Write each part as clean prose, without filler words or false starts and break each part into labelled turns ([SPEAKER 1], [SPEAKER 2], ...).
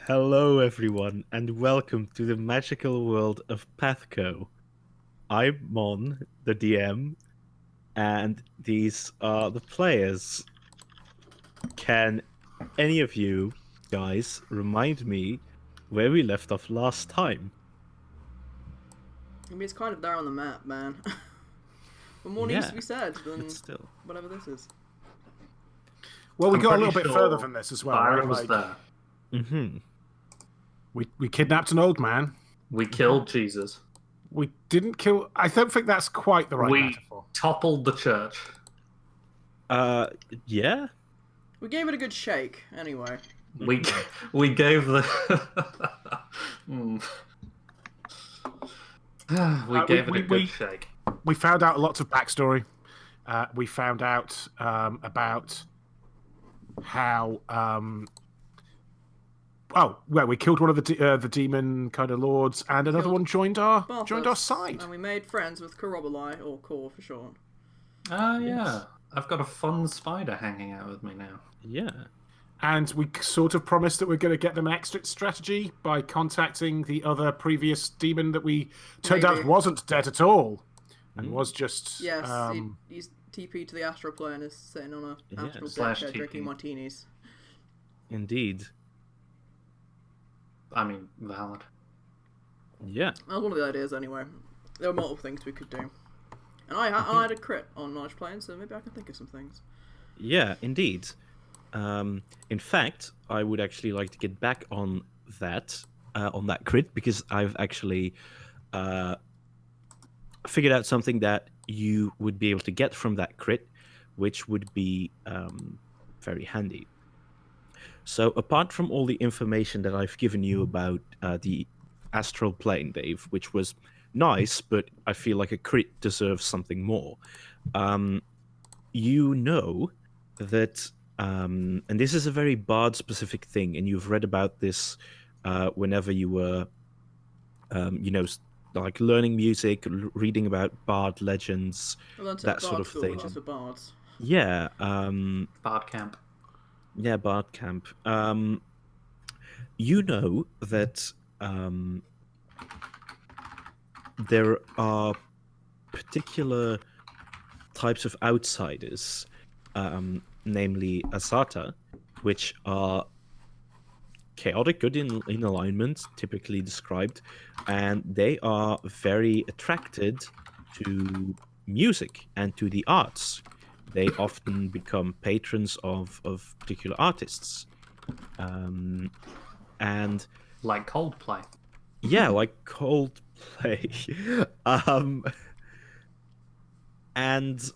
[SPEAKER 1] Hello, everyone, and welcome to the magical world of PATHCO. I'm Mon, the DM, and these are the players. Can any of you guys remind me where we left off last time?
[SPEAKER 2] I mean, it's kind of there on the map, man. But more needs
[SPEAKER 1] Yeah,
[SPEAKER 2] to be said
[SPEAKER 1] but
[SPEAKER 2] than
[SPEAKER 1] still.
[SPEAKER 2] whatever this is.
[SPEAKER 3] Well, we
[SPEAKER 4] I'm
[SPEAKER 3] got a
[SPEAKER 4] pretty
[SPEAKER 3] little bit
[SPEAKER 4] sure
[SPEAKER 3] further than this as well,
[SPEAKER 4] Byron
[SPEAKER 3] right?
[SPEAKER 4] was there.
[SPEAKER 1] Mm-hmm.
[SPEAKER 3] We kidnapped an old man.
[SPEAKER 4] We killed Jesus.
[SPEAKER 3] We didn't kill. I don't think that's quite the right
[SPEAKER 4] we
[SPEAKER 3] metaphor.
[SPEAKER 4] toppled the church.
[SPEAKER 1] Yeah?
[SPEAKER 2] We gave it a good shake, anyway.
[SPEAKER 4] We gave the we gave it a good shake.
[SPEAKER 3] We found out lots of backstory. We found out about how. We killed one of the demon kind of lords, and another one joined our side.
[SPEAKER 2] And we made friends with Korobalai, or Kor for short.
[SPEAKER 4] Oh, yeah. I've got a fun spider hanging out with me now.
[SPEAKER 1] Yeah.
[SPEAKER 3] And we sort of promised that we're going to get them an exit strategy by contacting the other previous demon that we turned out wasn't dead at all, and was just
[SPEAKER 2] Yes, he's TP to the astral plane, is sitting on a astral deck chair drinking martinis.
[SPEAKER 1] Indeed.
[SPEAKER 4] I mean, valid.
[SPEAKER 1] Yeah.
[SPEAKER 2] That was one of the ideas, anyway. There were multiple things we could do. And I had a crit on large planes, so maybe I can think of some things.
[SPEAKER 1] Yeah, indeed. In fact, I would actually like to get back on that crit, because I've actually figured out something that you would be able to get from that crit, which would be very handy. So apart from all the information that I've given you about the astral plane, Dave, which was nice, but I feel like a crit deserves something more. You know that, and this is a very bard-specific thing, and you've read about this whenever you were, like learning music, reading about bard legends, that sort of thing.
[SPEAKER 2] Which is for bards.
[SPEAKER 1] Yeah.
[SPEAKER 4] Bard camp.
[SPEAKER 1] Yeah, Bard Camp. You know that there are particular types of outsiders, namely Asata, which are chaotic, good in alignment, typically described, and they are very attracted to music and to the arts. They often become patrons of particular artists. And
[SPEAKER 4] like Coldplay.
[SPEAKER 1] Yeah, like Coldplay. And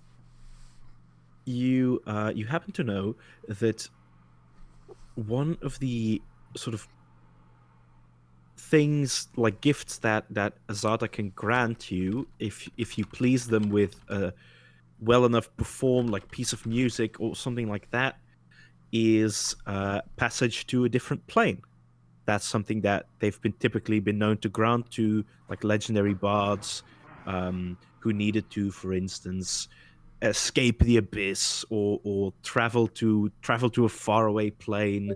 [SPEAKER 1] you happen to know that one of the sort of things, like gifts that Azada can grant you if you please them with a well enough performed like piece of music or something like that, is passage to a different plane. That's something that they've typically been known to grant to like legendary bards who needed to, for instance, escape the abyss or travel to a faraway plane.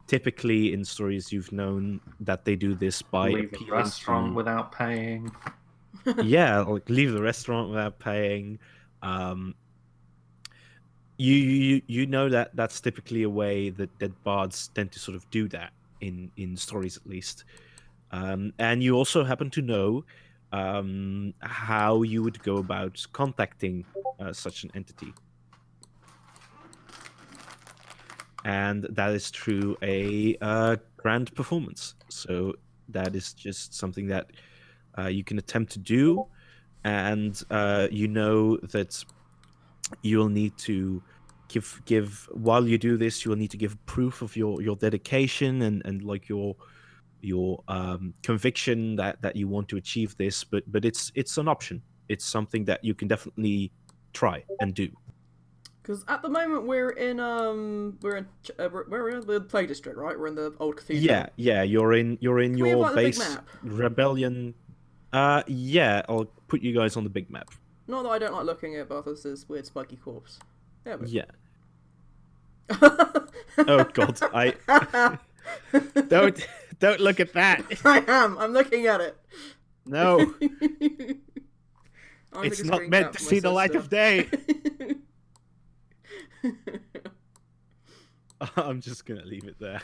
[SPEAKER 1] Typically in stories you've known that they do this by
[SPEAKER 4] leave a restaurant without paying.
[SPEAKER 1] Yeah, like leave the restaurant without paying. You know that that's typically a way that bards tend to sort of do that in stories, at least. And you also happen to know how you would go about contacting such an entity. And that is through a grand performance. So that is just something that you can attempt to do, and you know that you'll need to give while you do this, you'll need to give proof of your dedication and like your conviction that you want to achieve this. But it's an option. It's something that you can definitely try and do.
[SPEAKER 2] Because at the moment we're in the Plague District, right? We're in the old cathedral.
[SPEAKER 1] Yeah. You're in your
[SPEAKER 2] have, like, the big
[SPEAKER 1] base
[SPEAKER 2] map?
[SPEAKER 1] rebellion. Yeah, I'll put you guys on the big map.
[SPEAKER 2] Not that I don't like looking at Barthos's weird spiky corpse.
[SPEAKER 1] Yeah. Oh god, Don't look at that.
[SPEAKER 2] I am. I'm looking at it.
[SPEAKER 1] No,
[SPEAKER 2] I'll
[SPEAKER 1] it's
[SPEAKER 2] take a
[SPEAKER 1] not
[SPEAKER 2] screen
[SPEAKER 1] meant
[SPEAKER 2] cap
[SPEAKER 1] to
[SPEAKER 2] for my
[SPEAKER 1] see the light
[SPEAKER 2] sister.
[SPEAKER 1] of day. I'm just gonna leave it there.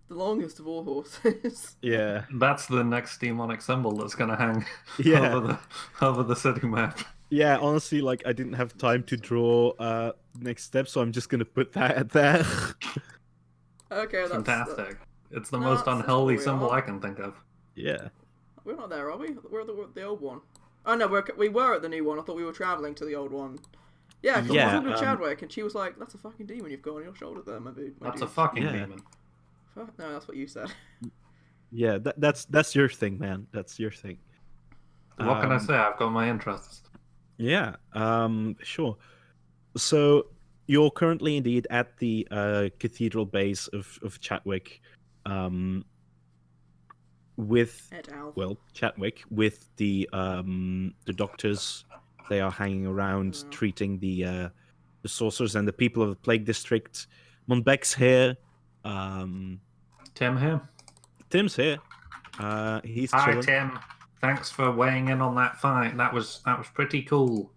[SPEAKER 2] The longest of all horses.
[SPEAKER 1] Yeah.
[SPEAKER 4] That's the next demonic symbol that's going to hang
[SPEAKER 1] Yeah.
[SPEAKER 4] over the city map.
[SPEAKER 1] Yeah, honestly, like I didn't have time to draw next step, so I'm just gonna put that there.
[SPEAKER 2] Okay, that's
[SPEAKER 4] Fantastic. It's the
[SPEAKER 2] No,
[SPEAKER 4] most
[SPEAKER 2] that's
[SPEAKER 4] unholy
[SPEAKER 2] what we
[SPEAKER 4] symbol
[SPEAKER 2] are.
[SPEAKER 4] I can think of.
[SPEAKER 1] Yeah.
[SPEAKER 2] We're not there, are we? We're at the old one. Oh no, we were at the new one. I thought we were travelling to the old one. Yeah, because
[SPEAKER 1] Yeah,
[SPEAKER 2] we were talking to Chadwick, and she was like, "That's a fucking demon you've got on your shoulder there, my dude."
[SPEAKER 4] That's a fucking
[SPEAKER 1] Yeah.
[SPEAKER 4] demon.
[SPEAKER 2] No, that's what you said.
[SPEAKER 1] Yeah, that's your thing, man. That's your thing.
[SPEAKER 4] What can I say? I've got my interests.
[SPEAKER 1] Yeah, sure. So you're currently indeed at the cathedral base of Chatwick, with
[SPEAKER 2] Et al.
[SPEAKER 1] Chatwick with the doctors. They are hanging around
[SPEAKER 2] Yeah.
[SPEAKER 1] treating the sorcerers and the people of the Plague District. Monbeck's here.
[SPEAKER 4] Tim here.
[SPEAKER 1] Tim's here. He's
[SPEAKER 4] Hi,
[SPEAKER 1] chilling.
[SPEAKER 4] Tim. Thanks for weighing in on that fight. That was pretty cool.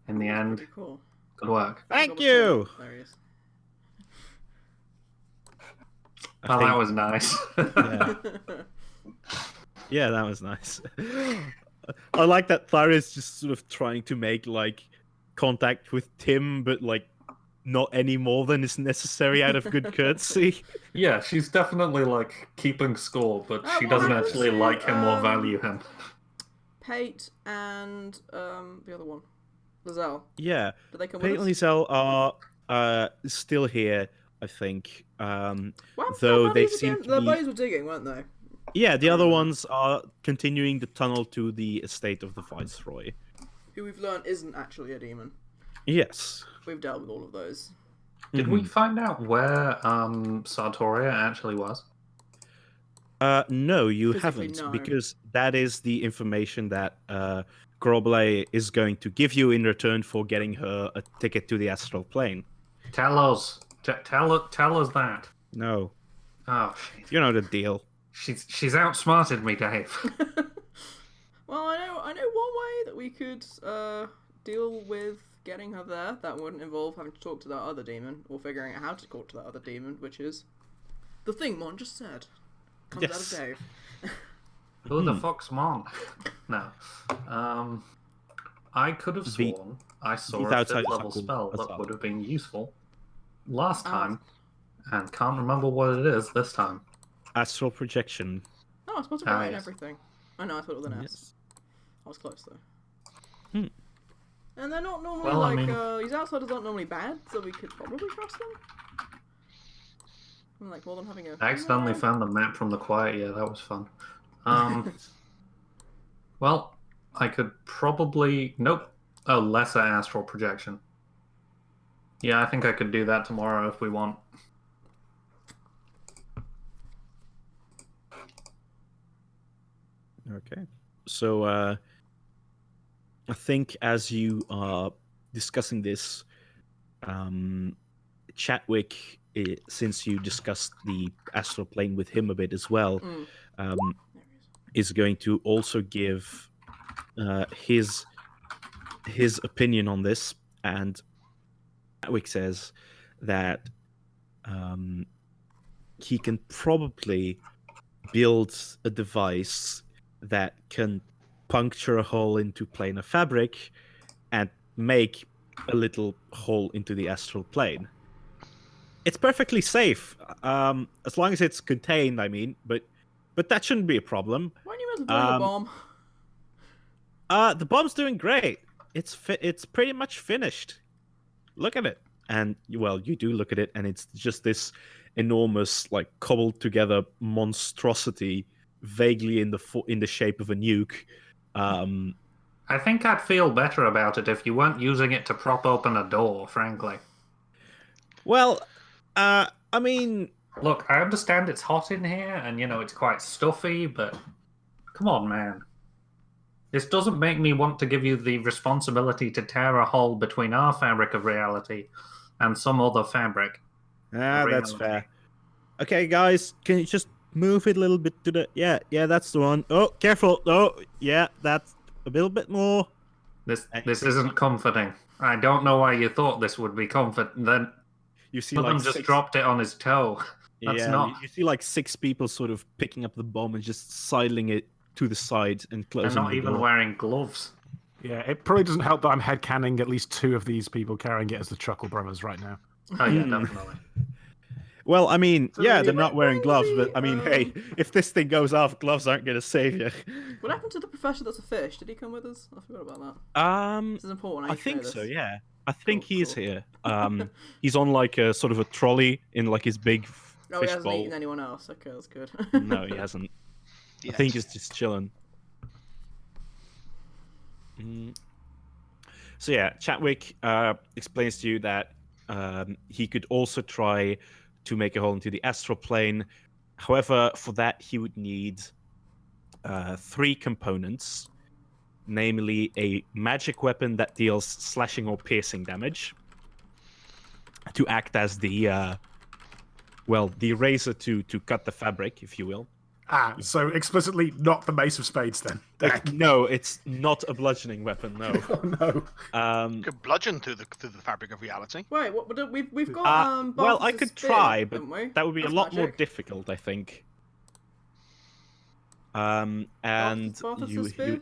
[SPEAKER 4] In the end,
[SPEAKER 2] Pretty cool.
[SPEAKER 4] good work.
[SPEAKER 1] Thank
[SPEAKER 2] Got
[SPEAKER 1] you.
[SPEAKER 2] There he is.
[SPEAKER 1] I
[SPEAKER 4] Well,
[SPEAKER 1] think-
[SPEAKER 4] that was nice.
[SPEAKER 1] Yeah. Yeah, that was nice. I like that Clara's just sort of trying to make like contact with Tim, but like not any more than is necessary out of good courtesy.
[SPEAKER 4] Yeah, she's definitely like keeping score, but she
[SPEAKER 2] what
[SPEAKER 4] doesn't
[SPEAKER 2] happened
[SPEAKER 4] actually
[SPEAKER 2] to,
[SPEAKER 4] like him or value him.
[SPEAKER 2] Pate and the other one, Lizelle.
[SPEAKER 1] Yeah,
[SPEAKER 2] Did they come
[SPEAKER 1] Peyton
[SPEAKER 2] with
[SPEAKER 1] and
[SPEAKER 2] us?
[SPEAKER 1] Lizelle are still here, I think.
[SPEAKER 2] What happened to
[SPEAKER 1] Though
[SPEAKER 2] their
[SPEAKER 1] they
[SPEAKER 2] buddies
[SPEAKER 1] seem
[SPEAKER 2] again?
[SPEAKER 1] to
[SPEAKER 2] Their
[SPEAKER 1] be.
[SPEAKER 2] buddies were digging, weren't they?
[SPEAKER 1] Yeah, the other
[SPEAKER 2] remember.
[SPEAKER 1] ones are continuing the tunnel to the estate of the Viceroy.
[SPEAKER 2] Who we've learned isn't actually a demon.
[SPEAKER 1] Yes.
[SPEAKER 2] We've dealt with all of those.
[SPEAKER 4] Did we find out where Sartoria actually was?
[SPEAKER 1] No, you
[SPEAKER 2] Physically,
[SPEAKER 1] haven't,
[SPEAKER 2] no.
[SPEAKER 1] because that is the information that Groble is going to give you in return for getting her a ticket to the astral plane.
[SPEAKER 4] Tell us. Tell us that.
[SPEAKER 1] No,
[SPEAKER 4] Oh, shit.
[SPEAKER 1] you know the deal.
[SPEAKER 4] She's outsmarted me, Dave.
[SPEAKER 2] Well, I know one way that we could deal with getting her there. That wouldn't involve having to talk to that other demon, or figuring out how to talk to that other demon, which is the thing Mon just said. Comes
[SPEAKER 1] Yes.
[SPEAKER 2] out of Dave.
[SPEAKER 4] Who the fuck's Mon? No. I could have
[SPEAKER 1] The-
[SPEAKER 4] sworn I saw
[SPEAKER 1] the
[SPEAKER 4] a
[SPEAKER 1] outside
[SPEAKER 4] fifth level
[SPEAKER 1] circle
[SPEAKER 4] spell
[SPEAKER 1] as
[SPEAKER 4] that
[SPEAKER 1] well.
[SPEAKER 4] would have been useful last time, and can't remember what it is this time.
[SPEAKER 1] Astral projection.
[SPEAKER 2] Oh, I supposed to write
[SPEAKER 4] yes.
[SPEAKER 2] everything. I know, I thought it was an S.
[SPEAKER 1] Yes.
[SPEAKER 2] I was close though.
[SPEAKER 1] Hmm.
[SPEAKER 2] And they're not normally
[SPEAKER 4] Well, I
[SPEAKER 2] like
[SPEAKER 4] mean-
[SPEAKER 2] these outsiders aren't normally bad, so we could probably trust them. I'm like more than having a.
[SPEAKER 4] I accidentally found the map from the quiet. Yeah, that was fun. Well, I could probably nope. Oh, lesser astral projection. Yeah, I think I could do that tomorrow if we want.
[SPEAKER 1] Okay. So I think as you are discussing this, Chatwick, since you discussed the astral plane with him a bit as well,
[SPEAKER 2] Mm. There he is.
[SPEAKER 1] is going to also give his opinion on this, and Chatwick says that he can probably build a device that can puncture a hole into planar fabric and make a little hole into the astral plane. It's perfectly safe, as long as it's contained. I mean, but that shouldn't be a problem.
[SPEAKER 2] Why don't you meant to throw a bomb?
[SPEAKER 1] The bomb's doing great. It's pretty much finished. Look at it, and well, you do look at it, and it's just this enormous, like cobbled together monstrosity, vaguely in the shape of a nuke.
[SPEAKER 4] I think I'd feel better about it if you weren't using it to prop open a door, frankly.
[SPEAKER 1] Well, I mean,
[SPEAKER 4] Look, I understand it's hot in here and, it's quite stuffy, but come on, man. This doesn't make me want to give you the responsibility to tear a hole between our fabric of reality and some other fabric.
[SPEAKER 1] Ah, that's
[SPEAKER 4] reality.
[SPEAKER 1] fair. Okay, guys, can you just move it a little bit to the... Yeah, that's the one. Oh, careful. Oh, yeah, that's a little bit more.
[SPEAKER 4] This isn't comforting. I don't know why you thought this would be comforting. Then
[SPEAKER 1] You see,
[SPEAKER 4] one of
[SPEAKER 1] like,
[SPEAKER 4] them just
[SPEAKER 1] six...
[SPEAKER 4] dropped it on his toe. That's
[SPEAKER 1] Yeah,
[SPEAKER 4] not.
[SPEAKER 1] you see, like, 6 people sort of picking up the bomb and just sidling it to the side and
[SPEAKER 4] And
[SPEAKER 1] closing
[SPEAKER 4] not
[SPEAKER 1] the
[SPEAKER 4] even
[SPEAKER 1] door.
[SPEAKER 4] wearing gloves.
[SPEAKER 3] Yeah, it probably doesn't help that I'm headcanning at least 2 of these people carrying it as the Chuckle Brothers right now.
[SPEAKER 4] Oh yeah,
[SPEAKER 1] Hmm.
[SPEAKER 4] definitely.
[SPEAKER 1] Well, I mean,
[SPEAKER 2] So
[SPEAKER 1] yeah,
[SPEAKER 2] we
[SPEAKER 1] they're not wearing gloves, but I mean, hey,
[SPEAKER 2] finally,
[SPEAKER 1] if this thing goes off, gloves aren't going to save you.
[SPEAKER 2] What happened to the professor that's a fish? Did he come with us? I forgot about that. This is important.
[SPEAKER 1] I
[SPEAKER 2] need to know
[SPEAKER 1] think so,
[SPEAKER 2] this.
[SPEAKER 1] yeah. I think
[SPEAKER 2] Cool,
[SPEAKER 1] he is
[SPEAKER 2] cool.
[SPEAKER 1] here. He's on like a sort of a trolley in like his big
[SPEAKER 2] Oh, he
[SPEAKER 1] fish
[SPEAKER 2] hasn't
[SPEAKER 1] bowl.
[SPEAKER 2] eaten anyone else. Okay, that's good.
[SPEAKER 1] No, he hasn't. I think he's just chilling. So yeah, Chadwick explains to you that he could also try to make a hole into the astral plane. However, for that he would need 3 components, namely a magic weapon that deals slashing or piercing damage, to act as the the razor to cut the fabric, if you will.
[SPEAKER 3] Ah, so explicitly not the Mace of Spades then. Dak.
[SPEAKER 1] No, it's not a bludgeoning weapon. No.
[SPEAKER 3] Oh no.
[SPEAKER 5] You could bludgeon through the fabric of reality.
[SPEAKER 2] Wait, what? We've got
[SPEAKER 1] well,
[SPEAKER 2] Barth's
[SPEAKER 1] I could
[SPEAKER 2] spear,
[SPEAKER 1] try, but
[SPEAKER 2] haven't we?
[SPEAKER 1] that would be
[SPEAKER 2] That's
[SPEAKER 1] a lot more
[SPEAKER 2] magic.
[SPEAKER 1] difficult, I think. And
[SPEAKER 2] Barth's
[SPEAKER 1] you,
[SPEAKER 2] spear?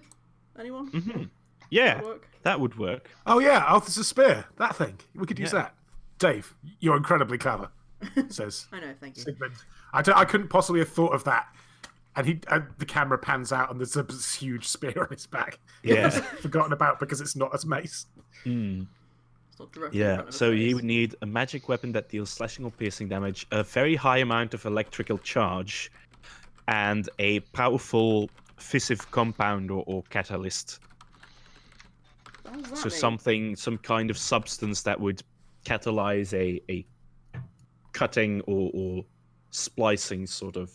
[SPEAKER 2] Anyone?
[SPEAKER 1] Mhm. Yeah,
[SPEAKER 2] That'll work?
[SPEAKER 1] that would work.
[SPEAKER 3] Oh yeah, Arthur's spear. That thing. We could use
[SPEAKER 1] Yeah.
[SPEAKER 3] that. Dave, you're incredibly clever, says
[SPEAKER 2] I know, thank you.
[SPEAKER 3] Sigmund. I couldn't possibly have thought of that. And the camera pans out and there's a huge spear on his back.
[SPEAKER 1] Yeah.
[SPEAKER 3] Forgotten about because it's not as mace.
[SPEAKER 1] Mm.
[SPEAKER 2] It's not directly in
[SPEAKER 1] Yeah,
[SPEAKER 2] front of
[SPEAKER 1] so
[SPEAKER 2] his
[SPEAKER 1] you
[SPEAKER 2] face.
[SPEAKER 1] would need a magic weapon that deals slashing or piercing damage, a very high amount of electrical charge, and a powerful fissive compound or catalyst.
[SPEAKER 2] What does that
[SPEAKER 1] So
[SPEAKER 2] mean?
[SPEAKER 1] some kind of substance that would catalyze a cutting or splicing sort of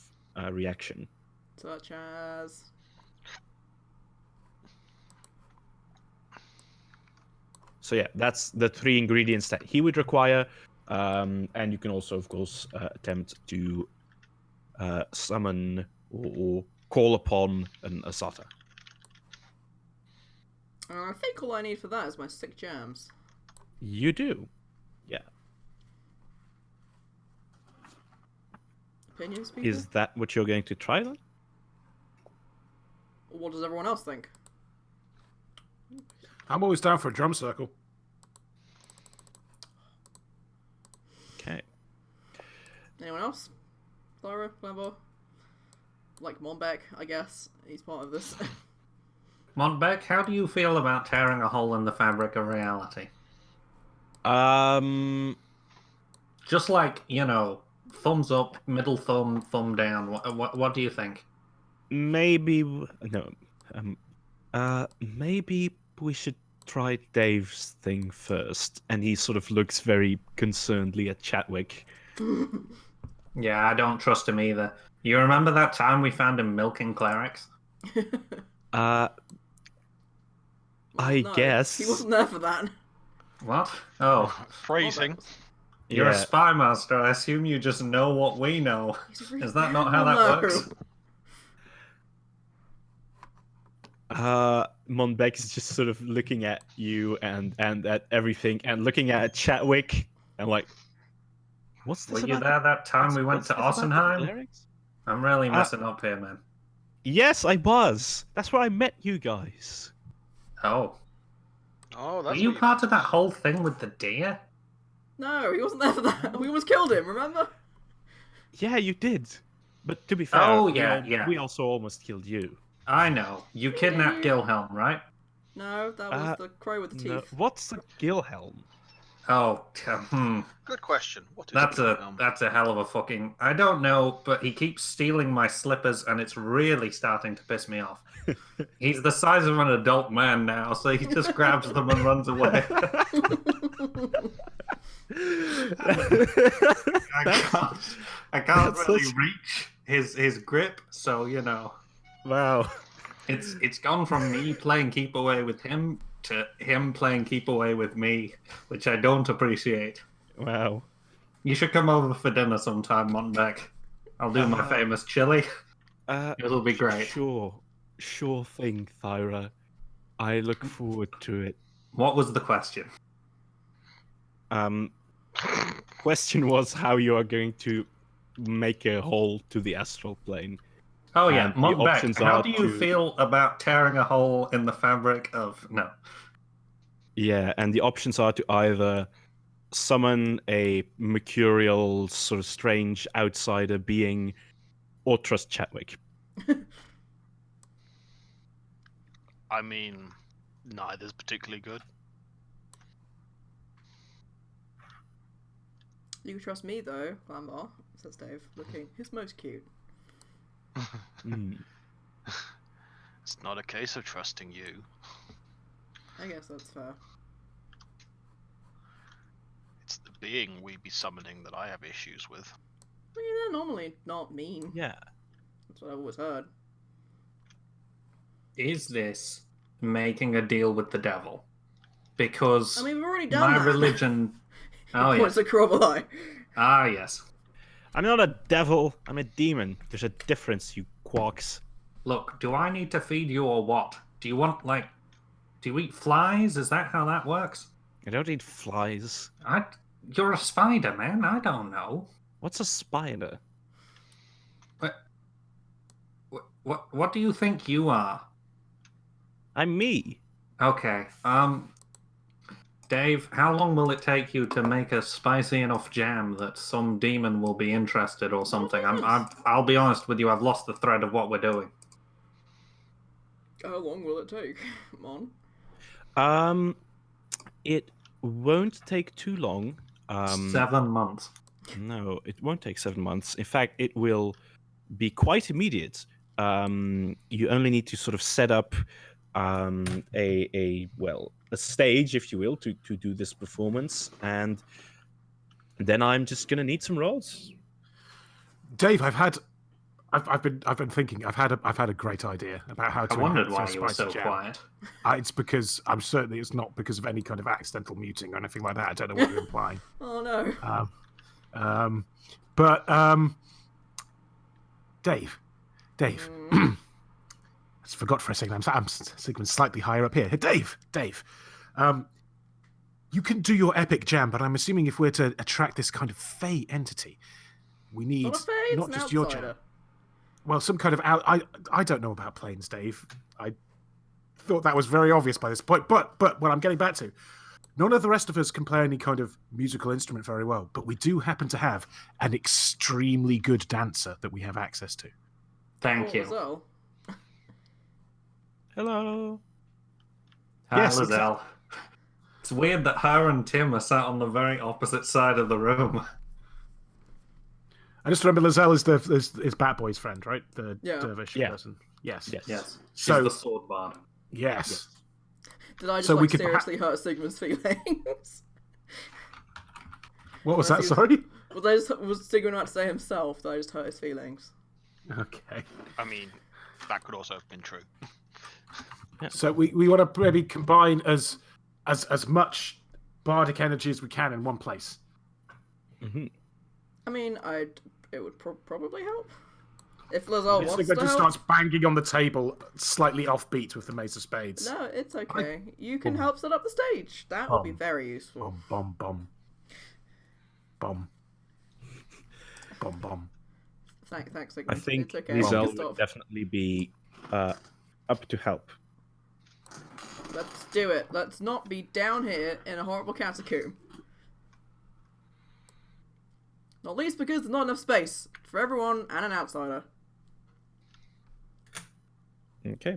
[SPEAKER 1] reaction.
[SPEAKER 2] Such as...
[SPEAKER 1] So yeah, that's the 3 ingredients that he would require, and you can also, of course, attempt to summon or call upon an Asata.
[SPEAKER 2] I think all I need for that is my 6 jams.
[SPEAKER 1] You do, yeah.
[SPEAKER 2] Opinions, people?
[SPEAKER 1] Is that what you're going to try then?
[SPEAKER 2] Or what does everyone else think?
[SPEAKER 3] I'm always down for a drum circle.
[SPEAKER 1] Okay.
[SPEAKER 2] Anyone else? Clara, Glenvor? Like Monbeck, I guess. He's part of this.
[SPEAKER 4] Montbec, how do you feel about tearing a hole in the fabric of reality? Just like, thumbs up, middle thumb, thumb down. What do you think?
[SPEAKER 1] Maybe no. Maybe we should try Dave's thing first. And he sort of looks very concernedly at Chadwick.
[SPEAKER 4] Yeah, I don't trust him either. You remember that time we found him milking clerics?
[SPEAKER 1] I
[SPEAKER 2] No,
[SPEAKER 1] guess.
[SPEAKER 2] He wasn't there for that.
[SPEAKER 4] What? Oh,
[SPEAKER 5] Phrasing.
[SPEAKER 4] you're a
[SPEAKER 1] Yeah.
[SPEAKER 4] spy master. I assume you just know what we know.
[SPEAKER 2] He's a really
[SPEAKER 4] Is that not how
[SPEAKER 2] bad
[SPEAKER 4] that
[SPEAKER 2] one,
[SPEAKER 4] works?
[SPEAKER 1] Monbeck is just sort of looking at you and at everything and looking at Chadwick and like, what's this
[SPEAKER 4] Were you
[SPEAKER 1] about
[SPEAKER 4] there that time we went
[SPEAKER 1] what's
[SPEAKER 4] to
[SPEAKER 1] this about the
[SPEAKER 4] Ossenheim?
[SPEAKER 1] clerics?
[SPEAKER 4] I'm really messing up here, man.
[SPEAKER 1] Yes, I was. That's where I met you guys.
[SPEAKER 4] Oh.
[SPEAKER 5] Oh,
[SPEAKER 4] Were
[SPEAKER 5] that's
[SPEAKER 4] you
[SPEAKER 5] what
[SPEAKER 4] part of that whole thing with the deer?
[SPEAKER 2] No, he wasn't there for that. We almost killed him, remember?
[SPEAKER 1] Yeah, you did. But to be fair,
[SPEAKER 4] Oh,
[SPEAKER 1] we
[SPEAKER 4] yeah,
[SPEAKER 1] al-
[SPEAKER 4] yeah.
[SPEAKER 1] we also almost killed you.
[SPEAKER 4] I know. You kidnapped Gilhelm, right?
[SPEAKER 2] No, that was the crow with the teeth.
[SPEAKER 1] No, what's a Gilhelm?
[SPEAKER 4] Oh,
[SPEAKER 5] Good question. What is
[SPEAKER 4] That's
[SPEAKER 5] it?
[SPEAKER 4] a hell of a fucking... I don't know, but he keeps stealing my slippers and it's really starting to piss me off. He's the size of an adult man now, so he just grabs them and runs away. I can't
[SPEAKER 1] That's
[SPEAKER 4] really
[SPEAKER 1] such-
[SPEAKER 4] reach his grip, so
[SPEAKER 1] Wow.
[SPEAKER 4] it's gone from me playing keep away with him to him playing keep away with me, which I don't appreciate.
[SPEAKER 1] Wow.
[SPEAKER 4] You should come over for dinner sometime, Montbeck. I'll do my famous chili. It'll be great.
[SPEAKER 1] Sure thing, Thyra. I look forward to it.
[SPEAKER 4] What was the question?
[SPEAKER 1] Question was how you are going to make a hole to the astral plane.
[SPEAKER 4] Oh yeah,
[SPEAKER 1] And the
[SPEAKER 4] Montbeck,
[SPEAKER 1] options
[SPEAKER 4] how
[SPEAKER 1] are
[SPEAKER 4] do you
[SPEAKER 1] to-
[SPEAKER 4] feel about tearing a hole in the fabric of... No.
[SPEAKER 1] Yeah, and the options are to either summon a mercurial, sort of strange outsider being, or trust Chadwick.
[SPEAKER 5] I mean, neither's particularly good.
[SPEAKER 2] You can trust me though, Glambar, says Dave, looking his most cute.
[SPEAKER 5] It's not a case of trusting you.
[SPEAKER 2] I guess that's fair.
[SPEAKER 5] It's the being we be summoning that I have issues with.
[SPEAKER 2] I mean, they're normally not mean.
[SPEAKER 1] Yeah.
[SPEAKER 2] That's what I've always heard.
[SPEAKER 4] Is this making a deal with the devil? Because
[SPEAKER 2] I mean, we've already done
[SPEAKER 4] my
[SPEAKER 2] that.
[SPEAKER 4] religion... Oh,
[SPEAKER 2] Points
[SPEAKER 4] yes.
[SPEAKER 2] at Crobble.
[SPEAKER 4] Ah, yes.
[SPEAKER 1] I'm not a devil, I'm a demon. There's a difference, you quarks.
[SPEAKER 4] Look, do I need to feed you or what? Do you want, like... Do you eat flies? Is that how that works?
[SPEAKER 1] I don't eat flies.
[SPEAKER 4] You're a spider, man. I don't know.
[SPEAKER 1] What's a spider?
[SPEAKER 4] What do you think you are?
[SPEAKER 1] I'm me.
[SPEAKER 4] Okay, Dave, how long will it take you to make a spicy enough jam that some demon will be interested or something? I'll be honest with you, I've lost the thread of what we're doing.
[SPEAKER 2] How long will it take? Come on.
[SPEAKER 1] It won't take too long.
[SPEAKER 4] 7 months.
[SPEAKER 1] No, it won't take 7 months. In fact, it will be quite immediate. You only need to sort of set up a stage, if you will, to do this performance, and then I'm just gonna need some rolls.
[SPEAKER 3] Dave, I've been thinking. I've had a great idea about how to.
[SPEAKER 4] I wondered
[SPEAKER 3] enhance
[SPEAKER 4] why
[SPEAKER 3] our
[SPEAKER 4] you were
[SPEAKER 3] spicy
[SPEAKER 4] so
[SPEAKER 3] jam.
[SPEAKER 4] quiet.
[SPEAKER 3] It's because I'm certain it's not because of any kind of accidental muting or anything like that. I don't know what you're implying.
[SPEAKER 2] Oh no.
[SPEAKER 3] Dave, I just forgot for a second. I'm sitting slightly higher up here. Hey, Dave. You can do your epic jam, but I'm assuming if we're to attract this kind of fey entity, we need
[SPEAKER 2] Not a fey, it's
[SPEAKER 3] not
[SPEAKER 2] an
[SPEAKER 3] just your
[SPEAKER 2] outsider.
[SPEAKER 3] jam. Well, some kind of I don't know about planes, Dave. I thought that was very obvious by this point. But what I'm getting back to, none of the rest of us can play any kind of musical instrument very well, but we do happen to have an extremely good dancer that we have access to.
[SPEAKER 4] Thank you.
[SPEAKER 2] Well,
[SPEAKER 1] Hello.
[SPEAKER 4] Hi,
[SPEAKER 3] Yes,
[SPEAKER 4] Lizelle. It's weird that her and Tim are sat on the very opposite side of the room.
[SPEAKER 3] I just remember Lizelle is Batboy's friend, right? The
[SPEAKER 2] Yeah.
[SPEAKER 3] dervish
[SPEAKER 1] Yeah.
[SPEAKER 3] person. Yes.
[SPEAKER 4] Yes. She's
[SPEAKER 3] So-
[SPEAKER 4] the sword bard.
[SPEAKER 3] Yes.
[SPEAKER 2] did I just
[SPEAKER 3] So we
[SPEAKER 2] like
[SPEAKER 3] could
[SPEAKER 2] seriously hurt Sigmund's feelings?
[SPEAKER 3] What was that?
[SPEAKER 2] Unless
[SPEAKER 3] Sorry.
[SPEAKER 2] Was Sigmund about to say himself that I just hurt his feelings?
[SPEAKER 3] Okay.
[SPEAKER 5] I mean, that could also have been true.
[SPEAKER 3] So we want to maybe combine as much bardic energy as we can in one place.
[SPEAKER 1] Mm-hmm.
[SPEAKER 2] I mean, it would probably help. If Lizelle wants
[SPEAKER 3] Sigmund
[SPEAKER 2] to
[SPEAKER 3] just
[SPEAKER 2] help.
[SPEAKER 3] starts banging on the table, slightly offbeat with the mace of spades.
[SPEAKER 2] No, it's okay. You can help set up the stage. That would be very useful.
[SPEAKER 3] Bum, bum, bum. Bum, bum.
[SPEAKER 2] Thanks,
[SPEAKER 1] I
[SPEAKER 2] Sigmund.
[SPEAKER 1] think
[SPEAKER 2] it's okay. You can
[SPEAKER 1] Lizelle
[SPEAKER 2] stop.
[SPEAKER 1] would definitely be up to help.
[SPEAKER 2] Let's do it. Let's not be down here in a horrible catacomb. Not least because there's not enough space for everyone and an outsider.
[SPEAKER 1] Okay.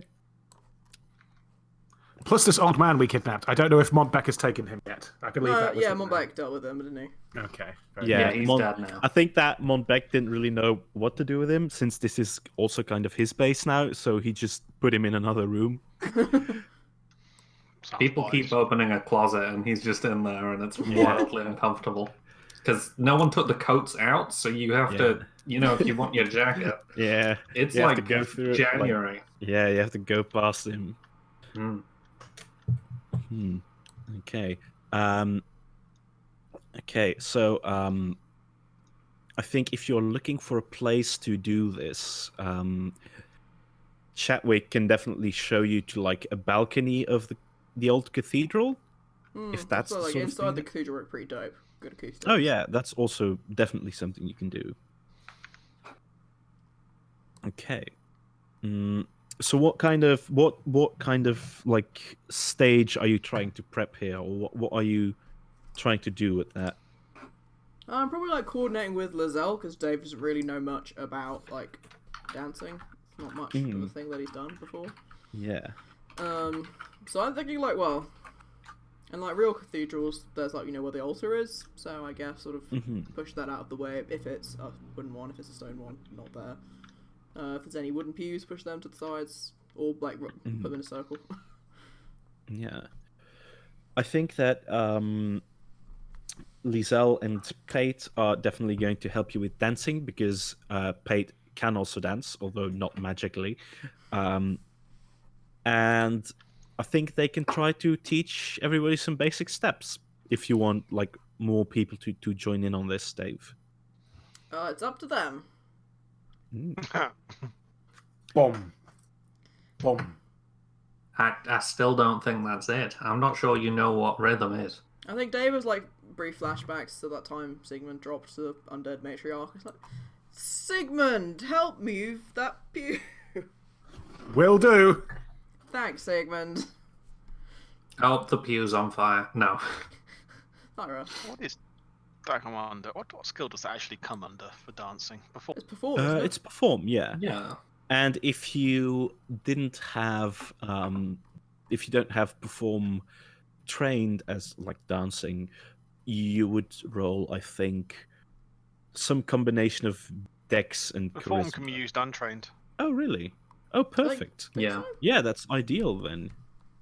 [SPEAKER 3] Plus this old man we kidnapped. I don't know if Montbeck has taken him yet. I can leave that with
[SPEAKER 2] Yeah,
[SPEAKER 3] him now.
[SPEAKER 2] Montbeck dealt with him, didn't he?
[SPEAKER 3] Okay. very
[SPEAKER 1] Yeah,
[SPEAKER 4] Yeah, he's dead now.
[SPEAKER 1] I think that Montbeck didn't really know what to do with him, since this is also kind of his base now, so he just put him in another room.
[SPEAKER 5] Sounds
[SPEAKER 4] People
[SPEAKER 5] wise.
[SPEAKER 4] keep opening a closet and he's just in there and it's wildly uncomfortable. Because no one took the coats out, so you have to, if you want your jacket,
[SPEAKER 1] Yeah.
[SPEAKER 4] it's
[SPEAKER 1] You have to
[SPEAKER 4] like
[SPEAKER 1] go through it, like-
[SPEAKER 4] January.
[SPEAKER 1] Yeah, you have to go past him.
[SPEAKER 4] Mm.
[SPEAKER 1] Okay. Okay, so I think if you're looking for a place to do this, Chatwick can definitely show you to like a balcony of the old cathedral. If that's
[SPEAKER 2] so
[SPEAKER 1] the
[SPEAKER 2] like
[SPEAKER 1] sort of
[SPEAKER 2] inside
[SPEAKER 1] thing
[SPEAKER 2] the
[SPEAKER 1] that-
[SPEAKER 2] cathedral, look pretty dope. Good acoustics.
[SPEAKER 1] Oh yeah, that's also definitely something you can do. Okay. So what kind of like stage are you trying to prep here, or what are you trying to do with that?
[SPEAKER 2] I'm probably like coordinating with Lizelle because Dave doesn't really know much about like dancing. It's not much of a thing that he's done before.
[SPEAKER 1] Yeah.
[SPEAKER 2] So I'm thinking like, well, in like real cathedrals, there's like where the altar is. So I guess sort of push that out of the way if it's a wooden one, if it's a stone one, not there. If there's any wooden pews, push them to the sides, or like put them in a circle.
[SPEAKER 1] Yeah. I think that Lizelle and Pate are definitely going to help you with dancing because Pate can also dance, although not magically. And I think they can try to teach everybody some basic steps if you want like more people to join in on this, Dave.
[SPEAKER 2] It's up to them.
[SPEAKER 3] Boom. Boom.
[SPEAKER 4] I still don't think that's it. I'm not sure you know what rhythm is.
[SPEAKER 2] I think Dave has like brief flashbacks to that time Sigmund dropped the undead matriarch. It's like, Sigmund, help move that pew.
[SPEAKER 3] Will do.
[SPEAKER 2] Thanks, Sigmund.
[SPEAKER 4] Oh, the pew's on fire. No.
[SPEAKER 2] Thyra.
[SPEAKER 5] What is that come under? What skill does that actually come under for dancing? Before
[SPEAKER 2] It's performed, isn't it?
[SPEAKER 1] It's perform, yeah.
[SPEAKER 4] Yeah.
[SPEAKER 1] And if you didn't have, if you don't have perform trained as like dancing, you would roll, I think, some combination of dex and
[SPEAKER 5] perform
[SPEAKER 1] charisma.
[SPEAKER 5] can be used untrained.
[SPEAKER 1] Oh, really? Oh, perfect.
[SPEAKER 4] Yeah.
[SPEAKER 1] Yeah, that's ideal then.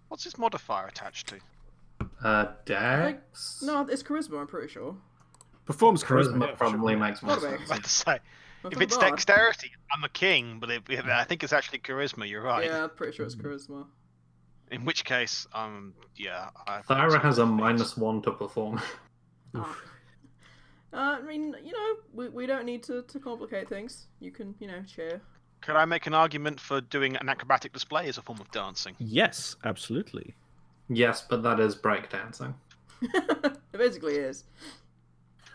[SPEAKER 5] What's this modifier attached to?
[SPEAKER 4] Dex?
[SPEAKER 2] No, it's charisma, I'm pretty sure.
[SPEAKER 3] Performs
[SPEAKER 4] Charisma
[SPEAKER 3] charisma. Yeah, for
[SPEAKER 4] probably
[SPEAKER 3] sure.
[SPEAKER 4] makes more
[SPEAKER 2] Gotta be.
[SPEAKER 4] sense.
[SPEAKER 5] I was about to say,
[SPEAKER 2] Well,
[SPEAKER 5] if
[SPEAKER 2] for
[SPEAKER 5] it's
[SPEAKER 2] the bard.
[SPEAKER 5] dexterity, I'm a king, but I think it's actually charisma. You're right.
[SPEAKER 2] Yeah, I'm pretty sure it's charisma.
[SPEAKER 5] In which case, yeah.
[SPEAKER 4] Thyra has a -1 to perform.
[SPEAKER 2] Ah. I mean, we don't need to complicate things. You can, cheer.
[SPEAKER 5] Could I make an argument for doing an acrobatic display as a form of dancing?
[SPEAKER 1] Yes, absolutely.
[SPEAKER 4] Yes, but that is breakdancing.
[SPEAKER 2] It basically is.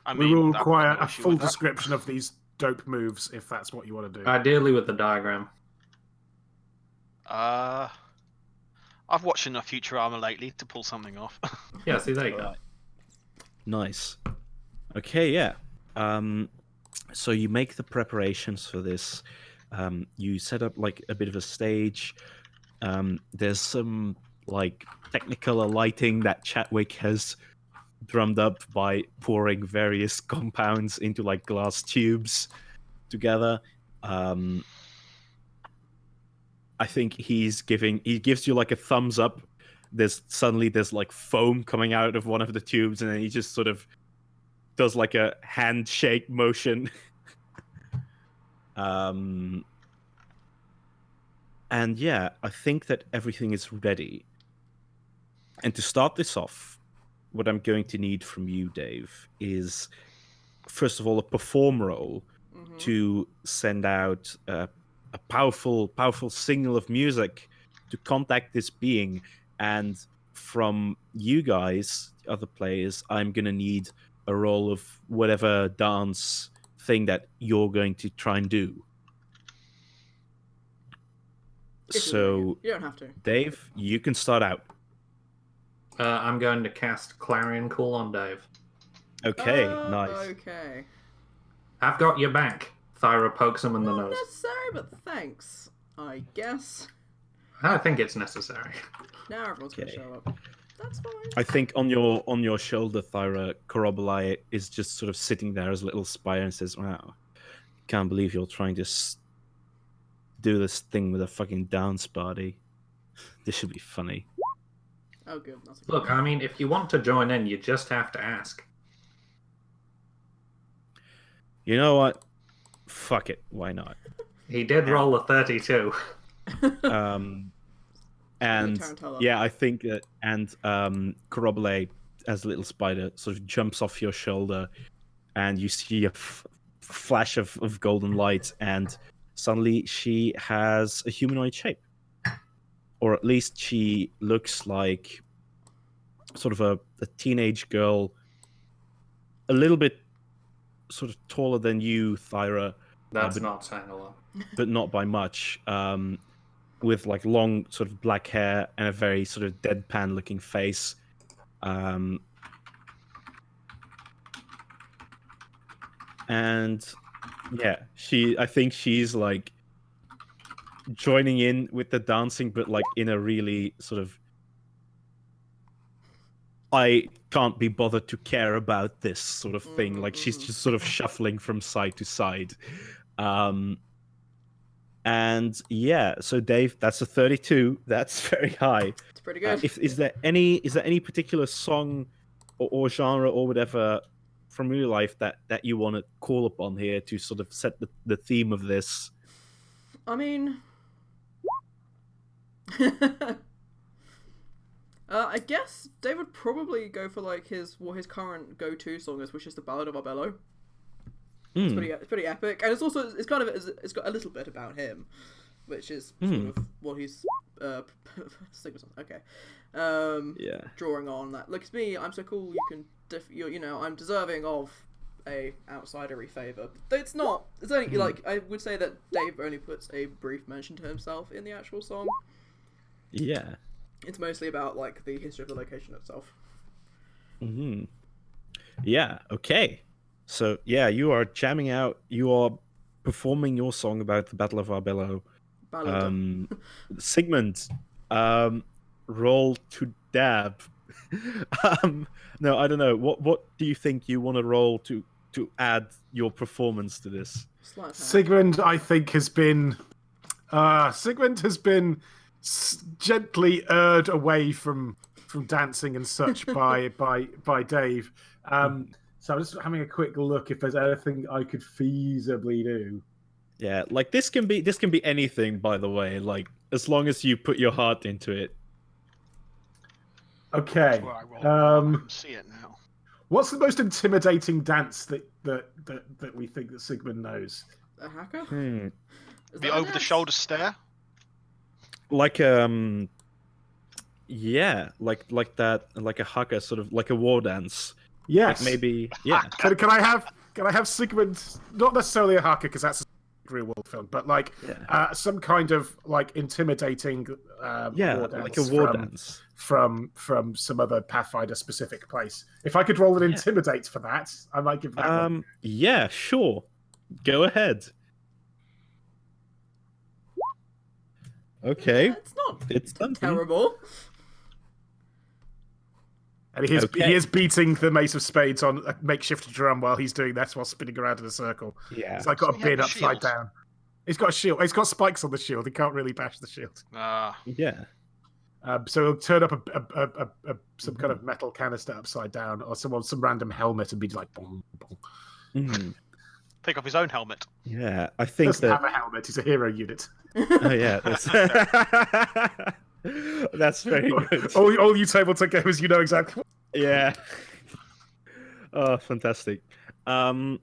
[SPEAKER 5] I
[SPEAKER 3] We
[SPEAKER 5] mean,
[SPEAKER 3] will
[SPEAKER 5] I've got
[SPEAKER 3] require
[SPEAKER 5] no
[SPEAKER 3] a
[SPEAKER 5] issue
[SPEAKER 3] full
[SPEAKER 5] with that.
[SPEAKER 3] description of these dope moves if that's what you want to do.
[SPEAKER 4] Ideally with the diagram.
[SPEAKER 5] I've watched enough Futurama lately to pull something off.
[SPEAKER 4] Yeah, see, there you go.
[SPEAKER 1] Right. Nice. Okay, yeah. So you make the preparations for this. You set up like a bit of a stage. There's some like technical lighting that Chatwick has drummed up by pouring various compounds into like glass tubes together. I think he gives you like a thumbs up. There's like foam coming out of one of the tubes, and then he just sort of does like a handshake motion. And yeah, I think that everything is ready. And to start this off, what I'm going to need from you, Dave, is first of all a perform roll to send out a powerful signal of music to contact this being. And from you guys, other players, I'm gonna need a roll of whatever dance thing that you're going to try and do.
[SPEAKER 2] If you're doing
[SPEAKER 1] So,
[SPEAKER 2] it. You don't have to.
[SPEAKER 1] Dave, you can start out.
[SPEAKER 4] I'm going to cast Clarion Call on Dave.
[SPEAKER 1] Okay, nice.
[SPEAKER 2] Okay.
[SPEAKER 4] I've got your back. Thyra pokes him in the
[SPEAKER 2] Not
[SPEAKER 4] nose.
[SPEAKER 2] necessary, but thanks. I guess.
[SPEAKER 4] I think it's necessary.
[SPEAKER 2] Now everyone's gonna
[SPEAKER 1] Okay.
[SPEAKER 2] show up. That's fine.
[SPEAKER 1] I think on your shoulder, Thyra, Korobalai is just sort of sitting there as a little spire and says, "Wow, can't believe you're trying to do this thing with a fucking dance party. This should be funny."
[SPEAKER 2] Oh, good. That's a good
[SPEAKER 4] Look, I mean, if you want to join in, you just have to ask.
[SPEAKER 1] You know what? Fuck it. Why not?
[SPEAKER 4] He did roll a 32.
[SPEAKER 1] And
[SPEAKER 2] Tarantella.
[SPEAKER 1] yeah, I think that, and Korobalai, as a little spider, sort of jumps off your shoulder, and you see a flash of golden light, and suddenly she has a humanoid shape, or at least she looks like sort of a teenage girl, a little bit sort of taller than you, Thyra,
[SPEAKER 4] That's not saying a lot.
[SPEAKER 1] but not by much. With like long sort of black hair and a very sort of deadpan looking face. And yeah, I think she's like joining in with the dancing, but like in a really sort of, I can't be bothered to care about this sort of thing. Like she's just sort of shuffling from side to side. And yeah, so Dave, that's a 32. That's very high.
[SPEAKER 2] It's pretty good.
[SPEAKER 1] Is there any particular song or genre or whatever from real life that you want to call upon here to sort of set the theme of this?
[SPEAKER 2] I mean, I guess Dave would probably go for like what his current go-to song is, which is the Ballad of Arbello. It's pretty epic, and it's got a little bit about him, which is sort of what he's drawing on. That look at me, I'm so cool. You can I'm deserving of a outsidery favor. It's not. It's only like I would say that Dave only puts a brief mention to himself in the actual song.
[SPEAKER 1] Yeah,
[SPEAKER 2] it's mostly about like the history of the location itself.
[SPEAKER 1] Yeah. Okay. So yeah, you are jamming out. You are performing your song about the Battle of Arbello. Sigmund, roll to dab. No, I don't know. What do you think you want to roll to add your performance to this?
[SPEAKER 3] Sigmund, I think, has been gently erred away from dancing and such by Dave. So I'm just having a quick look if there's anything I could feasibly do.
[SPEAKER 1] Yeah, like this can be anything, by the way. Like as long as you put your heart into it.
[SPEAKER 3] Okay.
[SPEAKER 5] I can see it now.
[SPEAKER 3] What's the most intimidating dance that we think that Sigmund knows?
[SPEAKER 2] A hacker?
[SPEAKER 5] The over the shoulder stare?
[SPEAKER 1] Like yeah, like that, like a haka, sort of like a war dance.
[SPEAKER 3] Yes,
[SPEAKER 1] like maybe. Yeah.
[SPEAKER 3] Can I have Sigmund? Not necessarily a haka because that's a real world film, but like some kind of like intimidating. War dance
[SPEAKER 1] like a war dance
[SPEAKER 3] from some other Pathfinder specific place. If I could roll an intimidate for that, I might give that one.
[SPEAKER 1] Yeah, sure. Go ahead. Okay.
[SPEAKER 2] Yeah, it's not
[SPEAKER 1] something.
[SPEAKER 2] terrible.
[SPEAKER 3] And he is beating the Mace of Spades on a makeshift drum while he's doing that, while spinning around in a circle.
[SPEAKER 1] Yeah.
[SPEAKER 3] He's like got a bin upside down. He's got a shield. He's got spikes on the shield. He can't really bash the shield.
[SPEAKER 1] Yeah.
[SPEAKER 3] So he'll turn up some kind of metal canister upside down, or some random helmet, and be like, boom, boom.
[SPEAKER 5] Pick up his own helmet.
[SPEAKER 1] Yeah, I think
[SPEAKER 3] He doesn't have a helmet. He's a hero unit.
[SPEAKER 1] Oh yeah, that's very good.
[SPEAKER 3] All you tabletop gamers, you know exactly.
[SPEAKER 1] Yeah. Oh, fantastic. So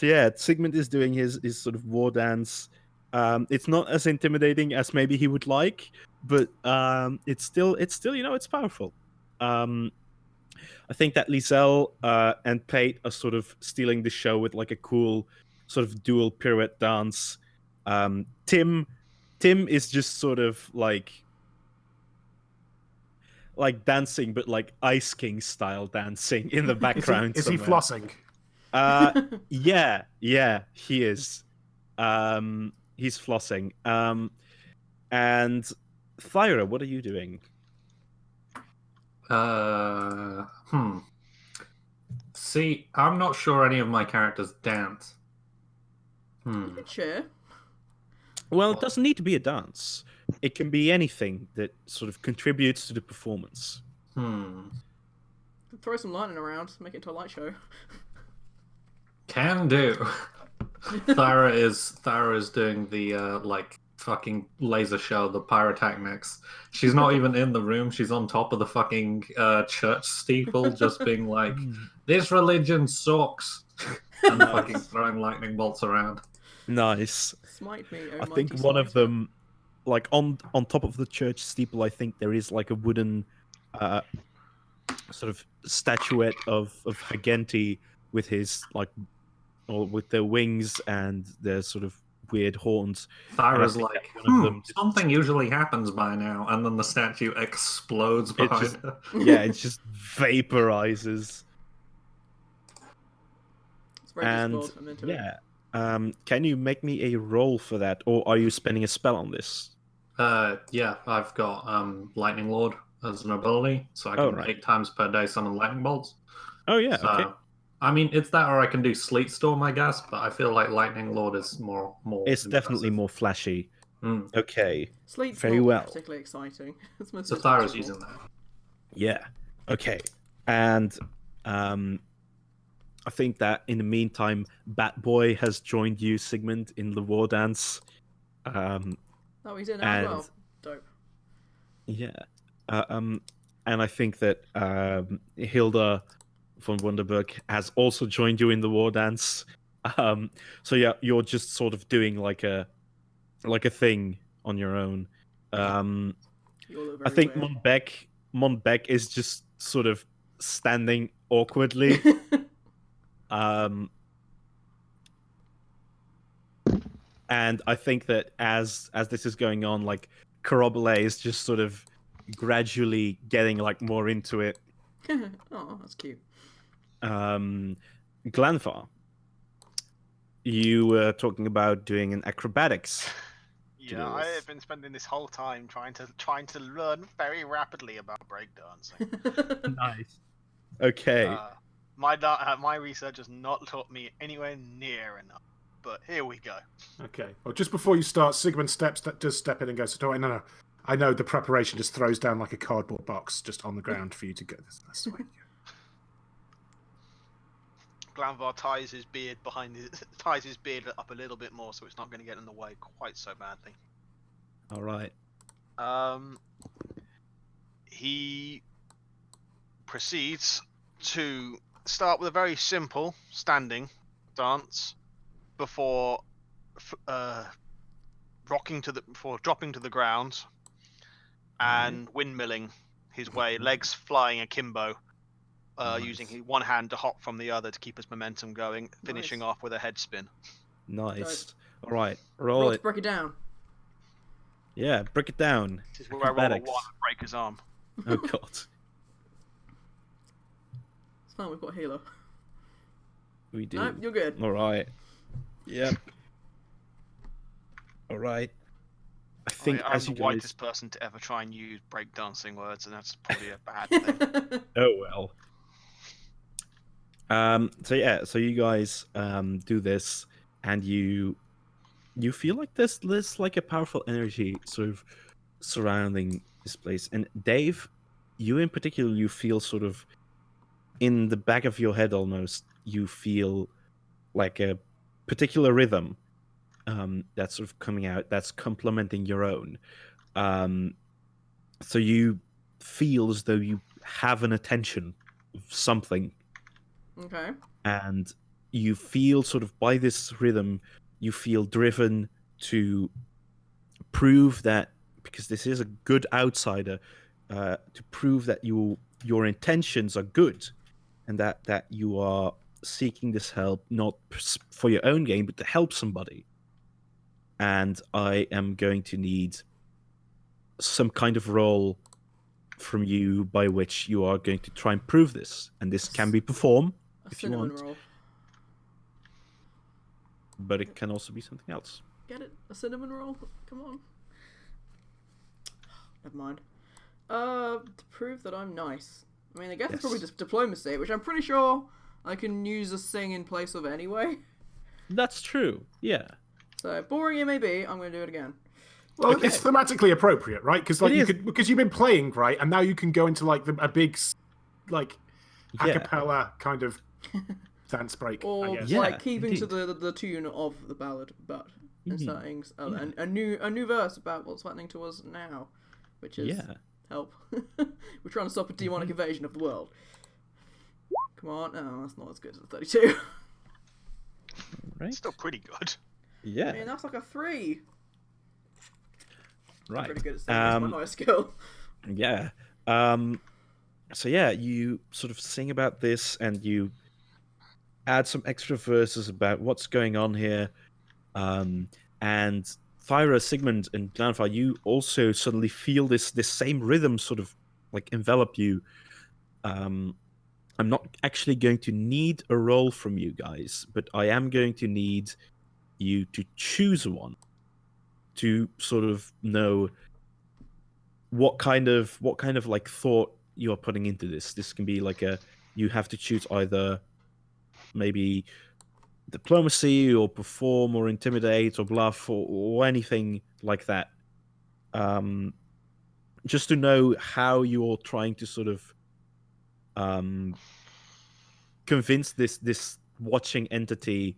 [SPEAKER 1] yeah, Sigmund is doing his sort of war dance. It's not as intimidating as maybe he would like, but it's still it's powerful. I think that Lizelle and Pate are sort of stealing the show with like a cool sort of dual pirouette dance. Tim is just sort of like dancing, but like Ice King style dancing in the background.
[SPEAKER 3] Is he flossing?
[SPEAKER 1] Yeah, he is. He's flossing. And Thyra, what are you doing?
[SPEAKER 4] See, I'm not sure any of my characters dance.
[SPEAKER 2] Sure.
[SPEAKER 1] Well, it doesn't need to be a dance. It can be anything that sort of contributes to the performance.
[SPEAKER 2] Throw some lightning around, make it into a light show.
[SPEAKER 4] Can do. Thyra is doing the like fucking laser show, the pyrotechnics. She's not even in the room. She's on top of the fucking church steeple, just being like, "This religion sucks." and fucking throwing lightning bolts around.
[SPEAKER 1] Nice.
[SPEAKER 2] Smite me, oh
[SPEAKER 1] I
[SPEAKER 2] mighty
[SPEAKER 1] think one of
[SPEAKER 2] smiter.
[SPEAKER 1] them, like on top of the church steeple, I think there is like a wooden sort of statuette of Hagenti with his like, or with their wings and their sort of weird horns.
[SPEAKER 4] Thyra's
[SPEAKER 1] think
[SPEAKER 4] like,
[SPEAKER 1] that one of them just-
[SPEAKER 4] something usually happens by now, and then the statue explodes behind
[SPEAKER 1] just-
[SPEAKER 4] her.
[SPEAKER 1] Yeah, it just vaporizes.
[SPEAKER 2] It's very
[SPEAKER 1] And
[SPEAKER 2] difficult. I'm into it.
[SPEAKER 1] yeah, can you make me a roll for that, or are you spending a spell on this?
[SPEAKER 4] Yeah, I've got Lightning Lord as an ability, so I can
[SPEAKER 1] Oh, right.
[SPEAKER 4] 8 times per day summon lightning bolts.
[SPEAKER 1] Oh yeah,
[SPEAKER 4] So,
[SPEAKER 1] okay.
[SPEAKER 4] I mean, it's that, or I can do Sleet Storm, I guess. But I feel like Lightning Lord is more.
[SPEAKER 1] It's definitely
[SPEAKER 4] impressive.
[SPEAKER 1] more flashy.
[SPEAKER 4] Mm.
[SPEAKER 1] Okay.
[SPEAKER 2] Sleet's
[SPEAKER 1] Very
[SPEAKER 2] not
[SPEAKER 1] well.
[SPEAKER 2] particularly exciting. It's
[SPEAKER 4] So
[SPEAKER 2] mostly
[SPEAKER 4] Thyra's
[SPEAKER 2] miserable.
[SPEAKER 4] using that.
[SPEAKER 1] Yeah. Okay. And I think that in the meantime, Bat Boy has joined you, Sigmund, in the war dance.
[SPEAKER 2] Oh, he's in now
[SPEAKER 1] and-
[SPEAKER 2] as well. Dope.
[SPEAKER 1] Yeah. And I think that Hilda von Wunderberg has also joined you in the war dance. So yeah, you're just sort of doing like a thing on your own.
[SPEAKER 2] You all look
[SPEAKER 1] I
[SPEAKER 2] very
[SPEAKER 1] think
[SPEAKER 2] weird.
[SPEAKER 1] Monbeck is just sort of standing awkwardly. And I think that as this is going on, like Corobole is just sort of gradually getting like more into it.
[SPEAKER 2] Oh, that's cute.
[SPEAKER 1] Glanfar, you were talking about doing an acrobatics.
[SPEAKER 5] Yeah, I have been spending this whole time trying to learn very rapidly about breakdancing.
[SPEAKER 1] Nice. Okay.
[SPEAKER 5] My research has not taught me anywhere near enough. But here we go.
[SPEAKER 3] Okay. Well, just before you start, Sigmund does step in and goes, no. I know the preparation just throws down like a cardboard box just on the ground for you to go. That's the way.
[SPEAKER 5] Glanvar ties his beard up a little bit more so it's not going to get in the way quite so badly.
[SPEAKER 1] All right.
[SPEAKER 5] He proceeds to start with a very simple standing dance before dropping to the ground and windmilling his way, legs flying akimbo, using one hand to hop from the other to keep his momentum going, finishing off with a head spin.
[SPEAKER 1] Nice. All right. Roll
[SPEAKER 2] Roll to
[SPEAKER 1] it.
[SPEAKER 2] break it down.
[SPEAKER 1] Yeah, break it down.
[SPEAKER 5] This is where I roll a 1 and break his arm.
[SPEAKER 1] Oh god.
[SPEAKER 2] It's fine, we've got a healer.
[SPEAKER 1] We do.
[SPEAKER 2] No, you're good.
[SPEAKER 1] All right. Yep. All right. I think
[SPEAKER 5] I'm
[SPEAKER 1] as
[SPEAKER 5] the
[SPEAKER 1] you guys.
[SPEAKER 5] whitest person to ever try and use breakdancing words, and that's probably a bad thing.
[SPEAKER 1] Oh well. So you guys do this, and you feel like there's like a powerful energy sort of surrounding this place. And Dave, you in particular, you feel sort of in the back of your head almost. You feel like a particular rhythm that's sort of coming out that's complementing your own. So you feel as though you have an attention of something.
[SPEAKER 2] Okay.
[SPEAKER 1] And you feel sort of by this rhythm, you feel driven to prove that, because this is a good outsider, to prove that your intentions are good, and that you are seeking this help not for your own gain, but to help somebody. And I am going to need some kind of role from you by which you are going to try and prove this. And this can be perform,
[SPEAKER 2] A
[SPEAKER 1] if you
[SPEAKER 2] cinnamon
[SPEAKER 1] want,
[SPEAKER 2] roll.
[SPEAKER 1] but it can also be something else.
[SPEAKER 2] Get it? A cinnamon roll? Come on. Never mind. To prove that I'm nice. I mean, I guess it's probably
[SPEAKER 1] Yes.
[SPEAKER 2] just diplomacy, which I'm pretty sure I can use a sing in place of anyway.
[SPEAKER 1] That's true. Yeah.
[SPEAKER 2] So, boring it may be, I'm going to do it again.
[SPEAKER 3] Well,
[SPEAKER 1] Okay.
[SPEAKER 3] it's thematically appropriate, right? Because like
[SPEAKER 1] It
[SPEAKER 3] you
[SPEAKER 1] is.
[SPEAKER 3] could, because you've been playing, right, and now you can go into like a big, like, a
[SPEAKER 1] Yeah.
[SPEAKER 3] cappella kind of dance break.
[SPEAKER 2] Or
[SPEAKER 3] I guess.
[SPEAKER 1] Yeah,
[SPEAKER 2] like keeping to
[SPEAKER 1] indeed.
[SPEAKER 2] the tune of the ballad, but inserting
[SPEAKER 1] Yeah.
[SPEAKER 2] a new verse about what's happening to us now, which is
[SPEAKER 1] Yeah.
[SPEAKER 2] help. We're trying to stop a demonic invasion of the world. Come on, no, that's not as good as the 32.
[SPEAKER 1] Right.
[SPEAKER 5] Still pretty good.
[SPEAKER 1] Yeah.
[SPEAKER 2] I mean, that's like a 3. I'm
[SPEAKER 1] Right.
[SPEAKER 2] pretty good at singing. It's my highest skill.
[SPEAKER 1] Yeah. So yeah, you sort of sing about this, and you add some extra verses about what's going on here. And Thyra, Sigmund, and Glanfar, you also suddenly feel this same rhythm sort of like envelop you. I'm not actually going to need a roll from you guys, but I am going to need you to choose one to sort of know what kind of like thought you're putting into this. This can be like you have to choose either maybe diplomacy or perform or intimidate or bluff or anything like that. Just to know how you're trying to sort of convince this watching entity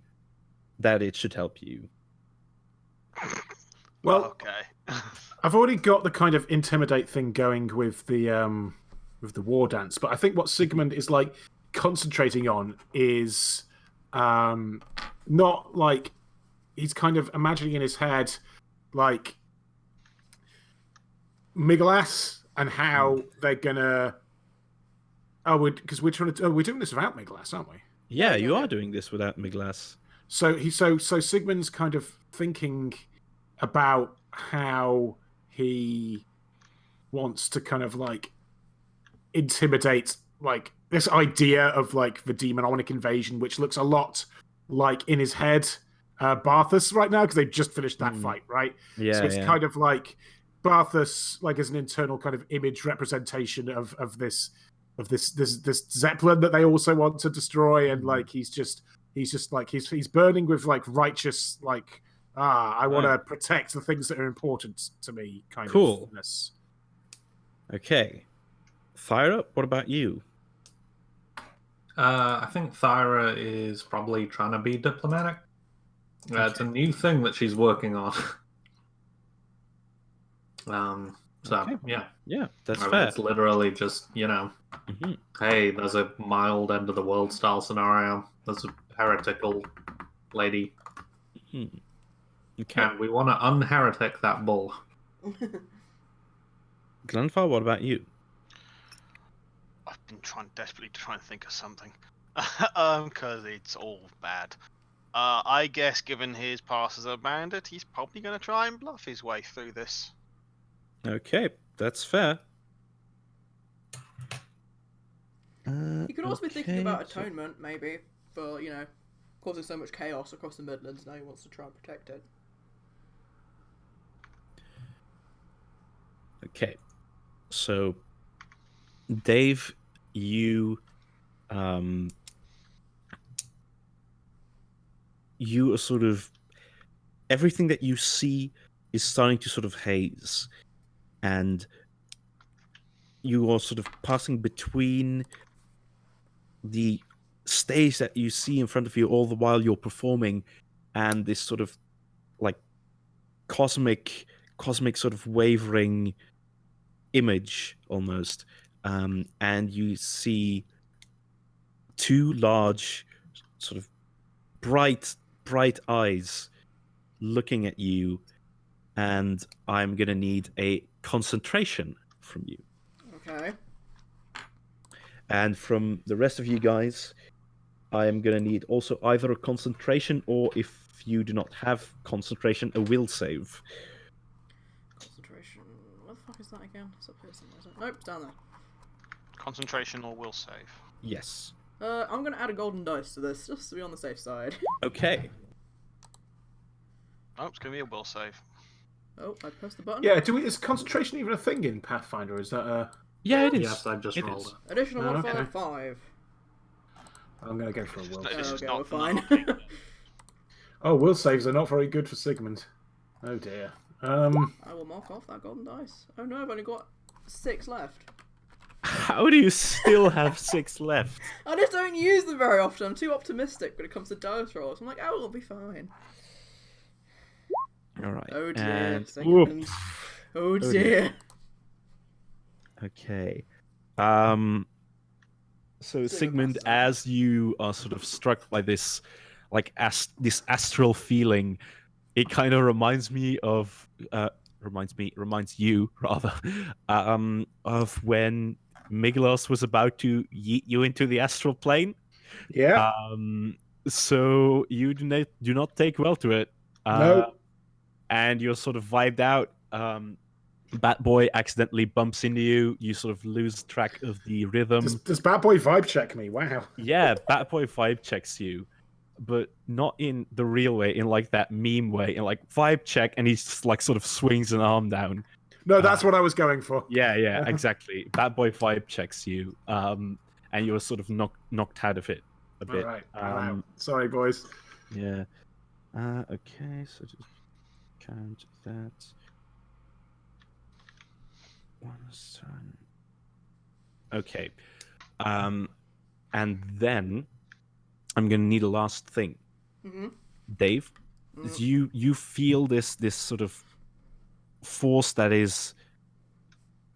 [SPEAKER 1] that it should help you.
[SPEAKER 3] Well,
[SPEAKER 5] Okay.
[SPEAKER 3] I've already got the kind of intimidate thing going with the war dance, but I think what Sigmund is like concentrating on is not like he's kind of imagining in his head like Miglas and how they're gonna. Oh, because we're trying to. Oh, we're doing this without Miglas, aren't we?
[SPEAKER 1] Yeah,
[SPEAKER 2] Yeah,
[SPEAKER 1] you
[SPEAKER 2] yeah.
[SPEAKER 1] are doing this without Miglas.
[SPEAKER 3] So so Sigmund's kind of thinking about how he wants to kind of like intimidate like this idea of like the demonic invasion, which looks a lot like in his head Barthas right now, because they've just finished that fight, right?
[SPEAKER 1] Yeah,
[SPEAKER 3] So it's
[SPEAKER 1] yeah.
[SPEAKER 3] kind of like Barthas like as an internal kind of image representation of this Zeppelin that they also want to destroy, and like he's just like he's burning with like righteous like I want to
[SPEAKER 1] Right.
[SPEAKER 3] protect the things that are important to me kind
[SPEAKER 1] Cool.
[SPEAKER 3] ofness.
[SPEAKER 1] Okay. Thyra, what about you?
[SPEAKER 4] I think Thyra is probably trying to be diplomatic. It's a new thing that she's working on. So
[SPEAKER 1] Okay.
[SPEAKER 4] yeah,
[SPEAKER 1] Yeah, that's
[SPEAKER 4] I mean,
[SPEAKER 1] fair.
[SPEAKER 4] it's literally just
[SPEAKER 1] Mhm.
[SPEAKER 4] hey, there's a mild end of the world style scenario. There's a heretical lady,
[SPEAKER 1] Okay.
[SPEAKER 4] and we want to unheretic that bull.
[SPEAKER 1] Glenfar, what about you?
[SPEAKER 5] I've been desperately trying to think of something. Because it's all bad. I guess given his past as a bandit, he's probably going to try and bluff his way through this.
[SPEAKER 1] Okay, that's fair.
[SPEAKER 2] You could also be thinking
[SPEAKER 1] Okay,
[SPEAKER 2] about
[SPEAKER 1] so-
[SPEAKER 2] atonement, maybe, for, causing so much chaos across the Midlands. Now he wants to try and protect it.
[SPEAKER 1] Okay, so Dave, you you are sort of everything that you see is starting to sort of haze, and you are sort of passing between the stage that you see in front of you all the while you're performing and this sort of like cosmic sort of wavering image almost, and you see two large sort of bright eyes looking at you, and I'm gonna need a concentration from you.
[SPEAKER 2] Okay.
[SPEAKER 1] And from the rest of you guys, I am gonna need also either a concentration, or if you do not have concentration, a will save.
[SPEAKER 2] Concentration. What the fuck is that again? It's up here somewhere, is it? Nope, it's down there.
[SPEAKER 5] Concentration or will save.
[SPEAKER 1] Yes.
[SPEAKER 2] I'm gonna add a golden dice to this, just to be on the safe side.
[SPEAKER 1] Okay.
[SPEAKER 5] Oh, it's going to be a will save.
[SPEAKER 2] Oh, I pressed the button.
[SPEAKER 3] Yeah, is concentration even a thing in Pathfinder? Is that a...
[SPEAKER 1] Yeah, it is.
[SPEAKER 4] Yes, I just
[SPEAKER 1] It
[SPEAKER 4] rolled
[SPEAKER 1] is.
[SPEAKER 4] it.
[SPEAKER 2] Additional
[SPEAKER 3] Oh,
[SPEAKER 2] modifier
[SPEAKER 3] okay.
[SPEAKER 2] 5.
[SPEAKER 3] I'm going to go for a will.
[SPEAKER 5] This is
[SPEAKER 2] Okay,
[SPEAKER 5] not
[SPEAKER 2] we're fine.
[SPEAKER 5] not-
[SPEAKER 3] Oh, will saves are not very good for Sigmund. Oh dear.
[SPEAKER 2] I will mark off that golden dice. Oh no, I've only got 6 left.
[SPEAKER 1] How do you still have 6 left?
[SPEAKER 2] I just don't use them very often. I'm too optimistic when it comes to dice rolls. I'm like, oh, it'll be fine.
[SPEAKER 1] All right.
[SPEAKER 2] Oh dear,
[SPEAKER 1] And
[SPEAKER 2] Sigmund.
[SPEAKER 1] whoops.
[SPEAKER 2] Oh
[SPEAKER 1] dear.
[SPEAKER 2] dear.
[SPEAKER 1] Okay. So
[SPEAKER 2] Sigmund
[SPEAKER 1] Sigmund,
[SPEAKER 2] passes out.
[SPEAKER 1] as you are sort of struck by this like this astral feeling. It kind of reminds me of reminds you rather of when Miglos was about to yeet you into the astral plane.
[SPEAKER 3] Yeah.
[SPEAKER 1] So you do not take well to it.
[SPEAKER 3] No.
[SPEAKER 1] And you're sort of vibed out. Bat Boy accidentally bumps into you. You sort of lose track of the rhythm.
[SPEAKER 3] Does Bad Boy vibe check me? Wow.
[SPEAKER 1] Yeah, Bat Boy vibe checks you, but not in the real way, in like that meme way, in like vibe check, and he just like sort of swings an arm down.
[SPEAKER 3] No, that's what I was going for.
[SPEAKER 1] Yeah, exactly. Bat Boy vibe checks you, and you're sort of knocked out of it a bit.
[SPEAKER 3] All right. I'm out. Sorry, boys.
[SPEAKER 1] Yeah. Okay, so just count that. Okay. And then I'm gonna need a last thing.
[SPEAKER 2] Mm-hmm.
[SPEAKER 1] Dave, is you feel this sort of force that is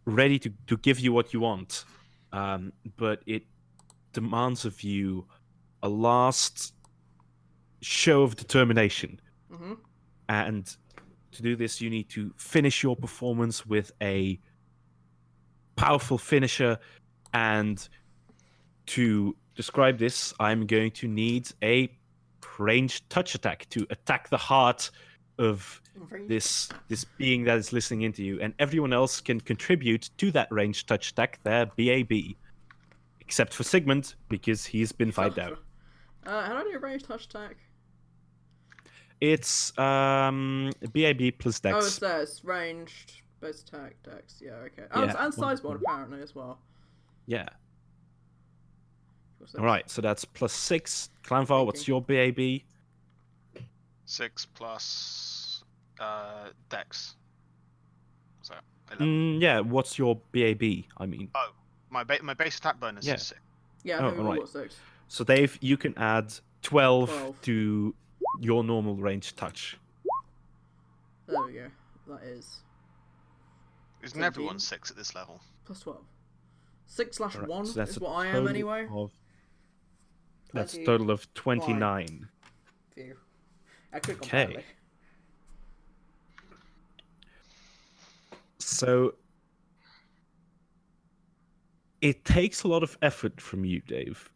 [SPEAKER 1] ready to give you what you want, but it demands of you a last show of determination.
[SPEAKER 2] Mm-hmm.
[SPEAKER 1] And to do this, you need to finish your performance with a powerful finisher. And to describe this, I'm going to need a ranged touch attack to attack the heart of this being that is listening into you. And everyone else can contribute to that ranged touch attack, their BAB. Except for Sigmund, because he's been vibed out.
[SPEAKER 2] How do you range touch attack?
[SPEAKER 1] It's BAB plus Dex.
[SPEAKER 2] Oh, it's there. It's ranged, base attack, Dex. Yeah, okay. Oh,
[SPEAKER 1] Yeah.
[SPEAKER 2] and size mod apparently as well.
[SPEAKER 1] Yeah.
[SPEAKER 2] What's that?
[SPEAKER 1] All right, so that's plus 6. Clanvar, what's your BAB?
[SPEAKER 5] 6 plus Dex. So 11.
[SPEAKER 1] Yeah, what's your BAB? I mean.
[SPEAKER 5] Oh, my base attack bonus
[SPEAKER 1] Yeah.
[SPEAKER 5] is 6.
[SPEAKER 2] Yeah, I think we all got 6.
[SPEAKER 1] So Dave, you can add 12
[SPEAKER 2] 12.
[SPEAKER 1] to your normal range touch.
[SPEAKER 2] There we go. That is
[SPEAKER 5] Isn't
[SPEAKER 2] 17.
[SPEAKER 5] everyone 6 at this level?
[SPEAKER 2] plus 12. 6/1
[SPEAKER 1] Alright, so that's
[SPEAKER 2] is
[SPEAKER 1] a
[SPEAKER 2] what I am
[SPEAKER 1] total
[SPEAKER 2] anyway.
[SPEAKER 1] That's a
[SPEAKER 2] 20.
[SPEAKER 1] total of 29.
[SPEAKER 2] Phew. I could have gone
[SPEAKER 1] Okay.
[SPEAKER 2] badly.
[SPEAKER 1] So it takes a lot of effort from you, Dave,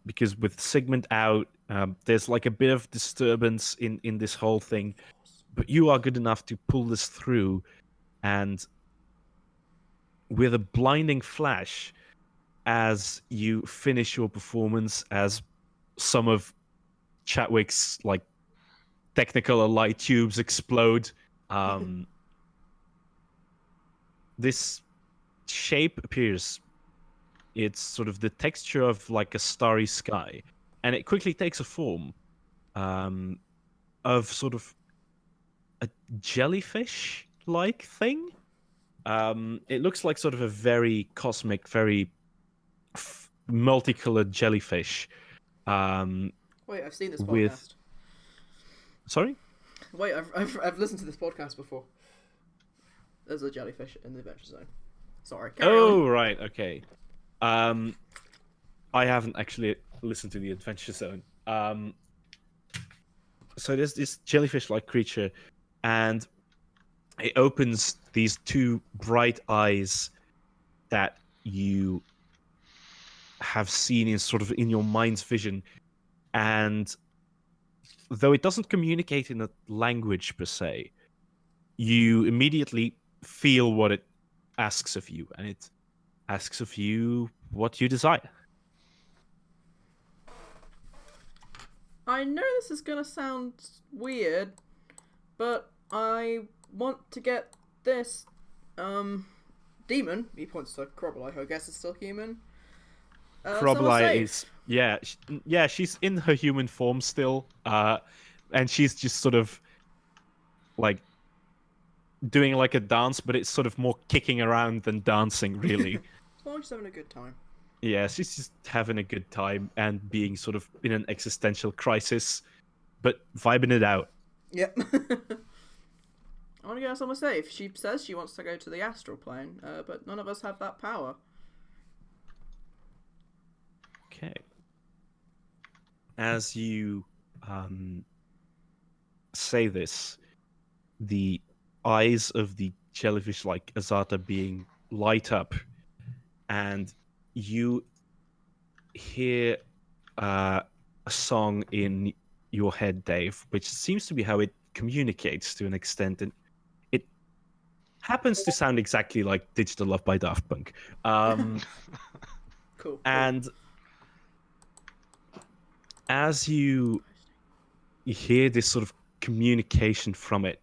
[SPEAKER 1] because with Sigmund out, there's like a bit of disturbance in this whole thing, but you are good enough to pull this through, and with a blinding flash, as you finish your performance, as some of Chatwick's like technical light tubes explode, this shape appears. It's sort of the texture of like a starry sky, and it quickly takes a form of sort of a jellyfish-like thing. It looks like sort of a very cosmic, very multicolored jellyfish.
[SPEAKER 2] Wait, I've seen this
[SPEAKER 1] with-
[SPEAKER 2] podcast.
[SPEAKER 1] Sorry?
[SPEAKER 2] Wait, I've listened to this podcast before. There's a jellyfish in the Adventure Zone. Sorry. Carry
[SPEAKER 1] Oh,
[SPEAKER 2] on.
[SPEAKER 1] right, okay. I haven't actually listened to the Adventure Zone. So there's this jellyfish-like creature, and it opens these two bright eyes that you have seen in sort of in your mind's vision, and though it doesn't communicate in a language per se, you immediately feel what it asks of you, and it asks of you what you desire.
[SPEAKER 2] I know this is gonna sound weird, but I want to get this demon. He points to Crobble, who I guess is still human. somewhere
[SPEAKER 1] Crobble
[SPEAKER 2] safe.
[SPEAKER 1] is she's in her human form still, and she's just sort of like doing like a dance, but it's sort of more kicking around than dancing, really.
[SPEAKER 2] As long as she's having a good time.
[SPEAKER 1] Yeah, she's just having a good time and being sort of in an existential crisis, but vibing it out.
[SPEAKER 2] Yep. I want to go somewhere safe. She says she wants to go to the astral plane, but none of us have that power.
[SPEAKER 1] Okay. As you say this, the eyes of the jellyfish like Azata being light up, and you hear a song in your head, Dave, which seems to be how it communicates to an extent, and it happens to sound exactly like Digital Love by Daft Punk.
[SPEAKER 2] Cool.
[SPEAKER 1] And as you hear this sort of communication from it,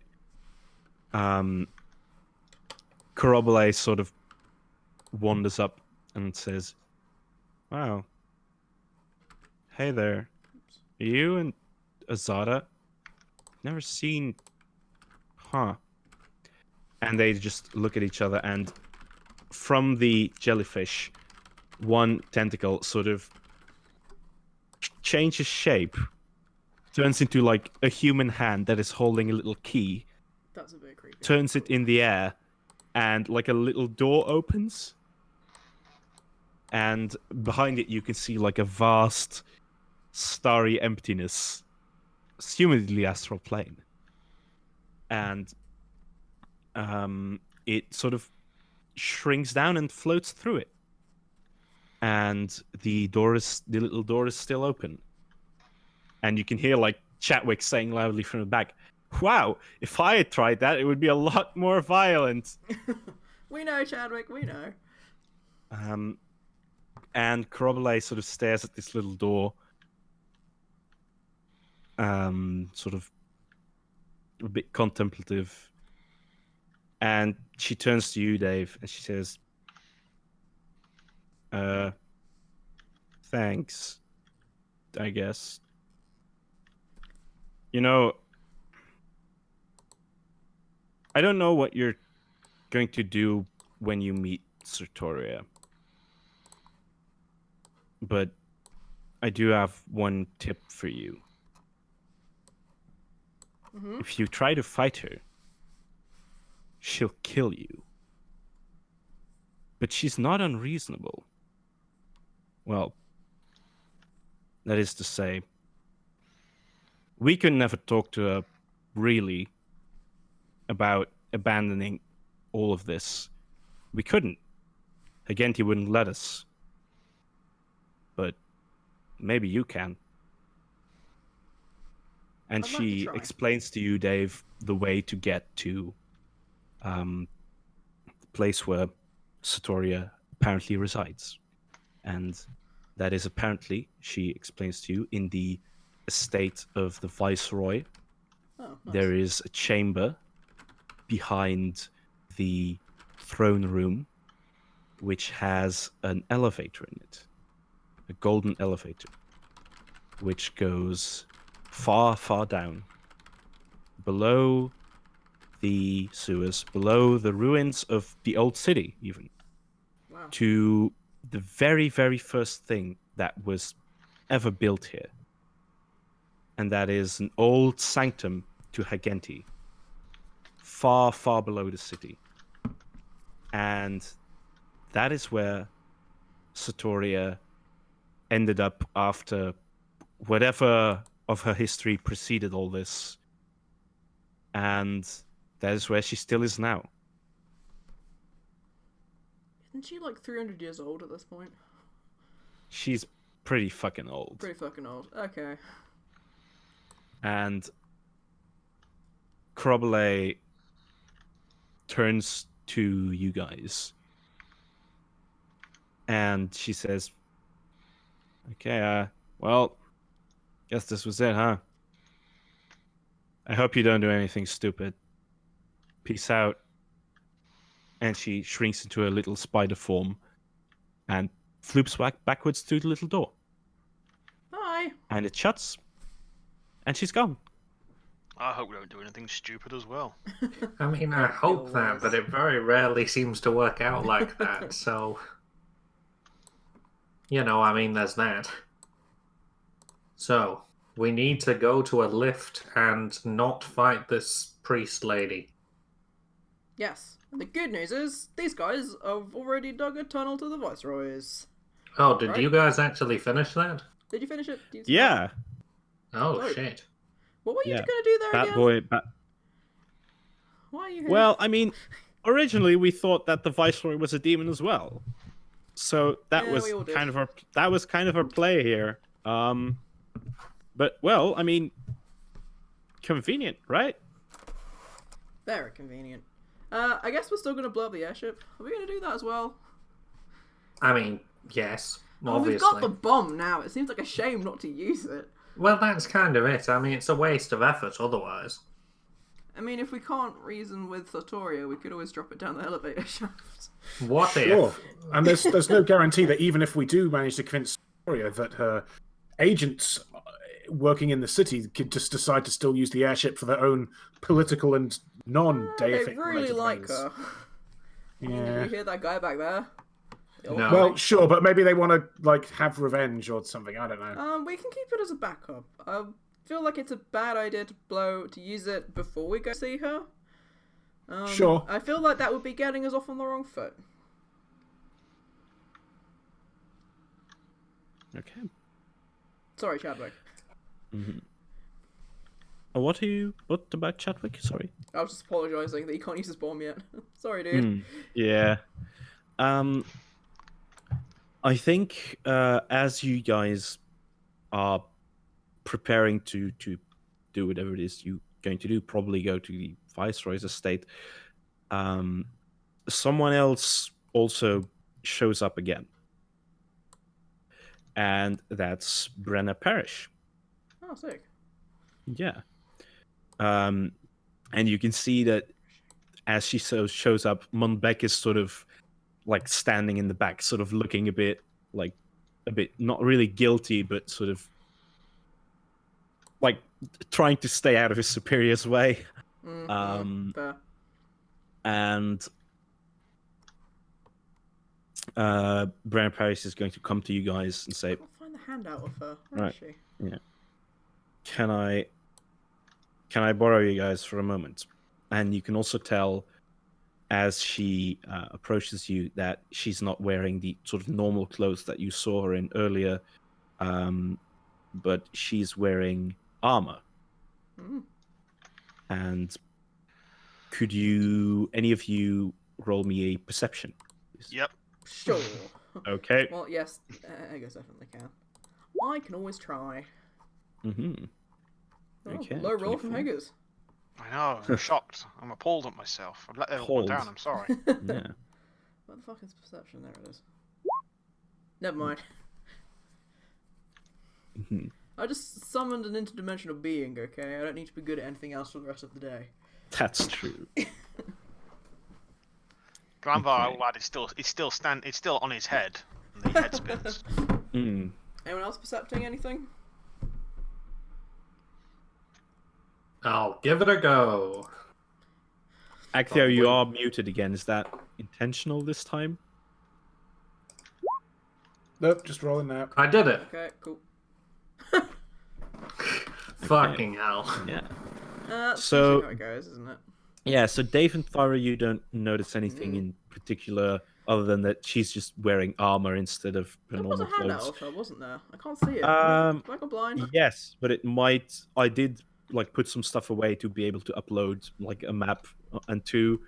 [SPEAKER 1] Corobole sort of wanders up and says, "Wow, hey there, you and Azada? Never seen, huh?" And they just look at each other, and from the jellyfish, one tentacle sort of changes shape, turns into like a human hand that is holding a little key,
[SPEAKER 2] That's a bit creepy.
[SPEAKER 1] turns it in the air, and like a little door opens, and behind it you can see like a vast starry emptiness, assumedly the astral plane, and it sort of shrinks down and floats through it, and the little door is still open, and you can hear like Chatwick saying loudly from the back, "Wow, if I had tried that, it would be a lot more violent."
[SPEAKER 2] We know, Chadwick, we know.
[SPEAKER 1] And Corobole sort of stares at this little door, sort of a bit contemplative. And she turns to you, Dave, and she says, "Thanks, I guess. You know, I don't know what you're going to do when you meet Sartoria, but I do have one tip for you.
[SPEAKER 2] Mm-hmm.
[SPEAKER 1] If you try to fight her, she'll kill you. But she's not unreasonable. Well, that is to say, we could never talk to her, really, about abandoning all of this. We couldn't. Hagenti wouldn't let us. But maybe you can." And
[SPEAKER 2] I'd like to
[SPEAKER 1] she
[SPEAKER 2] try.
[SPEAKER 1] explains to you, Dave, the way to get to the place where Satoria apparently resides. And that is apparently, she explains to you, in the estate of the Viceroy.
[SPEAKER 2] Oh, nice.
[SPEAKER 1] There is a chamber behind the throne room, which has an elevator in it, a golden elevator, which goes far, far down, below the sewers, below the ruins of the old city, even,
[SPEAKER 2] Wow.
[SPEAKER 1] to the very, very first thing that was ever built here. And that is an old sanctum to Hagenti, far, far below the city. And that is where Satoria ended up after whatever of her history preceded all this. And that is where she still is now.
[SPEAKER 2] Isn't she like 300 years old at this point?
[SPEAKER 1] She's pretty fucking old.
[SPEAKER 2] Pretty fucking old. Okay.
[SPEAKER 1] And Corobole turns to you guys. And she says, "Okay, well, guess this was it, huh? I hope you don't do anything stupid. Peace out." And she shrinks into a little spider form and floops backwards through the little door.
[SPEAKER 2] Bye.
[SPEAKER 1] And it shuts, and she's gone.
[SPEAKER 5] I hope we don't do anything stupid as well.
[SPEAKER 4] I mean, I hope that, but it very rarely seems to work out like that, so... You know, I mean, there's that. So, we need to go to a lift and not fight this priest lady.
[SPEAKER 2] Yes. And the good news is, these guys have already dug a tunnel to the Viceroy's.
[SPEAKER 4] Oh, did
[SPEAKER 2] Right.
[SPEAKER 4] you guys actually finish that?
[SPEAKER 2] Did you finish it?
[SPEAKER 1] Yeah.
[SPEAKER 4] Oh
[SPEAKER 2] Sorry.
[SPEAKER 4] shit.
[SPEAKER 2] What were you
[SPEAKER 1] Yeah.
[SPEAKER 2] going to do there
[SPEAKER 1] Bat
[SPEAKER 2] again?
[SPEAKER 1] boy.
[SPEAKER 2] Why are you here?
[SPEAKER 1] Well, I mean, originally we thought that the Viceroy was a demon as well, so that
[SPEAKER 2] Yeah,
[SPEAKER 1] was
[SPEAKER 2] we all did.
[SPEAKER 1] kind of our play here. But well, I mean, convenient, right?
[SPEAKER 2] Very convenient. I guess we're still going to blow up the airship. Are we going to do that as well?
[SPEAKER 4] I mean, yes,
[SPEAKER 2] Oh,
[SPEAKER 4] obviously.
[SPEAKER 2] we've got the bomb now. It seems like a shame not to use it.
[SPEAKER 4] Well, that's kind of it. I mean, it's a waste of effort otherwise.
[SPEAKER 2] I mean, if we can't reason with Sartoria, we could always drop it down the elevator shaft.
[SPEAKER 4] What
[SPEAKER 3] Sure.
[SPEAKER 4] if?
[SPEAKER 3] And there's no guarantee that even if we do manage to convince Victoria that her agents working in the city could just decide to still use the airship for their own political and
[SPEAKER 2] They
[SPEAKER 3] non-deific
[SPEAKER 2] really
[SPEAKER 3] related
[SPEAKER 2] like
[SPEAKER 3] means.
[SPEAKER 2] her. Did
[SPEAKER 3] Yeah.
[SPEAKER 2] you hear that guy back there? The old
[SPEAKER 4] No.
[SPEAKER 2] guy?
[SPEAKER 3] Well, sure, but maybe they want to like have revenge or something. I don't know.
[SPEAKER 2] We can keep it as a backup. I feel like it's a bad idea to use it before we go see her.
[SPEAKER 3] Sure.
[SPEAKER 2] I feel like that would be getting us off on the wrong foot.
[SPEAKER 1] Okay.
[SPEAKER 2] Sorry, Chadwick.
[SPEAKER 1] What about Chadwick? Sorry.
[SPEAKER 2] I was just apologising that you can't use this bomb yet. Sorry, dude.
[SPEAKER 1] Yeah. I think as you guys are preparing to do whatever it is you're going to do, probably go to the Viceroy's estate, someone else also shows up again. And that's Brenna Parrish.
[SPEAKER 2] Oh, sick.
[SPEAKER 1] Yeah. And you can see that as she shows up, Monbeck is sort of like standing in the back, sort of looking a bit not really guilty, but sort of like trying to stay out of his superior's way.
[SPEAKER 2] Fair.
[SPEAKER 1] And Brenna Parrish is going to come to you guys and say,
[SPEAKER 2] I can't find the handout of her. Where
[SPEAKER 1] Right.
[SPEAKER 2] is she?
[SPEAKER 1] can I borrow you guys for a moment? And you can also tell as she approaches you that she's not wearing the sort of normal clothes that you saw her in earlier, but she's wearing armor. And could any of you roll me a perception, please?
[SPEAKER 5] Yep.
[SPEAKER 2] Sure.
[SPEAKER 1] Okay.
[SPEAKER 2] Well, yes, Eggers definitely can. I can always try.
[SPEAKER 1] Mm-hmm.
[SPEAKER 2] Oh,
[SPEAKER 1] Okay,
[SPEAKER 2] low roll from
[SPEAKER 1] 24.
[SPEAKER 2] Eggers.
[SPEAKER 5] I know. I'm shocked. I'm appalled at myself. I've let everyone
[SPEAKER 1] Appalled.
[SPEAKER 5] down. I'm sorry.
[SPEAKER 1] Yeah.
[SPEAKER 2] What the fuck is perception? There it is. Never mind.
[SPEAKER 1] Mhm.
[SPEAKER 2] I just summoned an interdimensional being, okay? I don't need to be good at anything else for the rest of the day.
[SPEAKER 1] That's true.
[SPEAKER 5] Granvar,
[SPEAKER 1] Okay.
[SPEAKER 5] lad, is still on his head. And the head spins.
[SPEAKER 1] Mm.
[SPEAKER 2] Anyone else percepting anything?
[SPEAKER 4] I'll give it a go.
[SPEAKER 1] Acthio, you are muted again. Is that intentional this time?
[SPEAKER 3] Nope, just rolling now.
[SPEAKER 4] I did it.
[SPEAKER 2] Okay, cool.
[SPEAKER 4] Fucking hell.
[SPEAKER 1] Yeah.
[SPEAKER 2] That's
[SPEAKER 1] So-
[SPEAKER 2] usually how it goes, isn't it?
[SPEAKER 1] Yeah, so Dave and Thyra, you don't notice anything in particular other than that she's just wearing armor instead of her
[SPEAKER 2] There was
[SPEAKER 1] normal
[SPEAKER 2] a handout
[SPEAKER 1] clothes.
[SPEAKER 2] of her, wasn't there? I can't see it.
[SPEAKER 1] Um,
[SPEAKER 2] Am I go blind?
[SPEAKER 1] Yes, but I did like put some stuff away to be able to upload like a map and two,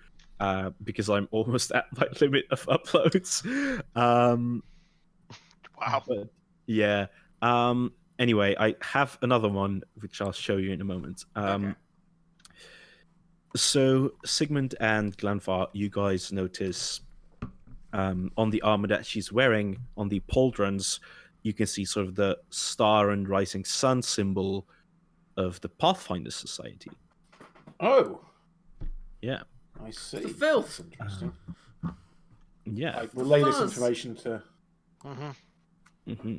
[SPEAKER 1] because I'm almost at my limit of uploads.
[SPEAKER 5] Wow.
[SPEAKER 1] But yeah. Anyway, I have another one which I'll show you in a moment.
[SPEAKER 2] Okay.
[SPEAKER 1] So Sigmund and Glanfar, you guys notice on the armor that she's wearing, on the pauldrons, you can see sort of the star and rising sun symbol of the Pathfinder Society.
[SPEAKER 3] Oh,
[SPEAKER 1] Yeah.
[SPEAKER 3] I see.
[SPEAKER 2] The filth.
[SPEAKER 3] That's interesting.
[SPEAKER 1] Yeah.
[SPEAKER 3] I relay this
[SPEAKER 2] Fuzz.
[SPEAKER 3] information to.
[SPEAKER 5] Mm-hmm.
[SPEAKER 1] hmm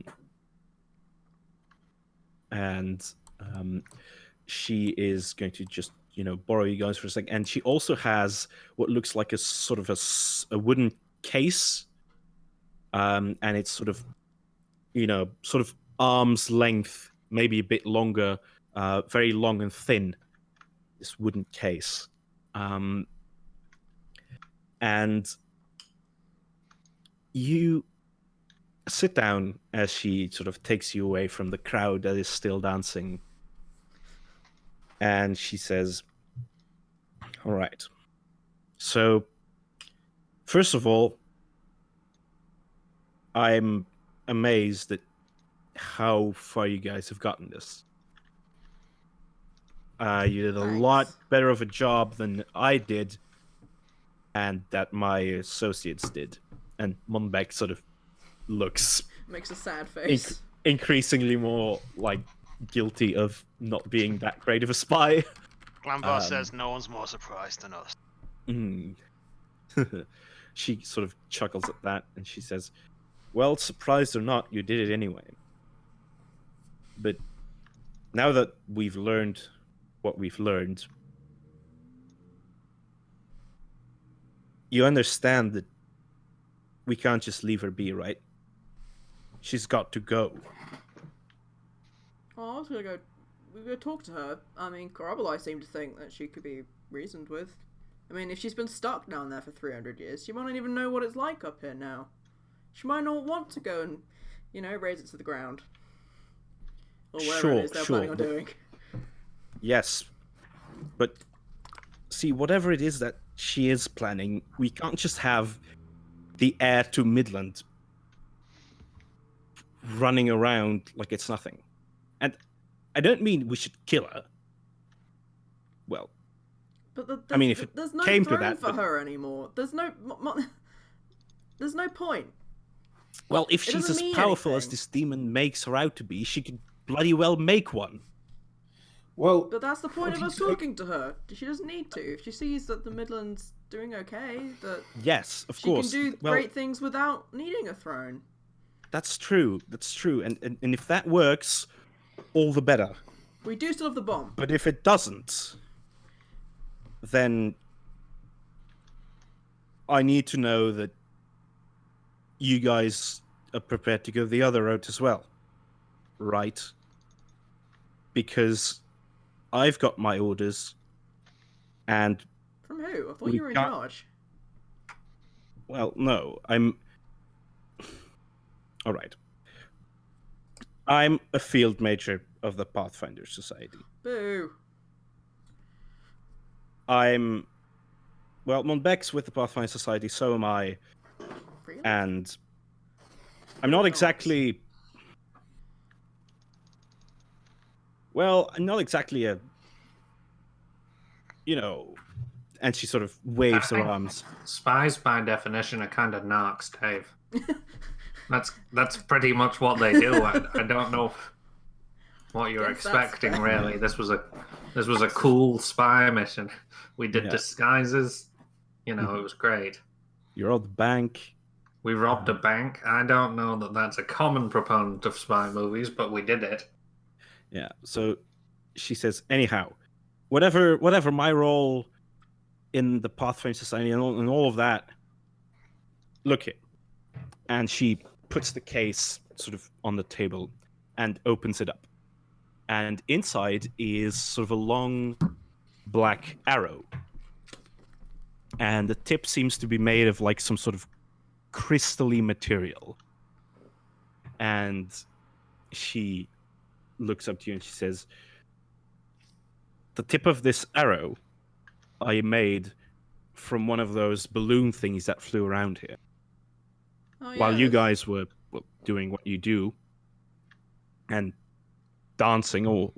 [SPEAKER 1] And she is going to just borrow you guys for a second, and she also has what looks like a sort of a wooden case, and it's sort of arm's length, maybe a bit longer, very long and thin, this wooden case, and you sit down as she sort of takes you away from the crowd that is still dancing And she says, all right. So, first of all, I'm amazed at how far you guys have gotten this. You did a lot
[SPEAKER 2] Thanks.
[SPEAKER 1] better of a job than I did, and that my associates did. And Monbeck sort of looks
[SPEAKER 2] Makes a sad face.
[SPEAKER 1] increasingly more like guilty of not being that great of a spy.
[SPEAKER 5] Glanvar says no one's more surprised than us.
[SPEAKER 1] Mm. She sort of chuckles at that, and she says, well, surprised or not, you did it anyway. But now that we've learned what we've learned, you understand that we can't just leave her be, right? She's got to go.
[SPEAKER 2] Oh, I was gonna go. We go talk to her. I mean, Carabalai seemed to think that she could be reasoned with. I mean, if she's been stuck down there for 300 years, she might not even know what it's like up here now. She might not want to go and, raise it to the ground. Or whatever it is they're planning on doing.
[SPEAKER 1] Yes. But, see, whatever it is that she is planning, we can't just have the heir to Midland running around like it's nothing. And I don't mean we should kill her. Well,
[SPEAKER 2] But
[SPEAKER 1] I mean, if it
[SPEAKER 2] there's no
[SPEAKER 1] came to
[SPEAKER 2] throne
[SPEAKER 1] that,
[SPEAKER 2] for
[SPEAKER 1] but-
[SPEAKER 2] her anymore. There's no point.
[SPEAKER 1] well, if
[SPEAKER 2] It
[SPEAKER 1] she's
[SPEAKER 2] doesn't
[SPEAKER 1] as
[SPEAKER 2] mean
[SPEAKER 1] powerful as
[SPEAKER 2] anything.
[SPEAKER 1] this demon makes her out to be, she could bloody well make one.
[SPEAKER 3] Well,
[SPEAKER 2] But that's the point of
[SPEAKER 3] Okay,
[SPEAKER 2] us
[SPEAKER 3] so-
[SPEAKER 2] talking to her. She doesn't need to. If she sees that the Midland's doing okay, that
[SPEAKER 1] Yes, of
[SPEAKER 2] she
[SPEAKER 1] course.
[SPEAKER 2] can do
[SPEAKER 1] Well,
[SPEAKER 2] great things without needing a throne.
[SPEAKER 1] that's true. That's true. And if that works, all the better.
[SPEAKER 2] We do still have the bomb.
[SPEAKER 1] But if it doesn't, then I need to know that you guys are prepared to go the other route as well. Right? Because I've got my orders, and,
[SPEAKER 2] From who? I thought
[SPEAKER 1] We
[SPEAKER 2] you were in
[SPEAKER 1] can't-
[SPEAKER 2] charge.
[SPEAKER 1] well, no, I'm... All right. I'm a field major of the Pathfinder Society.
[SPEAKER 2] Boo.
[SPEAKER 1] I'm... Well, Monbeck's with the Pathfinder Society, so am I,
[SPEAKER 2] Really?
[SPEAKER 1] and I'm not exactly... Well, I'm not exactly a... And she sort of waves her arms.
[SPEAKER 4] Spies, by definition, are kind of narcs, Dave. That's pretty much what they do. I don't know what you're
[SPEAKER 2] Guess that's
[SPEAKER 4] expecting,
[SPEAKER 2] fair.
[SPEAKER 4] really. This was a cool spy mission. We did
[SPEAKER 1] Yeah.
[SPEAKER 4] disguises. It was great.
[SPEAKER 1] You're at the bank.
[SPEAKER 4] We robbed a bank. I don't know that that's a common proponent of spy movies, but we did it.
[SPEAKER 1] Yeah, so she says, anyhow, whatever my role in the Pathfinder Society and all of that, look here. And she puts the case sort of on the table and opens it up. And inside is sort of a long black arrow. And the tip seems to be made of like some sort of crystally material. And she looks up to you and she says, the tip of this arrow I made from one of those balloon things that flew around here.
[SPEAKER 2] Oh,
[SPEAKER 1] While you
[SPEAKER 2] yes.
[SPEAKER 1] guys were doing what you do and dancing,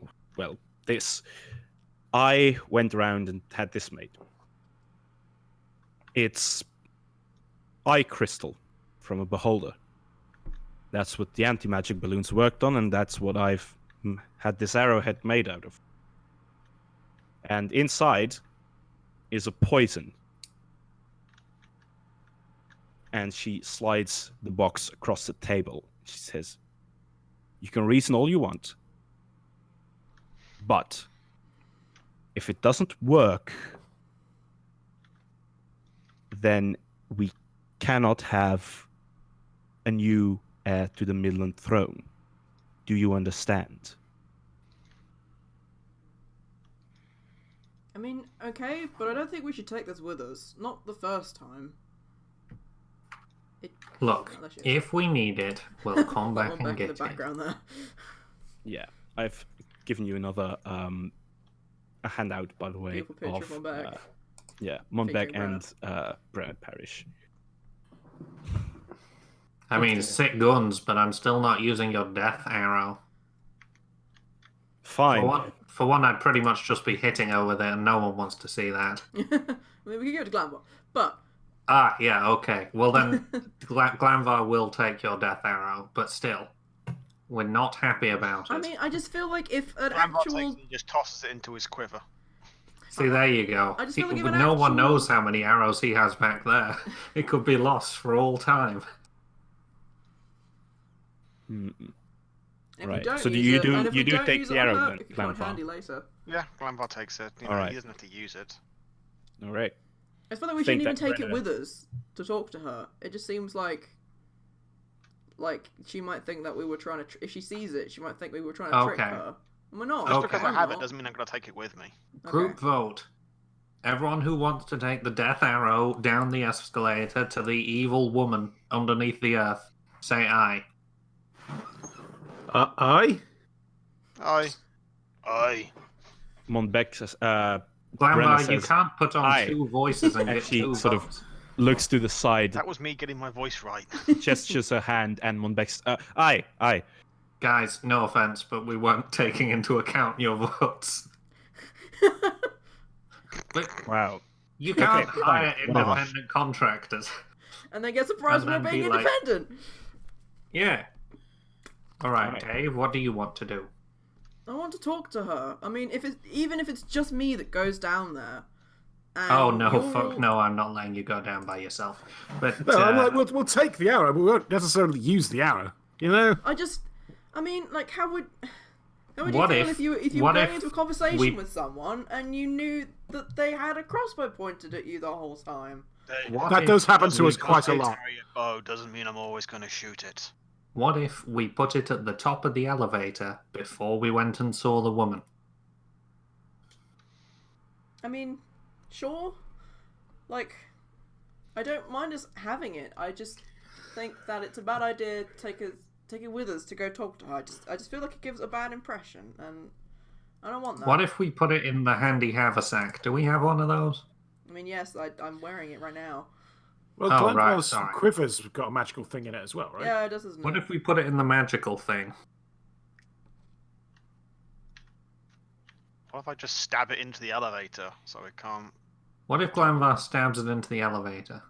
[SPEAKER 1] this, I went around and had this made. It's eye crystal from a beholder. That's what the anti-magic balloons worked on, and that's what I've had this arrowhead made out of. And inside is a poison. And she slides the box across the table. She says, you can reason all you want, but if it doesn't work, then we cannot have a new heir to the Midland throne. Do you understand?
[SPEAKER 2] I mean, okay, but I don't think we should take this with us. Not the first time.
[SPEAKER 4] Look,
[SPEAKER 2] Unless you-
[SPEAKER 4] if we need it, we'll come
[SPEAKER 2] Got
[SPEAKER 4] back
[SPEAKER 2] one
[SPEAKER 4] and
[SPEAKER 2] back in
[SPEAKER 4] get
[SPEAKER 2] the
[SPEAKER 4] it.
[SPEAKER 2] background there.
[SPEAKER 1] Yeah, I've given you another a handout, by the way,
[SPEAKER 2] Beautiful picture of Monbeck.
[SPEAKER 1] yeah, Monbeck
[SPEAKER 2] Featuring
[SPEAKER 1] and Brad Parrish.
[SPEAKER 4] I mean, sick guns, but I'm still not using your death arrow.
[SPEAKER 1] Fine.
[SPEAKER 4] For one, I'd pretty much just be hitting her with it, and no one wants to see that.
[SPEAKER 2] I mean, we could go to Glambar, but
[SPEAKER 4] Ah, yeah, okay. Well then, Glanvar will take your death arrow, but still, we're not happy about it.
[SPEAKER 2] I mean, I just feel like if an
[SPEAKER 5] Grandma
[SPEAKER 2] actual
[SPEAKER 5] takes it and just tosses it into his quiver.
[SPEAKER 4] See, there you go.
[SPEAKER 2] I just feel like if an
[SPEAKER 4] no one
[SPEAKER 2] actual-
[SPEAKER 4] knows how many arrows he has back there. It could be lost for all time.
[SPEAKER 2] if
[SPEAKER 1] Right.
[SPEAKER 2] we don't
[SPEAKER 1] So do
[SPEAKER 2] use
[SPEAKER 1] you
[SPEAKER 2] it,
[SPEAKER 1] do-
[SPEAKER 2] and if
[SPEAKER 1] you
[SPEAKER 2] we
[SPEAKER 1] do
[SPEAKER 2] don't
[SPEAKER 1] take
[SPEAKER 2] use
[SPEAKER 1] the
[SPEAKER 2] it on
[SPEAKER 1] arrow
[SPEAKER 2] her,
[SPEAKER 1] then,
[SPEAKER 2] it can come in
[SPEAKER 1] Glanvar?
[SPEAKER 2] handy later.
[SPEAKER 5] Yeah, Glanvar takes it. You know,
[SPEAKER 1] Alright.
[SPEAKER 5] he doesn't have to use it.
[SPEAKER 1] All right.
[SPEAKER 2] I feel like we
[SPEAKER 1] Think
[SPEAKER 2] shouldn't even
[SPEAKER 1] that
[SPEAKER 2] take it
[SPEAKER 1] Brenna-
[SPEAKER 2] with us to talk to her. It just seems like she might think that we were trying to. If she sees it, she might think we were trying to trick
[SPEAKER 4] Okay.
[SPEAKER 2] her. And we're not.
[SPEAKER 5] Just
[SPEAKER 4] Okay.
[SPEAKER 5] because I
[SPEAKER 2] I'm
[SPEAKER 5] have it
[SPEAKER 2] not.
[SPEAKER 5] doesn't mean I'm going to take it with me.
[SPEAKER 4] Group vote. Everyone who wants to take the death arrow down the escalator to the evil woman underneath the earth, say aye.
[SPEAKER 3] Aye.
[SPEAKER 5] Aye.
[SPEAKER 1] Monbeck says,
[SPEAKER 4] Glanvar,
[SPEAKER 1] Brenna
[SPEAKER 4] you
[SPEAKER 1] says
[SPEAKER 4] can't put on
[SPEAKER 1] aye.
[SPEAKER 4] two voices and
[SPEAKER 1] And
[SPEAKER 4] get
[SPEAKER 1] she
[SPEAKER 4] two
[SPEAKER 1] sort of-
[SPEAKER 4] votes.
[SPEAKER 1] looks to the side,
[SPEAKER 5] That was me getting my voice right.
[SPEAKER 1] gestures her hand, and Monbeck says, aye.
[SPEAKER 4] Guys, no offense, but we weren't taking into account your votes. But
[SPEAKER 1] Wow.
[SPEAKER 4] you can't
[SPEAKER 1] Okay,
[SPEAKER 4] hire
[SPEAKER 1] fine, whatever.
[SPEAKER 4] independent contractors.
[SPEAKER 2] And they get surprised
[SPEAKER 4] And
[SPEAKER 2] for
[SPEAKER 4] then
[SPEAKER 2] being
[SPEAKER 4] be like-
[SPEAKER 2] independent.
[SPEAKER 4] Yeah. All right,
[SPEAKER 1] Alright.
[SPEAKER 4] Dave, what do you want to do?
[SPEAKER 2] I want to talk to her. I mean, even if it's just me that goes down there. And
[SPEAKER 4] Oh no,
[SPEAKER 2] you're
[SPEAKER 4] fuck
[SPEAKER 2] all-
[SPEAKER 4] no! I'm not letting you go down by yourself. But
[SPEAKER 3] No, I'm like, we'll take the arrow, but we won't necessarily use the arrow. You know?
[SPEAKER 2] I mean, like, how would you
[SPEAKER 4] What
[SPEAKER 2] feel
[SPEAKER 4] if-
[SPEAKER 2] if you were
[SPEAKER 4] what
[SPEAKER 2] going
[SPEAKER 4] if
[SPEAKER 2] into a conversation
[SPEAKER 4] we-
[SPEAKER 2] with someone and you knew that they had a crossbow pointed at you the whole time?
[SPEAKER 4] what
[SPEAKER 3] That
[SPEAKER 4] if
[SPEAKER 3] does happen to
[SPEAKER 4] we
[SPEAKER 3] us quite a
[SPEAKER 4] put it-
[SPEAKER 3] lot.
[SPEAKER 5] Carry a bow doesn't mean I'm always going to shoot it.
[SPEAKER 4] What if we put it at the top of the elevator before we went and saw the woman?
[SPEAKER 2] I mean, sure. Like, I don't mind us having it. I just think that it's a bad idea to take it with us to go talk to her. I just feel like it gives a bad impression, and I don't want that.
[SPEAKER 4] What if we put it in the handy haversack? Do we have one of those?
[SPEAKER 2] I mean, yes, I'm wearing it right now.
[SPEAKER 3] Well,
[SPEAKER 4] Oh, right,
[SPEAKER 3] Glenvar's
[SPEAKER 4] sorry.
[SPEAKER 3] quiver's got a magical thing in it as well, right?
[SPEAKER 2] Yeah, it does, isn't
[SPEAKER 4] What
[SPEAKER 2] it?
[SPEAKER 4] if we put it in the magical thing?
[SPEAKER 5] What if I just stab it into the elevator so it can't?
[SPEAKER 4] What if Glanvar stabs it into the elevator?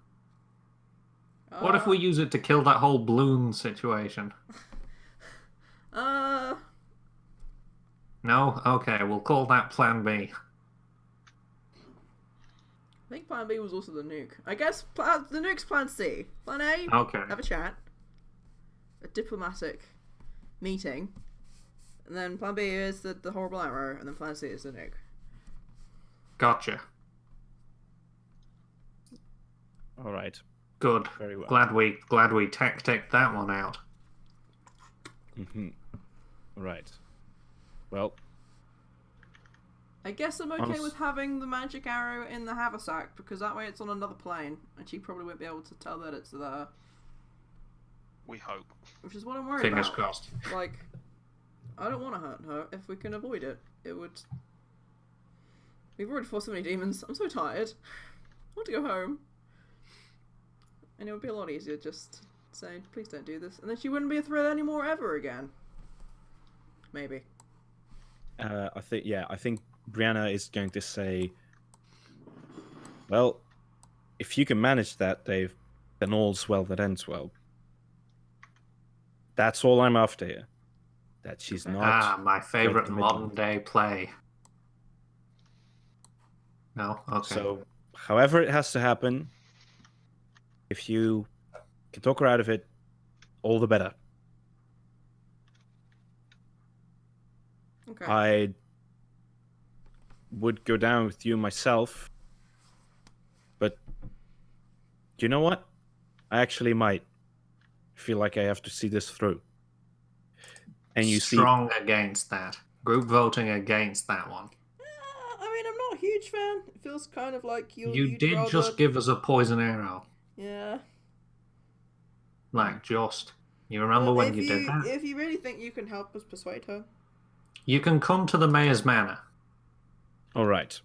[SPEAKER 4] What if we use it to kill that whole balloon situation?
[SPEAKER 2] Uh,
[SPEAKER 4] No? Okay, we'll call that Plan B.
[SPEAKER 2] I think Plan B was also the nuke. I guess the nuke's Plan C. Plan A,
[SPEAKER 4] Okay.
[SPEAKER 2] have a chat, a diplomatic meeting, and then Plan B is the horrible arrow, and then Plan C is the nuke.
[SPEAKER 4] Gotcha.
[SPEAKER 1] All right.
[SPEAKER 4] Good.
[SPEAKER 1] Very well.
[SPEAKER 4] Glad we tacticked that one out.
[SPEAKER 1] Right. Well,
[SPEAKER 2] I guess I'm okay
[SPEAKER 1] Honest-
[SPEAKER 2] with having the magic arrow in the haversack, because that way it's on another plane, and she probably won't be able to tell that it's there,
[SPEAKER 5] We hope.
[SPEAKER 2] which is what I'm worried
[SPEAKER 4] Fingers
[SPEAKER 2] about.
[SPEAKER 4] crossed.
[SPEAKER 2] Like, I don't want to hurt her. If we can avoid it, it would... We've already fought so many demons. I'm so tired. I want to go home. And it would be a lot easier just saying, please don't do this. And then she wouldn't be a threat anymore ever again. Maybe.
[SPEAKER 1] I think Brianna is going to say, well, if you can manage that, Dave, then all's well that ends well. That's all I'm after here. That she's not.
[SPEAKER 4] Ah, my favorite
[SPEAKER 1] commitment.
[SPEAKER 4] modern day play. No? Okay.
[SPEAKER 1] So, however it has to happen, if you can talk her out of it, all the better.
[SPEAKER 2] Okay.
[SPEAKER 1] I would go down with you myself, but you know what? I actually might feel like I have to see this through. And you see,
[SPEAKER 4] Strong against that. Group voting against that one.
[SPEAKER 2] I mean, I'm not a huge fan. It feels kind of like
[SPEAKER 4] You
[SPEAKER 2] you'd
[SPEAKER 4] did
[SPEAKER 2] rather...
[SPEAKER 4] just give us a poison arrow.
[SPEAKER 2] Yeah.
[SPEAKER 4] Like, just. You remember
[SPEAKER 2] But
[SPEAKER 4] when
[SPEAKER 2] if
[SPEAKER 4] you did that?
[SPEAKER 2] If you really think you can help us persuade her...
[SPEAKER 4] You can come to the mayor's manor.
[SPEAKER 1] All right.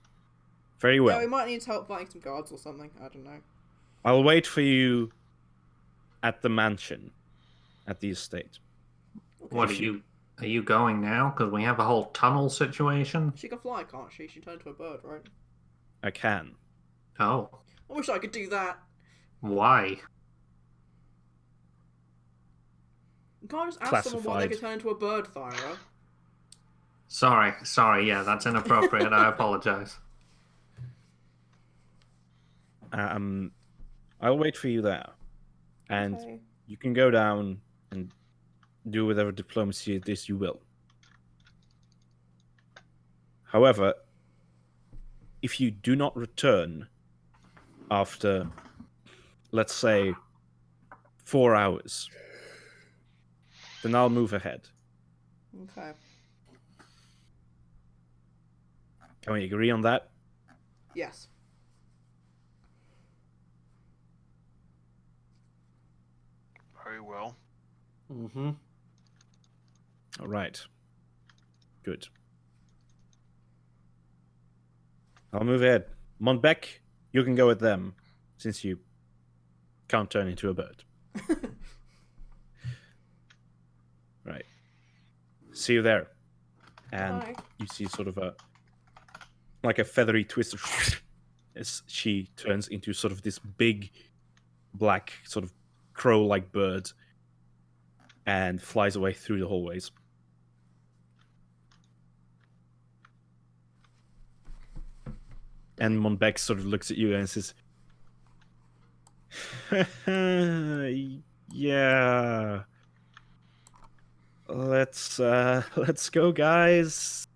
[SPEAKER 1] Very well.
[SPEAKER 2] Yeah, we might need help fighting some guards or something. I don't know.
[SPEAKER 1] I'll wait for you at the mansion, at the estate.
[SPEAKER 4] What are you going now? Because we have a whole tunnel situation.
[SPEAKER 2] She can fly, can't she? She turned into a bird, right?
[SPEAKER 1] I can.
[SPEAKER 4] Oh,
[SPEAKER 2] I wish I could do that.
[SPEAKER 4] why?
[SPEAKER 2] You can't just ask someone why they could
[SPEAKER 1] Classified.
[SPEAKER 2] turn into a bird, Thyra.
[SPEAKER 4] Sorry. Yeah, that's inappropriate. I apologize.
[SPEAKER 1] I'll wait for you there, and
[SPEAKER 2] Okay.
[SPEAKER 1] you can go down and do whatever diplomacy it is you will. However, if you do not return after, let's say, 4 hours, then I'll move ahead.
[SPEAKER 2] Okay.
[SPEAKER 1] Can we agree on that?
[SPEAKER 2] Yes.
[SPEAKER 5] Very well.
[SPEAKER 3] Mm-hmm.
[SPEAKER 1] All right. Good. I'll move ahead. Montbec, you can go with them, since you can't turn into a bird. Right. See you there. And
[SPEAKER 2] Bye.
[SPEAKER 1] you see sort of like a feathery twist as she turns into sort of this big black sort of crow-like bird and flies away through the hallways. And Monbeck sort of looks at you and says, "Yeah, let's go, guys."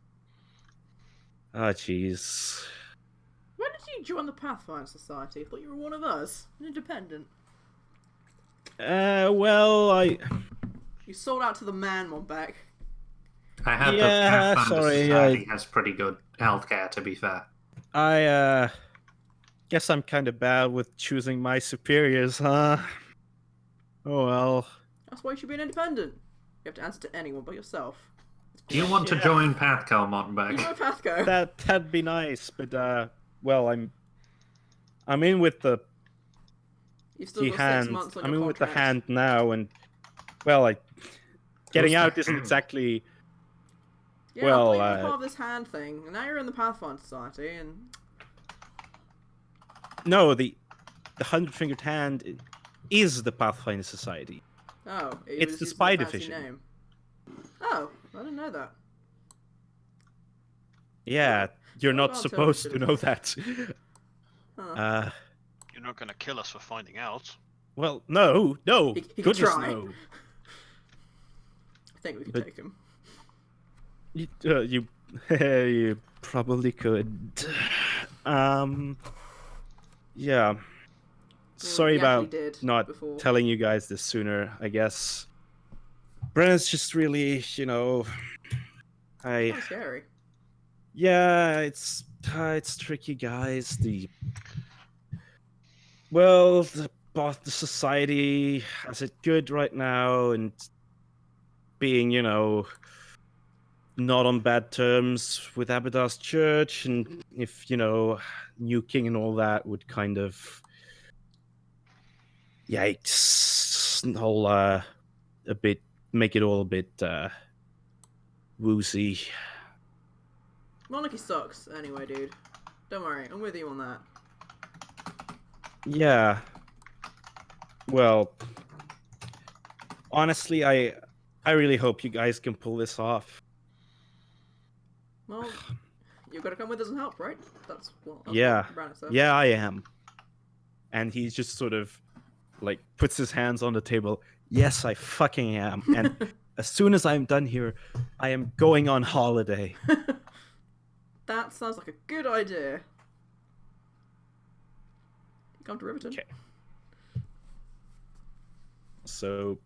[SPEAKER 1] Ah, jeez.
[SPEAKER 2] When did you join the Pathfinder Society? I thought you were one of us. An independent.
[SPEAKER 1] Well,
[SPEAKER 2] You sold out to the man, Monbeck.
[SPEAKER 4] I heard
[SPEAKER 1] Yeah,
[SPEAKER 4] that Pathfinder
[SPEAKER 1] sorry,
[SPEAKER 4] Society has pretty good healthcare, to be fair.
[SPEAKER 1] I guess I'm kind of bad with choosing my superiors, huh? Oh well.
[SPEAKER 2] That's why you should be an independent. You have to answer to anyone but yourself.
[SPEAKER 4] Do you want to
[SPEAKER 1] Yeah.
[SPEAKER 4] join PATHCO,
[SPEAKER 2] You
[SPEAKER 4] Montenberg?
[SPEAKER 2] know Pathco.
[SPEAKER 1] That'd be nice, but well, I'm in with the
[SPEAKER 2] You've still got 6
[SPEAKER 1] hand.
[SPEAKER 2] months on
[SPEAKER 1] I'm
[SPEAKER 2] your
[SPEAKER 1] in with the
[SPEAKER 2] contract.
[SPEAKER 1] hand now, and well, getting
[SPEAKER 4] Who's
[SPEAKER 1] out
[SPEAKER 4] the
[SPEAKER 1] isn't
[SPEAKER 4] hand?
[SPEAKER 1] exactly.
[SPEAKER 2] Yeah,
[SPEAKER 1] well,
[SPEAKER 2] I thought you were part of this hand thing, and now you're in the Pathfinder Society, and
[SPEAKER 1] No, the 100-fingered hand is the Pathfinder Society.
[SPEAKER 2] oh,
[SPEAKER 1] It's
[SPEAKER 2] was
[SPEAKER 1] the
[SPEAKER 2] using
[SPEAKER 1] spy
[SPEAKER 2] a fancy
[SPEAKER 1] division.
[SPEAKER 2] Name. Oh, I didn't know that.
[SPEAKER 1] Yeah, you're
[SPEAKER 2] Well,
[SPEAKER 1] not
[SPEAKER 2] I'll tell
[SPEAKER 1] supposed
[SPEAKER 2] you
[SPEAKER 1] to
[SPEAKER 2] to-
[SPEAKER 1] know that.
[SPEAKER 2] Huh.
[SPEAKER 5] You're not going to kill us for finding out.
[SPEAKER 1] Well, no,
[SPEAKER 2] He could
[SPEAKER 1] goodness
[SPEAKER 2] try.
[SPEAKER 1] no.
[SPEAKER 2] I think we could
[SPEAKER 1] but-
[SPEAKER 2] take him.
[SPEAKER 1] You you probably could. Yeah. Sorry
[SPEAKER 2] we actually
[SPEAKER 1] about
[SPEAKER 2] did
[SPEAKER 1] not
[SPEAKER 2] before.
[SPEAKER 1] telling you guys this sooner, I guess. Brennan's just really,
[SPEAKER 2] Kind of scary.
[SPEAKER 1] yeah, it's tricky, guys. The society has it good right now, and being, not on bad terms with Abadar's church, and if, New King and all that would kind of yikes, whole make it all a bit woozy.
[SPEAKER 2] Monarchy sucks, anyway, dude. Don't worry, I'm with you on that.
[SPEAKER 1] Yeah. Well, honestly, I really hope you guys can pull this off.
[SPEAKER 2] Well, you've got to come with us and help, right? That's
[SPEAKER 1] Yeah.
[SPEAKER 2] what Brandon said.
[SPEAKER 1] Yeah, I am. And he just sort of puts his hands on the table. Yes, I fucking am. And as soon as I'm done here, I am going on holiday.
[SPEAKER 2] That sounds like a good idea. Come to Riverton.
[SPEAKER 1] Okay. So,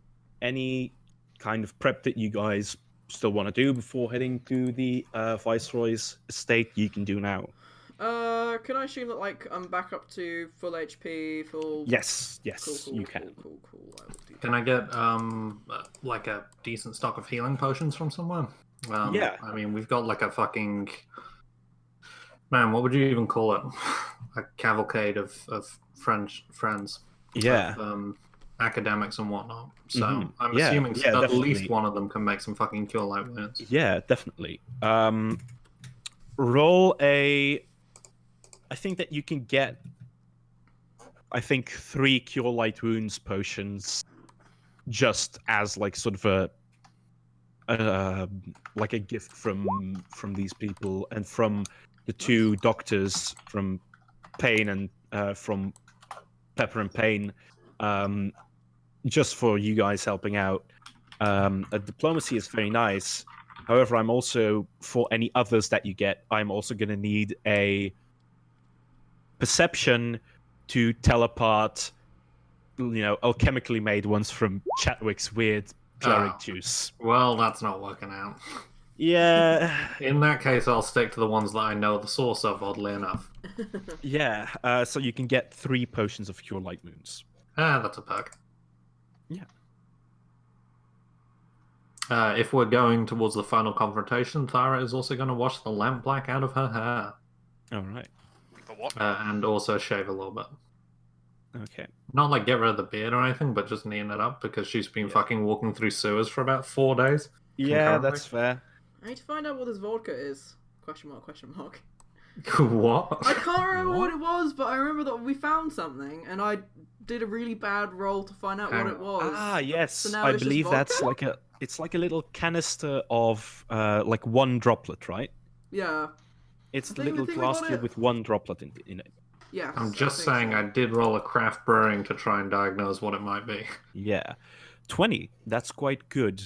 [SPEAKER 1] any kind of prep that you guys still want to do before heading to the Viceroy's estate, you can do now.
[SPEAKER 2] Can I assume that I'm back up to full HP, full?
[SPEAKER 1] Yes,
[SPEAKER 2] Cool,
[SPEAKER 1] you can.
[SPEAKER 2] Cool. I will do
[SPEAKER 4] Can I get like a decent stock of healing potions from somewhere?
[SPEAKER 1] Yeah.
[SPEAKER 4] I mean, we've got like a fucking Man, what would you even call it? A cavalcade of friends.
[SPEAKER 1] Yeah.
[SPEAKER 4] Of, academics and whatnot. So
[SPEAKER 1] Mhm.
[SPEAKER 4] I'm
[SPEAKER 1] Yeah,
[SPEAKER 4] assuming
[SPEAKER 1] yeah,
[SPEAKER 4] at least
[SPEAKER 1] definitely.
[SPEAKER 4] one of them can make some fucking cure light wounds.
[SPEAKER 1] Yeah, definitely. Roll a. I think that you can get. I think 3 cure light wounds potions, just as like sort of like a gift from these people and from the 2 doctors from Pain and from Pepper and Pain, just for you guys helping out. A diplomacy is very nice. However, I'm also, for any others that you get, I'm also going to need a perception to teleport, alchemically made ones from Chadwick's weird cleric juice.
[SPEAKER 4] Well, that's not working out.
[SPEAKER 1] Yeah.
[SPEAKER 4] In that case, I'll stick to the ones that I know the source of, oddly enough.
[SPEAKER 1] Yeah. So you can get 3 potions of cure light wounds.
[SPEAKER 4] That's a perk.
[SPEAKER 1] Yeah.
[SPEAKER 4] If we're going towards the final confrontation, Thara is also going to wash the lamp black out of her hair.
[SPEAKER 1] All right.
[SPEAKER 5] The what?
[SPEAKER 4] And also shave a little bit.
[SPEAKER 1] Okay.
[SPEAKER 4] Not like get rid of the beard or anything, but just neaten it up because she's been fucking walking through sewers for about 4 days.
[SPEAKER 1] Yeah,
[SPEAKER 4] concurrently.
[SPEAKER 1] that's fair.
[SPEAKER 2] I need to find out what this vodka is. Question mark, question mark.
[SPEAKER 4] What?
[SPEAKER 2] I can't remember what it was, but I remember that we found something, and I did a really bad roll to find out what it was.
[SPEAKER 1] Ah, yes.
[SPEAKER 2] So now
[SPEAKER 1] I
[SPEAKER 2] it's just
[SPEAKER 1] believe that's
[SPEAKER 2] vodka?
[SPEAKER 1] it's like a little canister of like 1 droplet, right?
[SPEAKER 2] Yeah.
[SPEAKER 1] It's
[SPEAKER 2] I
[SPEAKER 1] a
[SPEAKER 2] think
[SPEAKER 1] little
[SPEAKER 2] we
[SPEAKER 1] glass
[SPEAKER 2] got
[SPEAKER 1] tube
[SPEAKER 2] it.
[SPEAKER 1] with 1 droplet in it.
[SPEAKER 2] Yes.
[SPEAKER 4] I'm just
[SPEAKER 2] think
[SPEAKER 4] saying
[SPEAKER 2] so.
[SPEAKER 4] I did roll a craft brewing to try and diagnose what it might be.
[SPEAKER 1] Yeah. 20. That's quite good.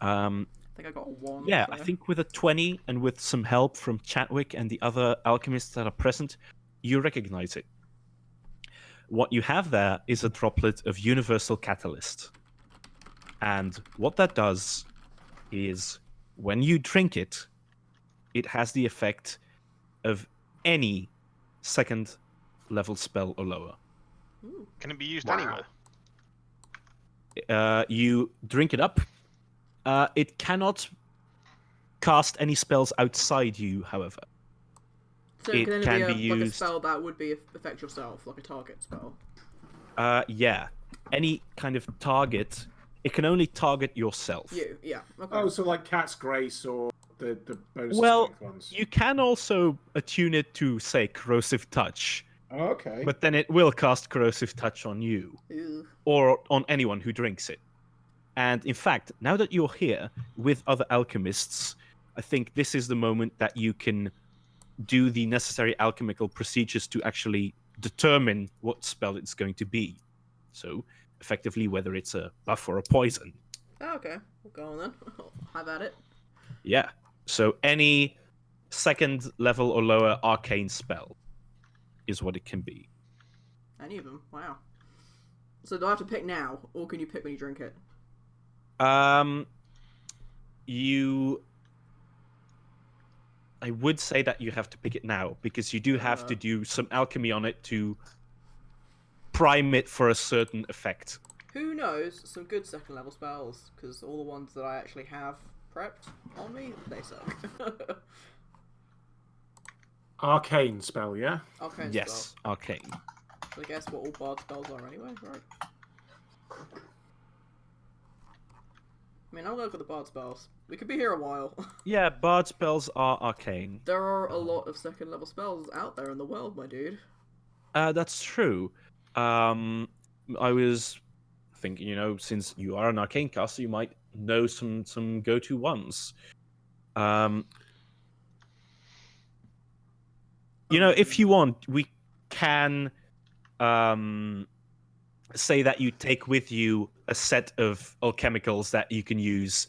[SPEAKER 2] I think I got a 1.
[SPEAKER 1] Yeah,
[SPEAKER 2] so.
[SPEAKER 1] I think with a 20 and with some help from Chadwick and the other alchemists that are present, you recognize it. What you have there is a droplet of universal catalyst. And what that does is when you drink it, it has the effect of any 2nd level spell or lower.
[SPEAKER 2] Ooh.
[SPEAKER 5] Can it be used
[SPEAKER 4] Wow.
[SPEAKER 5] anywhere?
[SPEAKER 1] You drink it up. It cannot cast any spells outside you, however.
[SPEAKER 2] So
[SPEAKER 1] It
[SPEAKER 2] can
[SPEAKER 1] can
[SPEAKER 2] it
[SPEAKER 1] be
[SPEAKER 2] be like a
[SPEAKER 1] used-
[SPEAKER 2] spell that would be affect yourself, like a target spell?
[SPEAKER 1] Yeah. Any kind of target. It can only target yourself.
[SPEAKER 2] Yeah. Okay.
[SPEAKER 3] Oh, so like Cat's Grace or the bonus
[SPEAKER 1] Well,
[SPEAKER 3] strength ones.
[SPEAKER 1] you can also attune it to, say, Corrosive Touch,
[SPEAKER 3] Oh, okay.
[SPEAKER 1] but then it will cast Corrosive Touch on you,
[SPEAKER 2] Ew.
[SPEAKER 1] or on anyone who drinks it. And in fact, now that you're here with other alchemists, I think this is the moment that you can do the necessary alchemical procedures to actually determine what spell it's going to be. So, effectively, whether it's a buff or a poison.
[SPEAKER 2] Oh, okay. We'll go on then. Have at it.
[SPEAKER 1] Yeah. So any 2nd level or lower arcane spell is what it can be.
[SPEAKER 2] Any of them. Wow. So do I have to pick now, or can you pick when you drink it?
[SPEAKER 1] I would say that you have to pick it now, because you do have to do some alchemy on it to prime it for a certain effect.
[SPEAKER 2] Who knows some good 2nd level spells, because all the ones that I actually have prepped on me, they suck.
[SPEAKER 3] Arcane spell, yeah?
[SPEAKER 2] Arcane
[SPEAKER 1] Yes,
[SPEAKER 2] spell.
[SPEAKER 1] arcane.
[SPEAKER 2] I guess what all bard spells are anyway, right? I mean, I'll go for the bard spells. We could be here a while.
[SPEAKER 1] Yeah, bard spells are arcane.
[SPEAKER 2] There are a lot of 2nd level spells out there in the world, my dude.
[SPEAKER 1] That's true. I was thinking, since you are an arcane caster, you might know some go-to ones. If you want, we can say that you take with you a set of alchemicals that you can use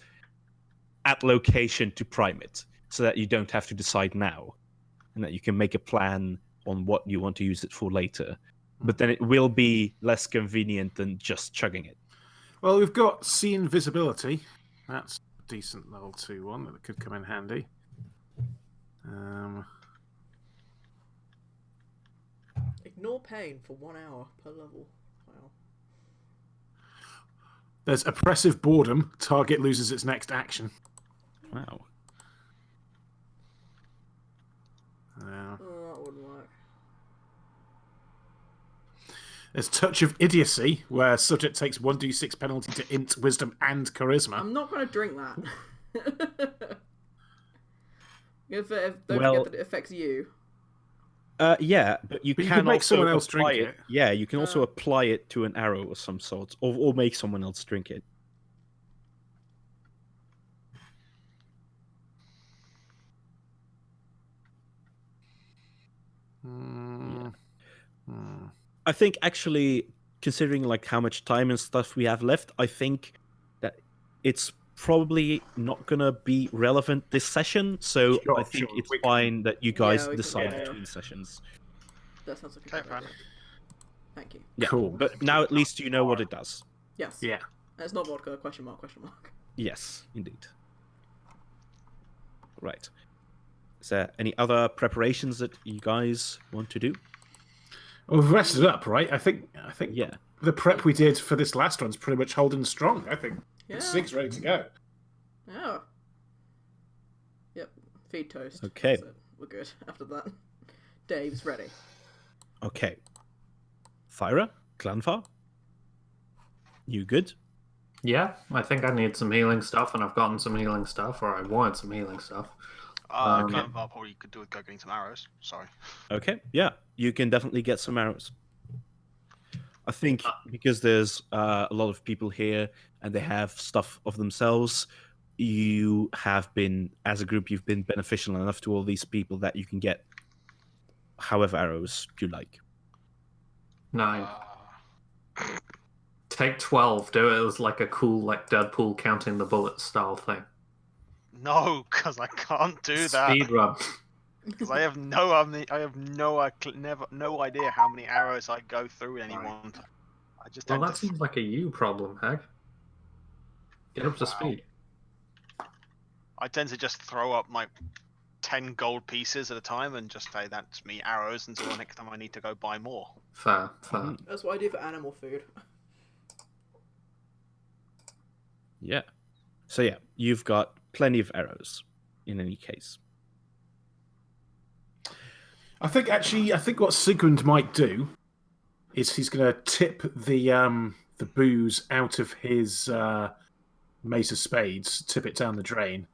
[SPEAKER 1] at location to prime it, so that you don't have to decide now, and that you can make a plan on what you want to use it for later. But then it will be less convenient than just chugging it.
[SPEAKER 3] Well, we've got See Invisibility. That's a decent level 2 one that could come in handy.
[SPEAKER 2] Ignore pain for 1 hour per level. Wow.
[SPEAKER 3] There's Oppressive Boredom. Target loses its next action.
[SPEAKER 1] Wow.
[SPEAKER 3] There's Touch of Idiocy, where subject takes 1d6 penalty to int, wisdom, and charisma.
[SPEAKER 2] I'm not going to drink that. Don't
[SPEAKER 1] Well-
[SPEAKER 2] forget that it affects you.
[SPEAKER 1] Yeah, but you
[SPEAKER 3] But you
[SPEAKER 1] can
[SPEAKER 3] can make
[SPEAKER 1] also
[SPEAKER 3] someone else
[SPEAKER 1] apply
[SPEAKER 3] drink it.
[SPEAKER 1] Yeah, you can also
[SPEAKER 2] Uh.
[SPEAKER 1] apply it to an arrow of some sort, or make someone else drink it.
[SPEAKER 3] Hmm.
[SPEAKER 1] I think actually, considering like how much time and stuff we have left, I think that it's probably not gonna be relevant this session. So
[SPEAKER 3] Sure,
[SPEAKER 1] I think
[SPEAKER 3] sure,
[SPEAKER 1] it's
[SPEAKER 3] we can-
[SPEAKER 1] fine that you guys
[SPEAKER 2] we can-
[SPEAKER 1] decide
[SPEAKER 2] yeah.
[SPEAKER 1] between sessions.
[SPEAKER 2] That sounds like a
[SPEAKER 5] Okay,
[SPEAKER 2] good
[SPEAKER 5] fine.
[SPEAKER 2] idea. Thank you.
[SPEAKER 1] Yeah,
[SPEAKER 3] Cool.
[SPEAKER 1] but now at least you know what it does.
[SPEAKER 2] Yes.
[SPEAKER 3] Yeah.
[SPEAKER 2] It's not vodka, question mark, question mark.
[SPEAKER 1] Yes, indeed. Right. Is there any other preparations that you guys want to do?
[SPEAKER 3] Well, we've rested up, right? I think
[SPEAKER 1] Yeah.
[SPEAKER 3] the prep we did for this last one's pretty much holding strong. I think
[SPEAKER 2] Yeah.
[SPEAKER 3] Sig's ready to go.
[SPEAKER 2] Yeah. Yep. Feed toast.
[SPEAKER 1] Okay.
[SPEAKER 2] That's it. We're good after that. Dave's ready.
[SPEAKER 1] Okay. Thyra, Clanfar, you good?
[SPEAKER 4] Yeah, I think I need some healing stuff, and I've gotten some healing stuff, or I wanted some healing stuff.
[SPEAKER 5] Okay. Well, probably you could do with go getting some arrows. Sorry.
[SPEAKER 1] Okay, yeah, you can definitely get some arrows. I think because there's a lot of people here and they have stuff of themselves, you have been, as a group, you've been beneficial enough to all these people that you can get however arrows you like.
[SPEAKER 4] 9. Take 12. Do it as like a cool, like Deadpool counting the bullets style thing.
[SPEAKER 5] No, because I can't do that.
[SPEAKER 4] Speed run.
[SPEAKER 5] Because I have no idea how many arrows I go through in any one time. I just
[SPEAKER 4] Well,
[SPEAKER 5] tend
[SPEAKER 4] that
[SPEAKER 5] to.
[SPEAKER 4] seems like a you problem, Hag. Get up to
[SPEAKER 5] Wow.
[SPEAKER 4] speed.
[SPEAKER 5] I tend to just throw up like 10 gold pieces at a time and just say that's me arrows until the next time I need to go buy more.
[SPEAKER 4] Fair.
[SPEAKER 2] That's what I do for animal food.
[SPEAKER 1] Yeah. So yeah, you've got plenty of arrows in any case.
[SPEAKER 3] I think what Sigmund might do is he's going to tip the booze out of his mace of spades, tip it down the drain,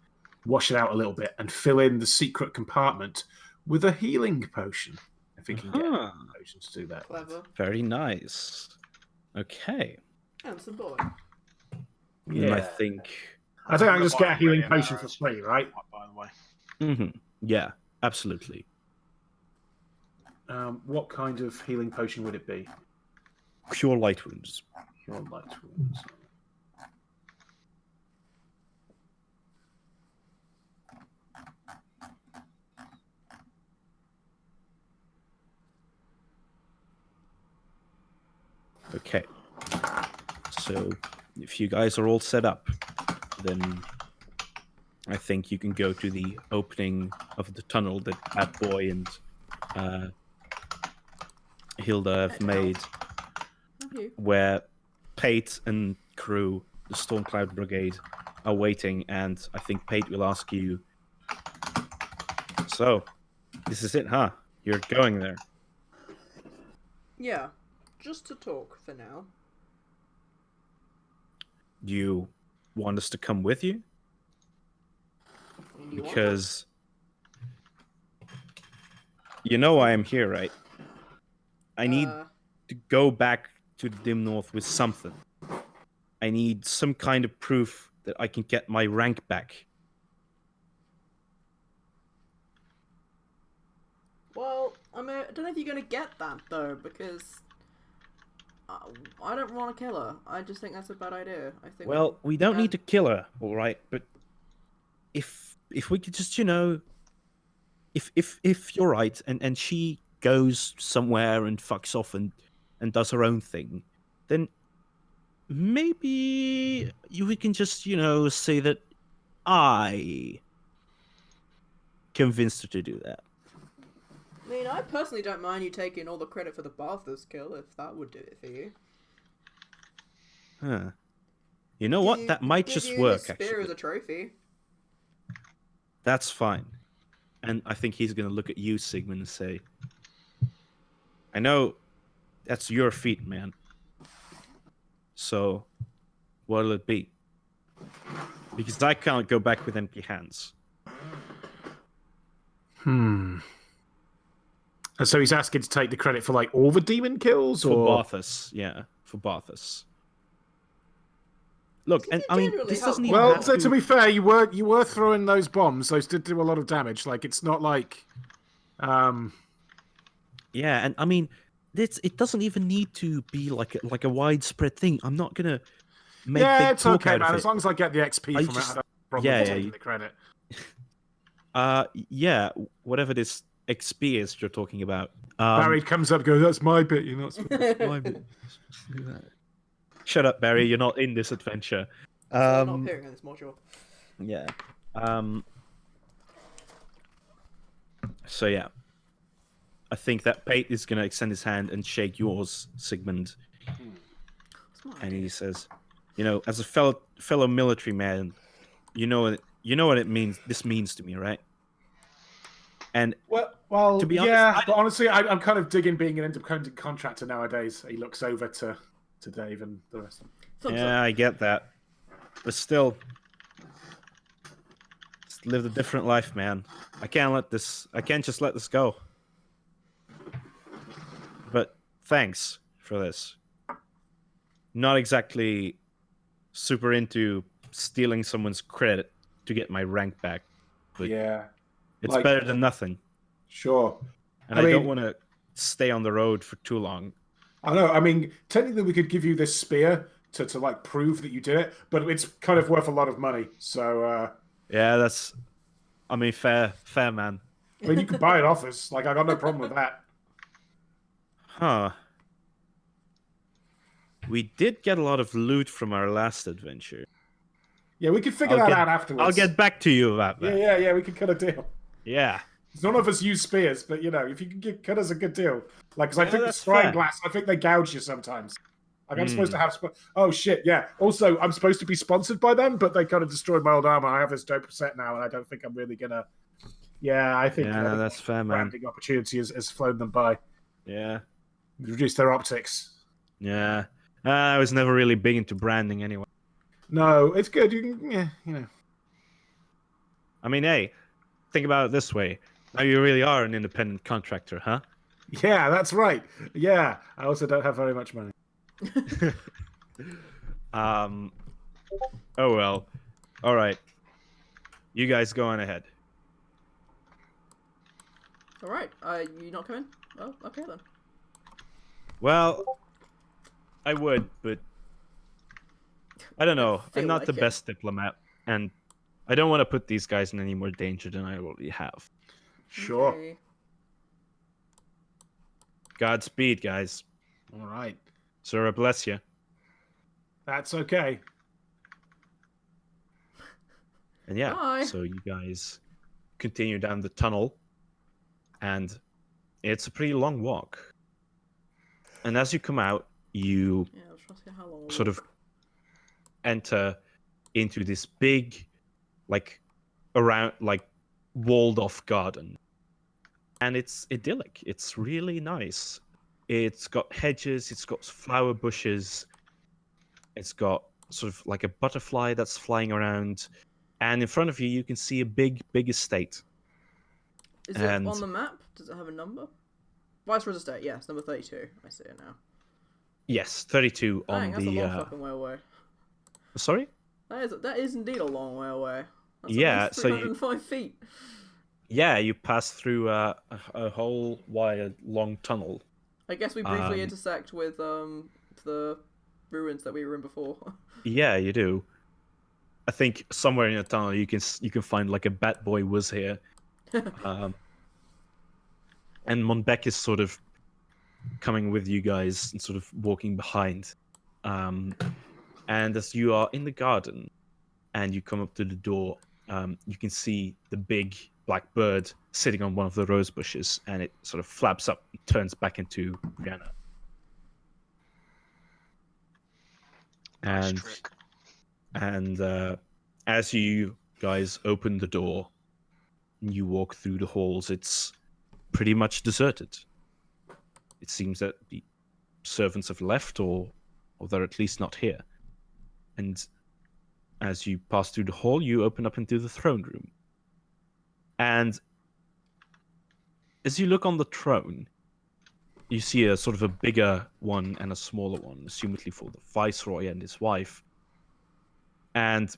[SPEAKER 3] wash it out a little bit, and fill in the secret compartment with a healing potion. If he can get
[SPEAKER 1] Uh-huh.
[SPEAKER 3] potions to do that.
[SPEAKER 2] Clever.
[SPEAKER 1] Very nice. Okay.
[SPEAKER 2] Handsome boy.
[SPEAKER 1] And I think.
[SPEAKER 3] I think I can just get a healing
[SPEAKER 5] Buy
[SPEAKER 3] potion for
[SPEAKER 5] arrows.
[SPEAKER 3] free, right?
[SPEAKER 5] By the way.
[SPEAKER 1] Yeah, absolutely.
[SPEAKER 3] What kind of healing potion would it be?
[SPEAKER 1] Cure light wounds.
[SPEAKER 3] Your light wounds.
[SPEAKER 1] Okay. So, if you guys are all set up, then I think you can go to the opening of the tunnel that Bad Boy and Hilda have made,
[SPEAKER 2] Thank you.
[SPEAKER 1] where Pate and crew, the Stormcloud Brigade, are waiting, and I think Pate will ask you, so, this is it, huh? You're going there.
[SPEAKER 2] Yeah. Just to talk for now.
[SPEAKER 1] Do you want us to come with you?
[SPEAKER 2] You want
[SPEAKER 1] Because you know I am here, right? I need to go back to the Dim North with something. I need some kind of proof that I can get my rank back.
[SPEAKER 2] Well, I mean, I don't know if you're gonna get that though, because I don't want to kill her. I just think that's a bad idea. I think.
[SPEAKER 1] Well, we don't
[SPEAKER 2] Yeah.
[SPEAKER 1] need to kill her, all right? But if we could just, you know, if you're right, and she goes somewhere and fucks off and does her own thing, then maybe we can just, you know, say that I convinced her to do that.
[SPEAKER 2] I mean, I personally don't mind you taking all the credit for the Barthas kill if that would do it for you.
[SPEAKER 1] Huh. You know what? That might
[SPEAKER 2] Give
[SPEAKER 1] just
[SPEAKER 2] you
[SPEAKER 1] work,
[SPEAKER 2] his spear
[SPEAKER 1] actually.
[SPEAKER 2] as a trophy.
[SPEAKER 1] That's fine. And I think he's going to look at you, Sigmund, and say, I know That's your feat, man. So, what'll it be? Because I can't go back with empty hands.
[SPEAKER 3] And so he's asking to take the credit for like all the demon kills,
[SPEAKER 1] For
[SPEAKER 3] or
[SPEAKER 1] Barthas, yeah, for Barthas. Look, and
[SPEAKER 2] you
[SPEAKER 1] I mean,
[SPEAKER 2] generally
[SPEAKER 1] this
[SPEAKER 2] help
[SPEAKER 1] doesn't even
[SPEAKER 3] well,
[SPEAKER 1] have
[SPEAKER 3] so to be fair, you were throwing those bombs. Those did do a lot of damage. Like it's not like,
[SPEAKER 1] Yeah, and I mean, it doesn't even need to be like a widespread thing. I'm not gonna make
[SPEAKER 3] yeah,
[SPEAKER 1] big
[SPEAKER 3] it's
[SPEAKER 1] talk
[SPEAKER 3] okay,
[SPEAKER 1] out
[SPEAKER 3] man.
[SPEAKER 1] of
[SPEAKER 3] As
[SPEAKER 1] it.
[SPEAKER 3] long as I get the XP
[SPEAKER 1] I
[SPEAKER 3] from
[SPEAKER 1] just-
[SPEAKER 3] it, I don't have a problem
[SPEAKER 1] yeah,
[SPEAKER 3] with
[SPEAKER 1] yeah,
[SPEAKER 3] taking
[SPEAKER 1] you-
[SPEAKER 3] the credit.
[SPEAKER 1] Yeah, whatever this XP is you're talking about.
[SPEAKER 3] Barry comes up, and goes, "That's my bit. You're not supposed
[SPEAKER 1] my bit. Shut up, Barry. You're not in this adventure.
[SPEAKER 2] Not appearing in this module.
[SPEAKER 1] Yeah. So yeah, I think that Pate is gonna extend his hand and shake yours, Sigmund,
[SPEAKER 2] What's mine?
[SPEAKER 1] and he says, "You know, as a fellow military man, you know what it means. This means to me, right?" And
[SPEAKER 3] Well,
[SPEAKER 1] To be honest,
[SPEAKER 3] yeah, but honestly, I'm kind of digging being an independent contractor nowadays. He looks over to Dave and the rest of them.
[SPEAKER 2] Thumbs
[SPEAKER 1] yeah,
[SPEAKER 2] up.
[SPEAKER 1] I get that, but still, just lived a different life, man. I can't just let this go. But thanks for this. Not exactly super into stealing someone's credit to get my rank back. But
[SPEAKER 3] Yeah,
[SPEAKER 1] it's
[SPEAKER 3] like-
[SPEAKER 1] better than nothing.
[SPEAKER 3] sure.
[SPEAKER 1] And
[SPEAKER 3] I
[SPEAKER 1] I don't
[SPEAKER 3] mean-
[SPEAKER 1] want to stay on the road for too long.
[SPEAKER 3] I know. I mean, technically, we could give you this spear to like prove that you did it, but it's kind of worth a lot of money. So,
[SPEAKER 1] Yeah, I mean, fair, man.
[SPEAKER 3] I mean, you could buy it off us. Like, I got no problem with that.
[SPEAKER 1] Huh. We did get a lot of loot from our last adventure.
[SPEAKER 3] Yeah, we could figure
[SPEAKER 1] I'll
[SPEAKER 3] that
[SPEAKER 1] get-
[SPEAKER 3] out afterwards.
[SPEAKER 1] I'll get back to you about that.
[SPEAKER 3] Yeah. We could cut a deal.
[SPEAKER 1] Yeah.
[SPEAKER 3] None of us use spears, but you know, if you can cut us a good deal, like, because I
[SPEAKER 1] Yeah,
[SPEAKER 3] think the
[SPEAKER 1] that's
[SPEAKER 3] scrying
[SPEAKER 1] fair.
[SPEAKER 3] glass, I think they gouge you sometimes. Like, I'm supposed to
[SPEAKER 1] Hmm.
[SPEAKER 3] have. Oh shit! Yeah. Also, I'm supposed to be sponsored by them, but they kind of destroyed my old armor. I have this dope set now, and I don't think I'm really gonna. Yeah, I think.
[SPEAKER 1] Yeah, that's fair, man.
[SPEAKER 3] branding opportunity has flown them by.
[SPEAKER 1] Yeah.
[SPEAKER 3] Reduce their optics.
[SPEAKER 1] Yeah. I was never really big into branding anyway.
[SPEAKER 3] No, it's good. You can, yeah, you know.
[SPEAKER 1] I mean, hey, think about it this way. Now you really are an independent contractor, huh?
[SPEAKER 3] Yeah, that's right. Yeah, I also don't have very much money.
[SPEAKER 1] Oh well. All right. You guys go on ahead.
[SPEAKER 2] All right. You not coming? Oh, okay then.
[SPEAKER 1] Well, I would, but I don't know.
[SPEAKER 2] Feel
[SPEAKER 1] I'm not
[SPEAKER 2] like
[SPEAKER 1] the
[SPEAKER 2] it.
[SPEAKER 1] best diplomat, and I don't want to put these guys in any more danger than I already have.
[SPEAKER 3] Sure.
[SPEAKER 2] Okay.
[SPEAKER 1] Godspeed, guys.
[SPEAKER 3] All right.
[SPEAKER 1] Sir, bless you.
[SPEAKER 3] That's okay.
[SPEAKER 1] And yeah,
[SPEAKER 2] Bye.
[SPEAKER 1] so you guys continue down the tunnel, and it's a pretty long walk. And as you come out, you
[SPEAKER 2] Yeah, I was trying to see how long.
[SPEAKER 1] sort of enter into this big, like, walled off garden. And it's idyllic. It's really nice. It's got hedges, it's got flower bushes, it's got sort of like a butterfly that's flying around. And in front of you, you can see a big estate.
[SPEAKER 2] Is it
[SPEAKER 1] and-
[SPEAKER 2] on the map? Does it have a number? Viceroy's estate. Yes, number 32. I see it now.
[SPEAKER 1] Yes, 32 on
[SPEAKER 2] Dang, that's a
[SPEAKER 1] the.
[SPEAKER 2] long fucking way away.
[SPEAKER 1] Sorry?
[SPEAKER 2] That is indeed a long way away. That's
[SPEAKER 1] Yeah,
[SPEAKER 2] almost
[SPEAKER 1] so you-
[SPEAKER 2] 305 feet.
[SPEAKER 1] Yeah, you pass through a whole wide, long tunnel.
[SPEAKER 2] I guess we briefly
[SPEAKER 1] Um,
[SPEAKER 2] intersect with the ruins that we were in before.
[SPEAKER 1] Yeah, you do. I think somewhere in the tunnel you can find like a Bat Boy was here. And Monbeck is sort of coming with you guys and sort of walking behind. And as you are in the garden and you come up to the door, you can see the big black bird sitting on one of the rose bushes, and it sort of flaps up and turns back into Brianna.
[SPEAKER 5] Nice
[SPEAKER 1] And
[SPEAKER 5] trick.
[SPEAKER 1] And as you guys open the door, and you walk through the halls, it's pretty much deserted. It seems that the servants have left, or they're at least not here. And as you pass through the hall, you open up into the throne room. And as you look on the throne, you see a sort of a bigger one and a smaller one, assumedly for the viceroy and his wife. And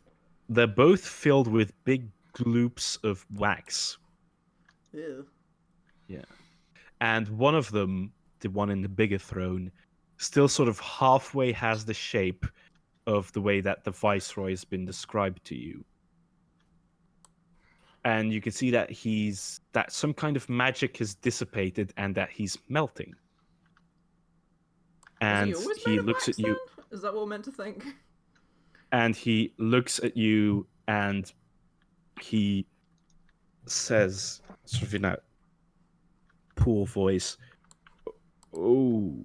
[SPEAKER 1] they're both filled with big gloops of wax.
[SPEAKER 2] Ew.
[SPEAKER 1] Yeah. And one of them, the one in the bigger throne, still sort of halfway has the shape of the way that the viceroy has been described to you. And you can see that that some kind of magic has dissipated and that he's melting. And
[SPEAKER 2] Is he always
[SPEAKER 1] he
[SPEAKER 2] made of
[SPEAKER 1] looks
[SPEAKER 2] wax,
[SPEAKER 1] at you.
[SPEAKER 2] then? Is that what we're meant to think?
[SPEAKER 1] And he looks at you and he says, sort of in a poor voice, "Oh,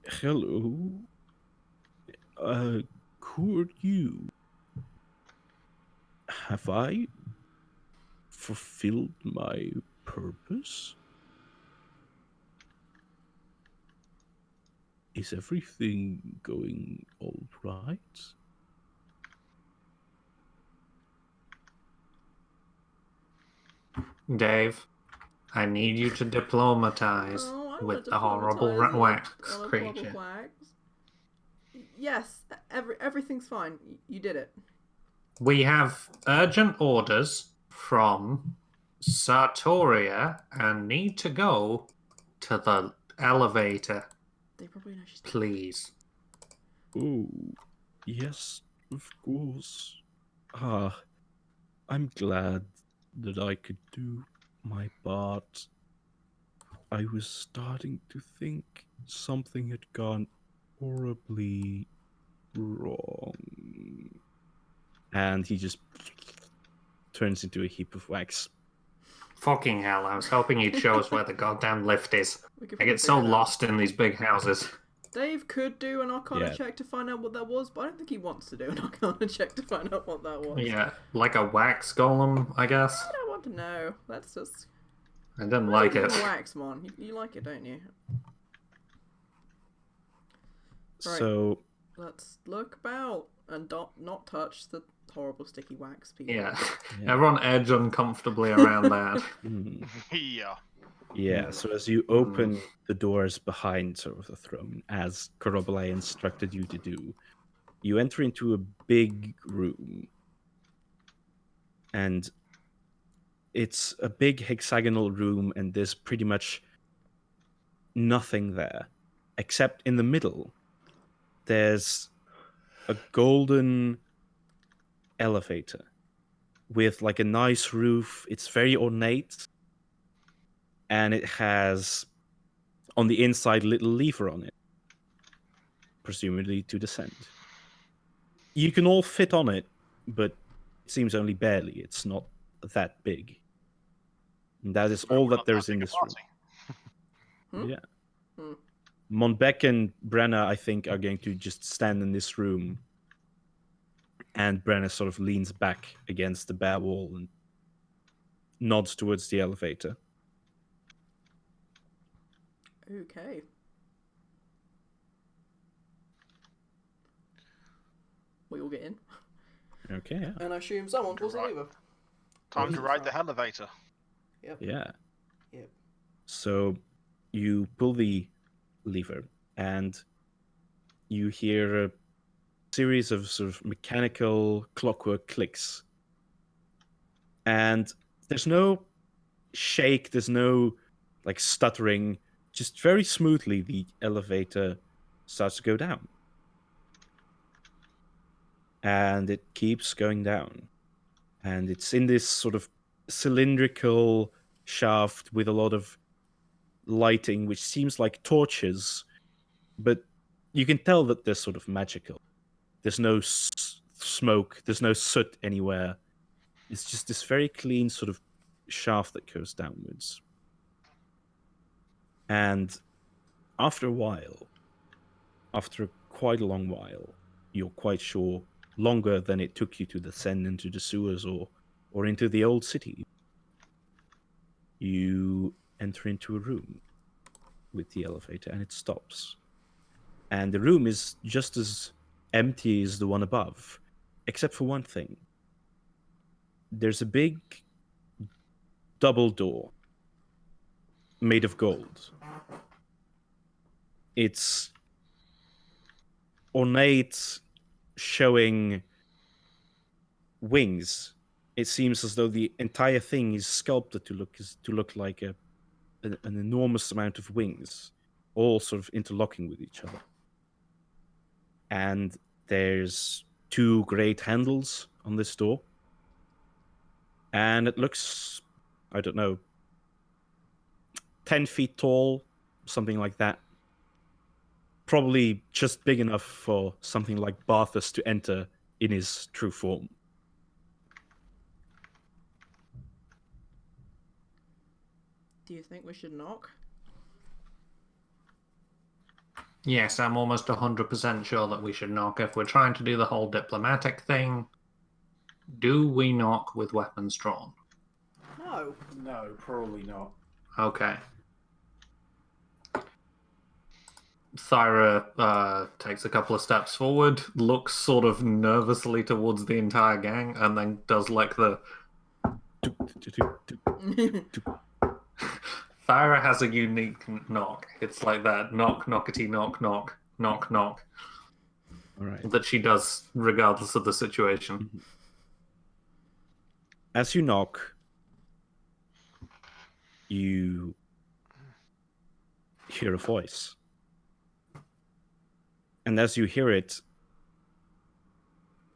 [SPEAKER 1] hello. Who are you? Have I fulfilled my purpose? Is everything going all right?"
[SPEAKER 4] Dave, I need you to diplomatize
[SPEAKER 2] Oh, I
[SPEAKER 4] with
[SPEAKER 2] want to
[SPEAKER 4] the horrible
[SPEAKER 2] diplomatise
[SPEAKER 4] wax
[SPEAKER 2] on a horrible
[SPEAKER 4] creature.
[SPEAKER 2] wax. Yes, everything's fine. You did it.
[SPEAKER 4] We have urgent orders from Sartoria and need to go to the elevator,
[SPEAKER 2] They probably know she's.
[SPEAKER 4] please.
[SPEAKER 1] Oh, yes, of course. I'm glad that I could do my part. I was starting to think something had gone horribly wrong. And he just turns into a heap of wax.
[SPEAKER 4] Fucking hell, I was hoping he'd show us where the goddamn lift is.
[SPEAKER 2] We could
[SPEAKER 4] I
[SPEAKER 2] probably
[SPEAKER 4] get so
[SPEAKER 2] figure it out.
[SPEAKER 4] lost in these big houses.
[SPEAKER 2] Dave could do an Arcana
[SPEAKER 1] Yeah.
[SPEAKER 2] check to find out what that was, but I don't think he wants to do an Arcana check to find out what that was.
[SPEAKER 4] Yeah, like a wax golem, I guess.
[SPEAKER 2] I don't want to know. That's just.
[SPEAKER 4] I didn't
[SPEAKER 2] I
[SPEAKER 4] like
[SPEAKER 2] don't
[SPEAKER 4] it.
[SPEAKER 2] even wax, man. You like it, don't you? Right.
[SPEAKER 1] So,
[SPEAKER 2] Let's look about and not touch the horrible sticky wax people.
[SPEAKER 4] Yeah.
[SPEAKER 1] Yeah.
[SPEAKER 4] Everyone edge uncomfortably around that.
[SPEAKER 5] Yeah.
[SPEAKER 1] yeah, so as you open the doors behind sort of the throne, as Korobale instructed you to do, you enter into a big room. And it's a big hexagonal room, and there's pretty much nothing there. Except in the middle, there's a golden elevator with like a nice roof. It's very ornate. And it has, on the inside, a little lever on it, presumably to descend. You can all fit on it, but it seems only barely. It's not that big. And that is all
[SPEAKER 5] We're
[SPEAKER 1] that
[SPEAKER 5] not
[SPEAKER 1] there is
[SPEAKER 5] big
[SPEAKER 1] in
[SPEAKER 5] a
[SPEAKER 1] this room.
[SPEAKER 2] Hmm?
[SPEAKER 1] Yeah.
[SPEAKER 2] Hmm.
[SPEAKER 1] Monbeck and Brenna, I think, are going to just stand in this room. And Brenna sort of leans back against the bare wall and nods towards the elevator.
[SPEAKER 2] Okay. We all get in.
[SPEAKER 1] Okay, yeah.
[SPEAKER 2] And I assume someone pulls the
[SPEAKER 5] Right.
[SPEAKER 2] lever.
[SPEAKER 5] Time to
[SPEAKER 2] Right.
[SPEAKER 5] ride the elevator.
[SPEAKER 1] Yeah.
[SPEAKER 2] Yep.
[SPEAKER 1] So you pull the lever and you hear a series of sort of mechanical clockwork clicks. And there's no shake, there's no like stuttering, just very smoothly the elevator starts to go down. And it keeps going down. And it's in this sort of cylindrical shaft with a lot of lighting, which seems like torches, but you can tell that they're sort of magical. There's no smoke, there's no soot anywhere. It's just this very clean sort of shaft that goes downwards. And after a while, after quite a long while, you're quite sure, longer than it took you to descend into the sewers or into the old city, you enter into a room. with the elevator, and it stops. And the room is just as empty as the one above, except for one thing. There's a big double door made of gold. It's ornate, showing wings. It seems as though the entire thing is sculpted to look like an enormous amount of wings, all sort of interlocking with each other. And there's 2 great handles on this door. And it looks, I don't know, 10 feet tall, something like that. Probably just big enough for something like Barthas to enter in his true form.
[SPEAKER 2] Do you think we should knock?
[SPEAKER 4] Yes, I'm almost 100% sure that we should knock. If we're trying to do the whole diplomatic thing, do we knock with weapons drawn?
[SPEAKER 2] No.
[SPEAKER 3] No, probably not.
[SPEAKER 4] Okay. Thyra takes a couple of steps forward, looks sort of nervously towards the entire gang, and then does like the... Thyra has a unique knock. It's like that knock, knockety, knock, knock, knock, knock.
[SPEAKER 1] All right.
[SPEAKER 4] That she does regardless of the situation.
[SPEAKER 1] As you knock, you hear a voice. And as you hear it,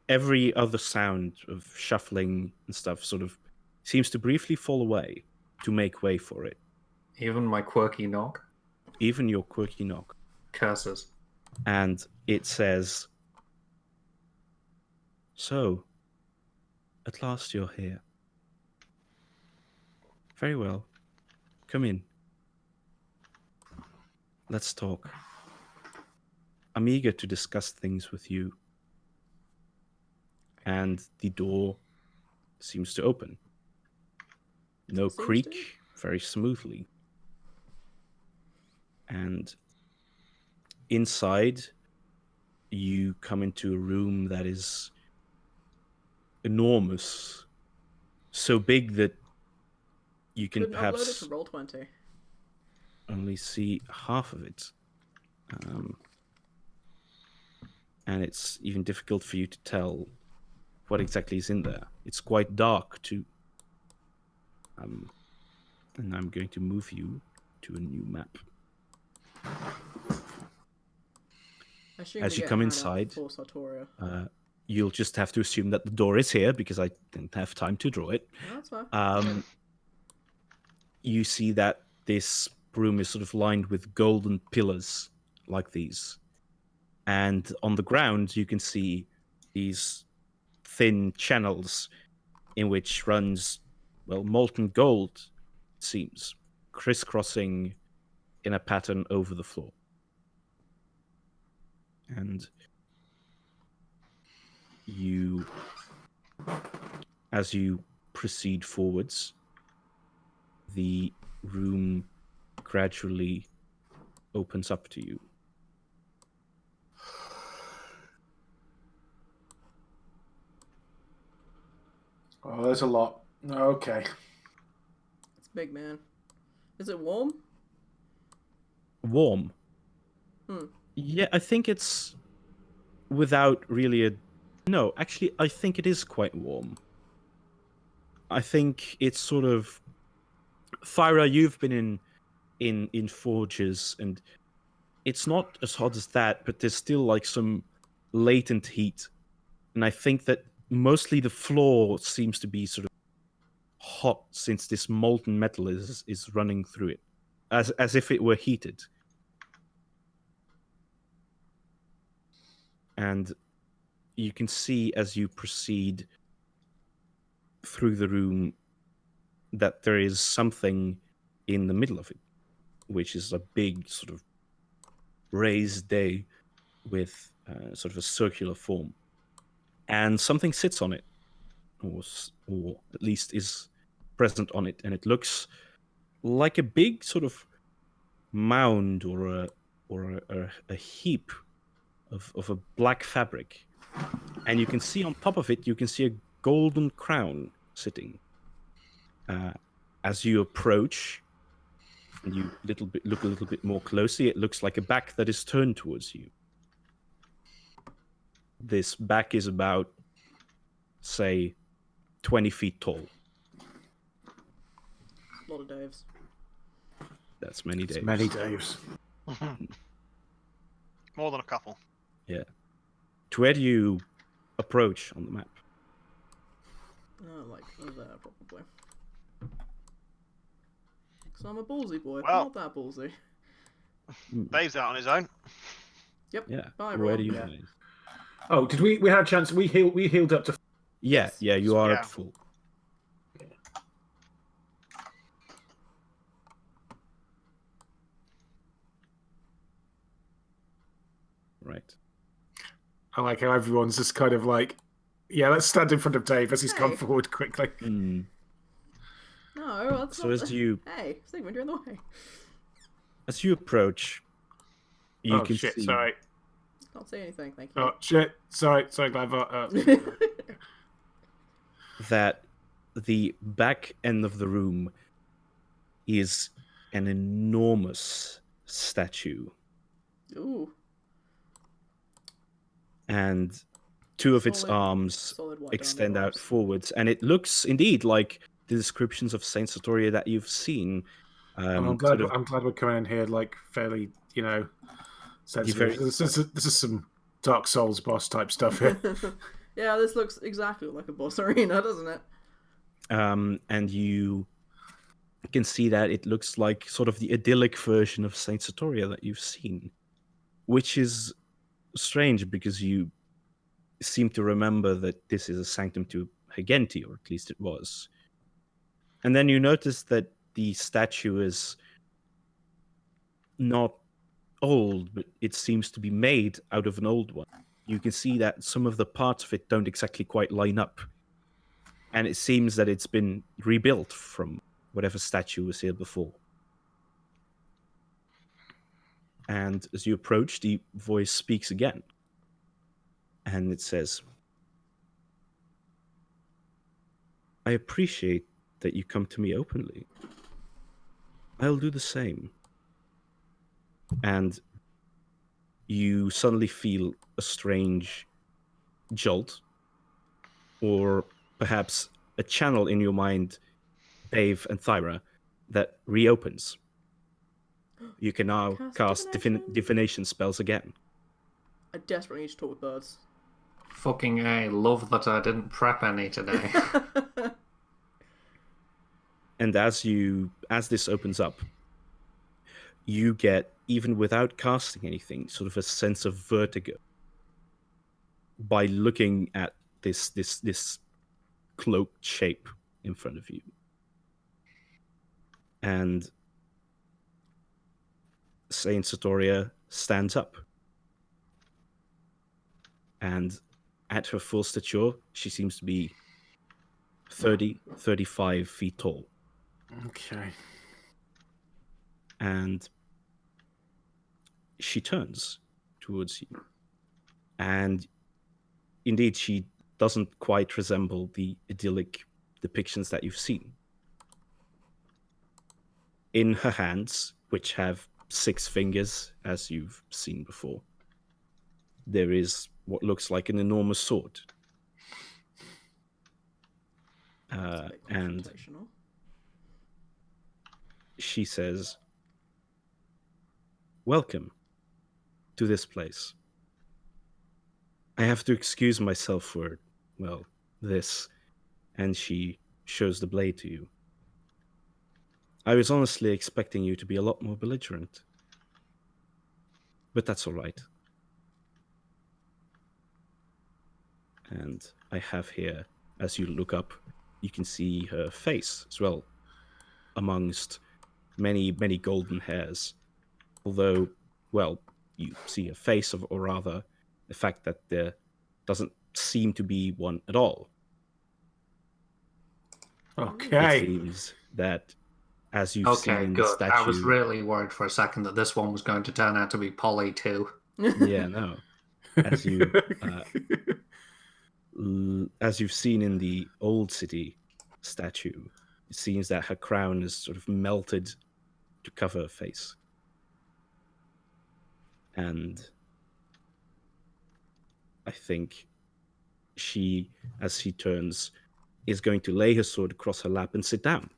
[SPEAKER 1] every other sound of shuffling and stuff sort of seems to briefly fall away to make way for it.
[SPEAKER 4] Even my quirky knock?
[SPEAKER 1] Even your quirky knock.
[SPEAKER 4] Curses.
[SPEAKER 1] And it says, "So, at last you're here. Very well. Come in. Let's talk. I'm eager to discuss things with you." And the door seems to open. No
[SPEAKER 2] Seems
[SPEAKER 1] creak,
[SPEAKER 2] to.
[SPEAKER 1] very smoothly. And inside, you come into a room that is enormous. So big that you can
[SPEAKER 2] Couldn't upload it
[SPEAKER 1] perhaps
[SPEAKER 2] to Roll20.
[SPEAKER 1] only see half of it. And it's even difficult for you to tell what exactly is in there. It's quite dark, too. And I'm going to move you to a new map. As you come inside, you'll just have to assume that the door is here, because I didn't have time to draw it.
[SPEAKER 2] No, that's fine.
[SPEAKER 1] You see that this room is sort of lined with golden pillars like these. And on the ground, you can see these thin channels in which runs, well, molten gold, it seems, crisscrossing in a pattern over the floor. And as you proceed forwards, the room gradually opens up to you.
[SPEAKER 3] Oh, there's a lot. Okay.
[SPEAKER 2] It's big, man. Is it warm?
[SPEAKER 1] Warm. Yeah, I think it's without really a... No, actually, I think it is quite warm. I think it's sort of... Thyra, you've been in forges, and it's not as hot as that, but there's still like some latent heat. And I think that mostly the floor seems to be sort of hot, since this molten metal is running through it, as if it were heated. And you can see as you proceed through the room that there is something in the middle of it, which is a big sort of raised day with sort of a circular form. And something sits on it, or at least is present on it, and it looks like a big sort of mound or a heap of a black fabric, and you can see on top of it, you can see a golden crown sitting. As you approach, and you look a little bit more closely, it looks like a back that is turned towards you. This back is about, say, 20 feet tall.
[SPEAKER 2] A lot of Daves.
[SPEAKER 1] That's many days.
[SPEAKER 3] Many Daves.
[SPEAKER 5] More than a couple.
[SPEAKER 1] Yeah. To where do you approach on the map?
[SPEAKER 2] Like over there, probably. So I'm a ballsy boy.
[SPEAKER 5] Well-
[SPEAKER 2] Not that ballsy.
[SPEAKER 5] Dave's out on his own.
[SPEAKER 2] Yep.
[SPEAKER 1] Yeah.
[SPEAKER 2] Bye,
[SPEAKER 1] Where
[SPEAKER 2] everyone.
[SPEAKER 1] do you
[SPEAKER 3] Yeah.
[SPEAKER 1] guys?
[SPEAKER 3] Oh, did we had a chance? We healed up to.
[SPEAKER 1] Yeah,
[SPEAKER 2] Yes.
[SPEAKER 1] yeah, you are
[SPEAKER 5] Yeah.
[SPEAKER 1] at full. Right.
[SPEAKER 3] I like how everyone's just kind of like, yeah, let's stand in front of Dave as he's gone
[SPEAKER 2] Hey.
[SPEAKER 3] forward quickly.
[SPEAKER 2] No, that's
[SPEAKER 1] So
[SPEAKER 2] not...
[SPEAKER 1] as you
[SPEAKER 2] Hey, Sigmund, you're in the way.
[SPEAKER 1] approach, you
[SPEAKER 3] Oh
[SPEAKER 1] can
[SPEAKER 3] shit!
[SPEAKER 1] see
[SPEAKER 3] Sorry.
[SPEAKER 2] Can't say anything, thank you.
[SPEAKER 3] Oh shit! Sorry, Gladvar.
[SPEAKER 1] that the back end of the room is an enormous statue,
[SPEAKER 2] Ooh,
[SPEAKER 1] and two of its
[SPEAKER 2] Solid-
[SPEAKER 1] arms
[SPEAKER 2] solid white
[SPEAKER 1] extend
[SPEAKER 2] diameter
[SPEAKER 1] out
[SPEAKER 2] arms.
[SPEAKER 1] forwards, and it looks indeed like the descriptions of Saint Sotoria that you've seen.
[SPEAKER 3] I'm glad.
[SPEAKER 1] Sort of,
[SPEAKER 3] I'm glad we're coming in here like fairly, sensitive.
[SPEAKER 1] very-
[SPEAKER 3] This is some Dark Souls boss type stuff here.
[SPEAKER 2] Yeah, this looks exactly like a boss arena, doesn't it?
[SPEAKER 1] and you can see that it looks like sort of the idyllic version of Saint Sotoria that you've seen, which is strange because you seem to remember that this is a sanctum to Hagenti, or at least it was. And then you notice that the statue is not old, but it seems to be made out of an old one. You can see that some of the parts of it don't exactly quite line up. And it seems that it's been rebuilt from whatever statue was here before. And as you approach, the voice speaks again. And it says, I appreciate that you come to me openly. I'll do the same. And you suddenly feel a strange jolt, or perhaps a channel in your mind, Dave and Thyra, that reopens. You can now
[SPEAKER 2] Cast
[SPEAKER 1] cast
[SPEAKER 2] divination?
[SPEAKER 1] divination spells again.
[SPEAKER 2] I desperately need to talk with birds.
[SPEAKER 4] Fucking A, love that I didn't prep any today.
[SPEAKER 1] And as this opens up, you get, even without casting anything, sort of a sense of vertigo by looking at this cloaked shape in front of you. And Saint Sotoria stands up. And at her full stature, she seems to be 35 feet tall.
[SPEAKER 3] Okay.
[SPEAKER 1] And she turns towards you. And indeed, she doesn't quite resemble the idyllic depictions that you've seen. In her hands, which have 6 fingers, as you've seen before, there is what looks like an enormous sword.
[SPEAKER 2] It's a bit
[SPEAKER 1] And
[SPEAKER 2] confrontational.
[SPEAKER 1] she says, welcome to this place. I have to excuse myself for, well, this. And she shows the blade to you. I was honestly expecting you to be a lot more belligerent. But that's all right. And I have here, as you look up, you can see her face as well, amongst many, many golden hairs. Although, well, you see a face, or rather, the fact that there doesn't seem to be one at all. It
[SPEAKER 3] Okay.
[SPEAKER 1] seems that as you've seen
[SPEAKER 4] Okay,
[SPEAKER 1] in the
[SPEAKER 4] good.
[SPEAKER 1] statue.
[SPEAKER 4] I was really worried for a second that this one was going to turn out to be Polly too.
[SPEAKER 1] Yeah, no. As you as you've seen in the old city statue, it seems that her crown is sort of melted to cover her face. And I think she, as she turns, is going to lay her sword across her lap and sit down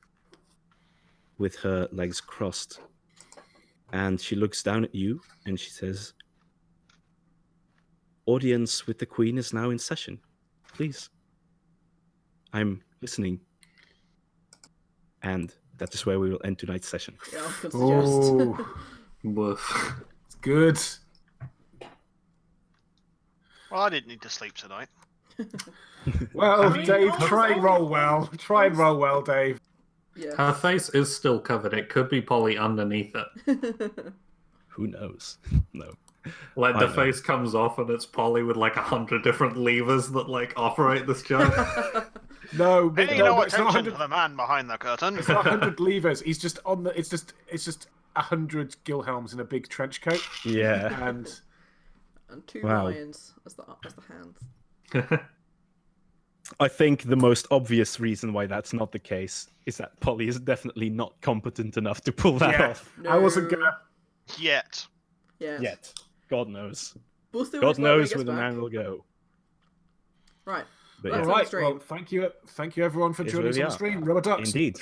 [SPEAKER 1] with her legs crossed. And she looks down at you and she says, "Audience with the Queen is now in session. Please. I'm listening." And that is where we will end tonight's session.
[SPEAKER 2] Yeah, I was gonna suggest.
[SPEAKER 3] Oh,
[SPEAKER 4] Woof.
[SPEAKER 3] it's good.
[SPEAKER 5] Well, I didn't need to sleep tonight.
[SPEAKER 3] Well,
[SPEAKER 2] I mean,
[SPEAKER 3] Dave,
[SPEAKER 2] also-
[SPEAKER 3] try and roll well. Try and roll well, Dave.
[SPEAKER 2] Yeah.
[SPEAKER 4] Her face is still covered. It could be Polly underneath it.
[SPEAKER 1] Who knows? No.
[SPEAKER 4] Like
[SPEAKER 1] I
[SPEAKER 4] the
[SPEAKER 1] know.
[SPEAKER 4] face comes off and it's Polly with like 100 different levers that like operate this giant.
[SPEAKER 3] No, but
[SPEAKER 5] Pay
[SPEAKER 3] no,
[SPEAKER 5] no
[SPEAKER 3] but it's not
[SPEAKER 5] attention
[SPEAKER 3] 100.
[SPEAKER 5] to the man behind the curtain.
[SPEAKER 3] It's not 100 levers. He's just on the. It's just 100 Gilhelms in a big trench coat,
[SPEAKER 1] Yeah.
[SPEAKER 3] and
[SPEAKER 2] And 2
[SPEAKER 1] Wow.
[SPEAKER 2] lions as the hands.
[SPEAKER 1] I think the most obvious reason why that's not the case is that Polly is definitely not competent enough to pull that
[SPEAKER 3] Yeah.
[SPEAKER 1] off
[SPEAKER 3] I wasn't
[SPEAKER 2] No.
[SPEAKER 3] gonna.
[SPEAKER 5] Yet.
[SPEAKER 2] Yes.
[SPEAKER 1] yet. God knows.
[SPEAKER 2] We'll see what
[SPEAKER 1] God
[SPEAKER 2] it's like when he
[SPEAKER 1] knows
[SPEAKER 2] gets
[SPEAKER 1] where the
[SPEAKER 2] back.
[SPEAKER 1] man will go.
[SPEAKER 2] Right.
[SPEAKER 1] But
[SPEAKER 2] Let's
[SPEAKER 3] All
[SPEAKER 1] yeah,
[SPEAKER 2] end
[SPEAKER 3] right.
[SPEAKER 2] stream.
[SPEAKER 3] Well, thank you everyone for
[SPEAKER 1] Here's
[SPEAKER 3] joining us
[SPEAKER 1] where
[SPEAKER 3] on
[SPEAKER 1] we
[SPEAKER 3] the
[SPEAKER 1] are.
[SPEAKER 3] stream. Rubber ducks.
[SPEAKER 1] Indeed.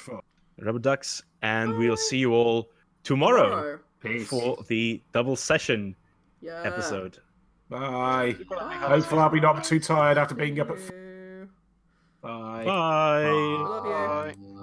[SPEAKER 1] Rubber ducks, and we'll see you all tomorrow
[SPEAKER 4] Peace.
[SPEAKER 1] for the double session
[SPEAKER 2] Yeah.
[SPEAKER 1] episode.
[SPEAKER 3] Bye.
[SPEAKER 2] Bye.
[SPEAKER 3] Hopefully, I'll be not too tired after being up at.
[SPEAKER 2] Thank you.
[SPEAKER 3] Bye.
[SPEAKER 1] Bye.
[SPEAKER 2] I love you.
[SPEAKER 5] Bye.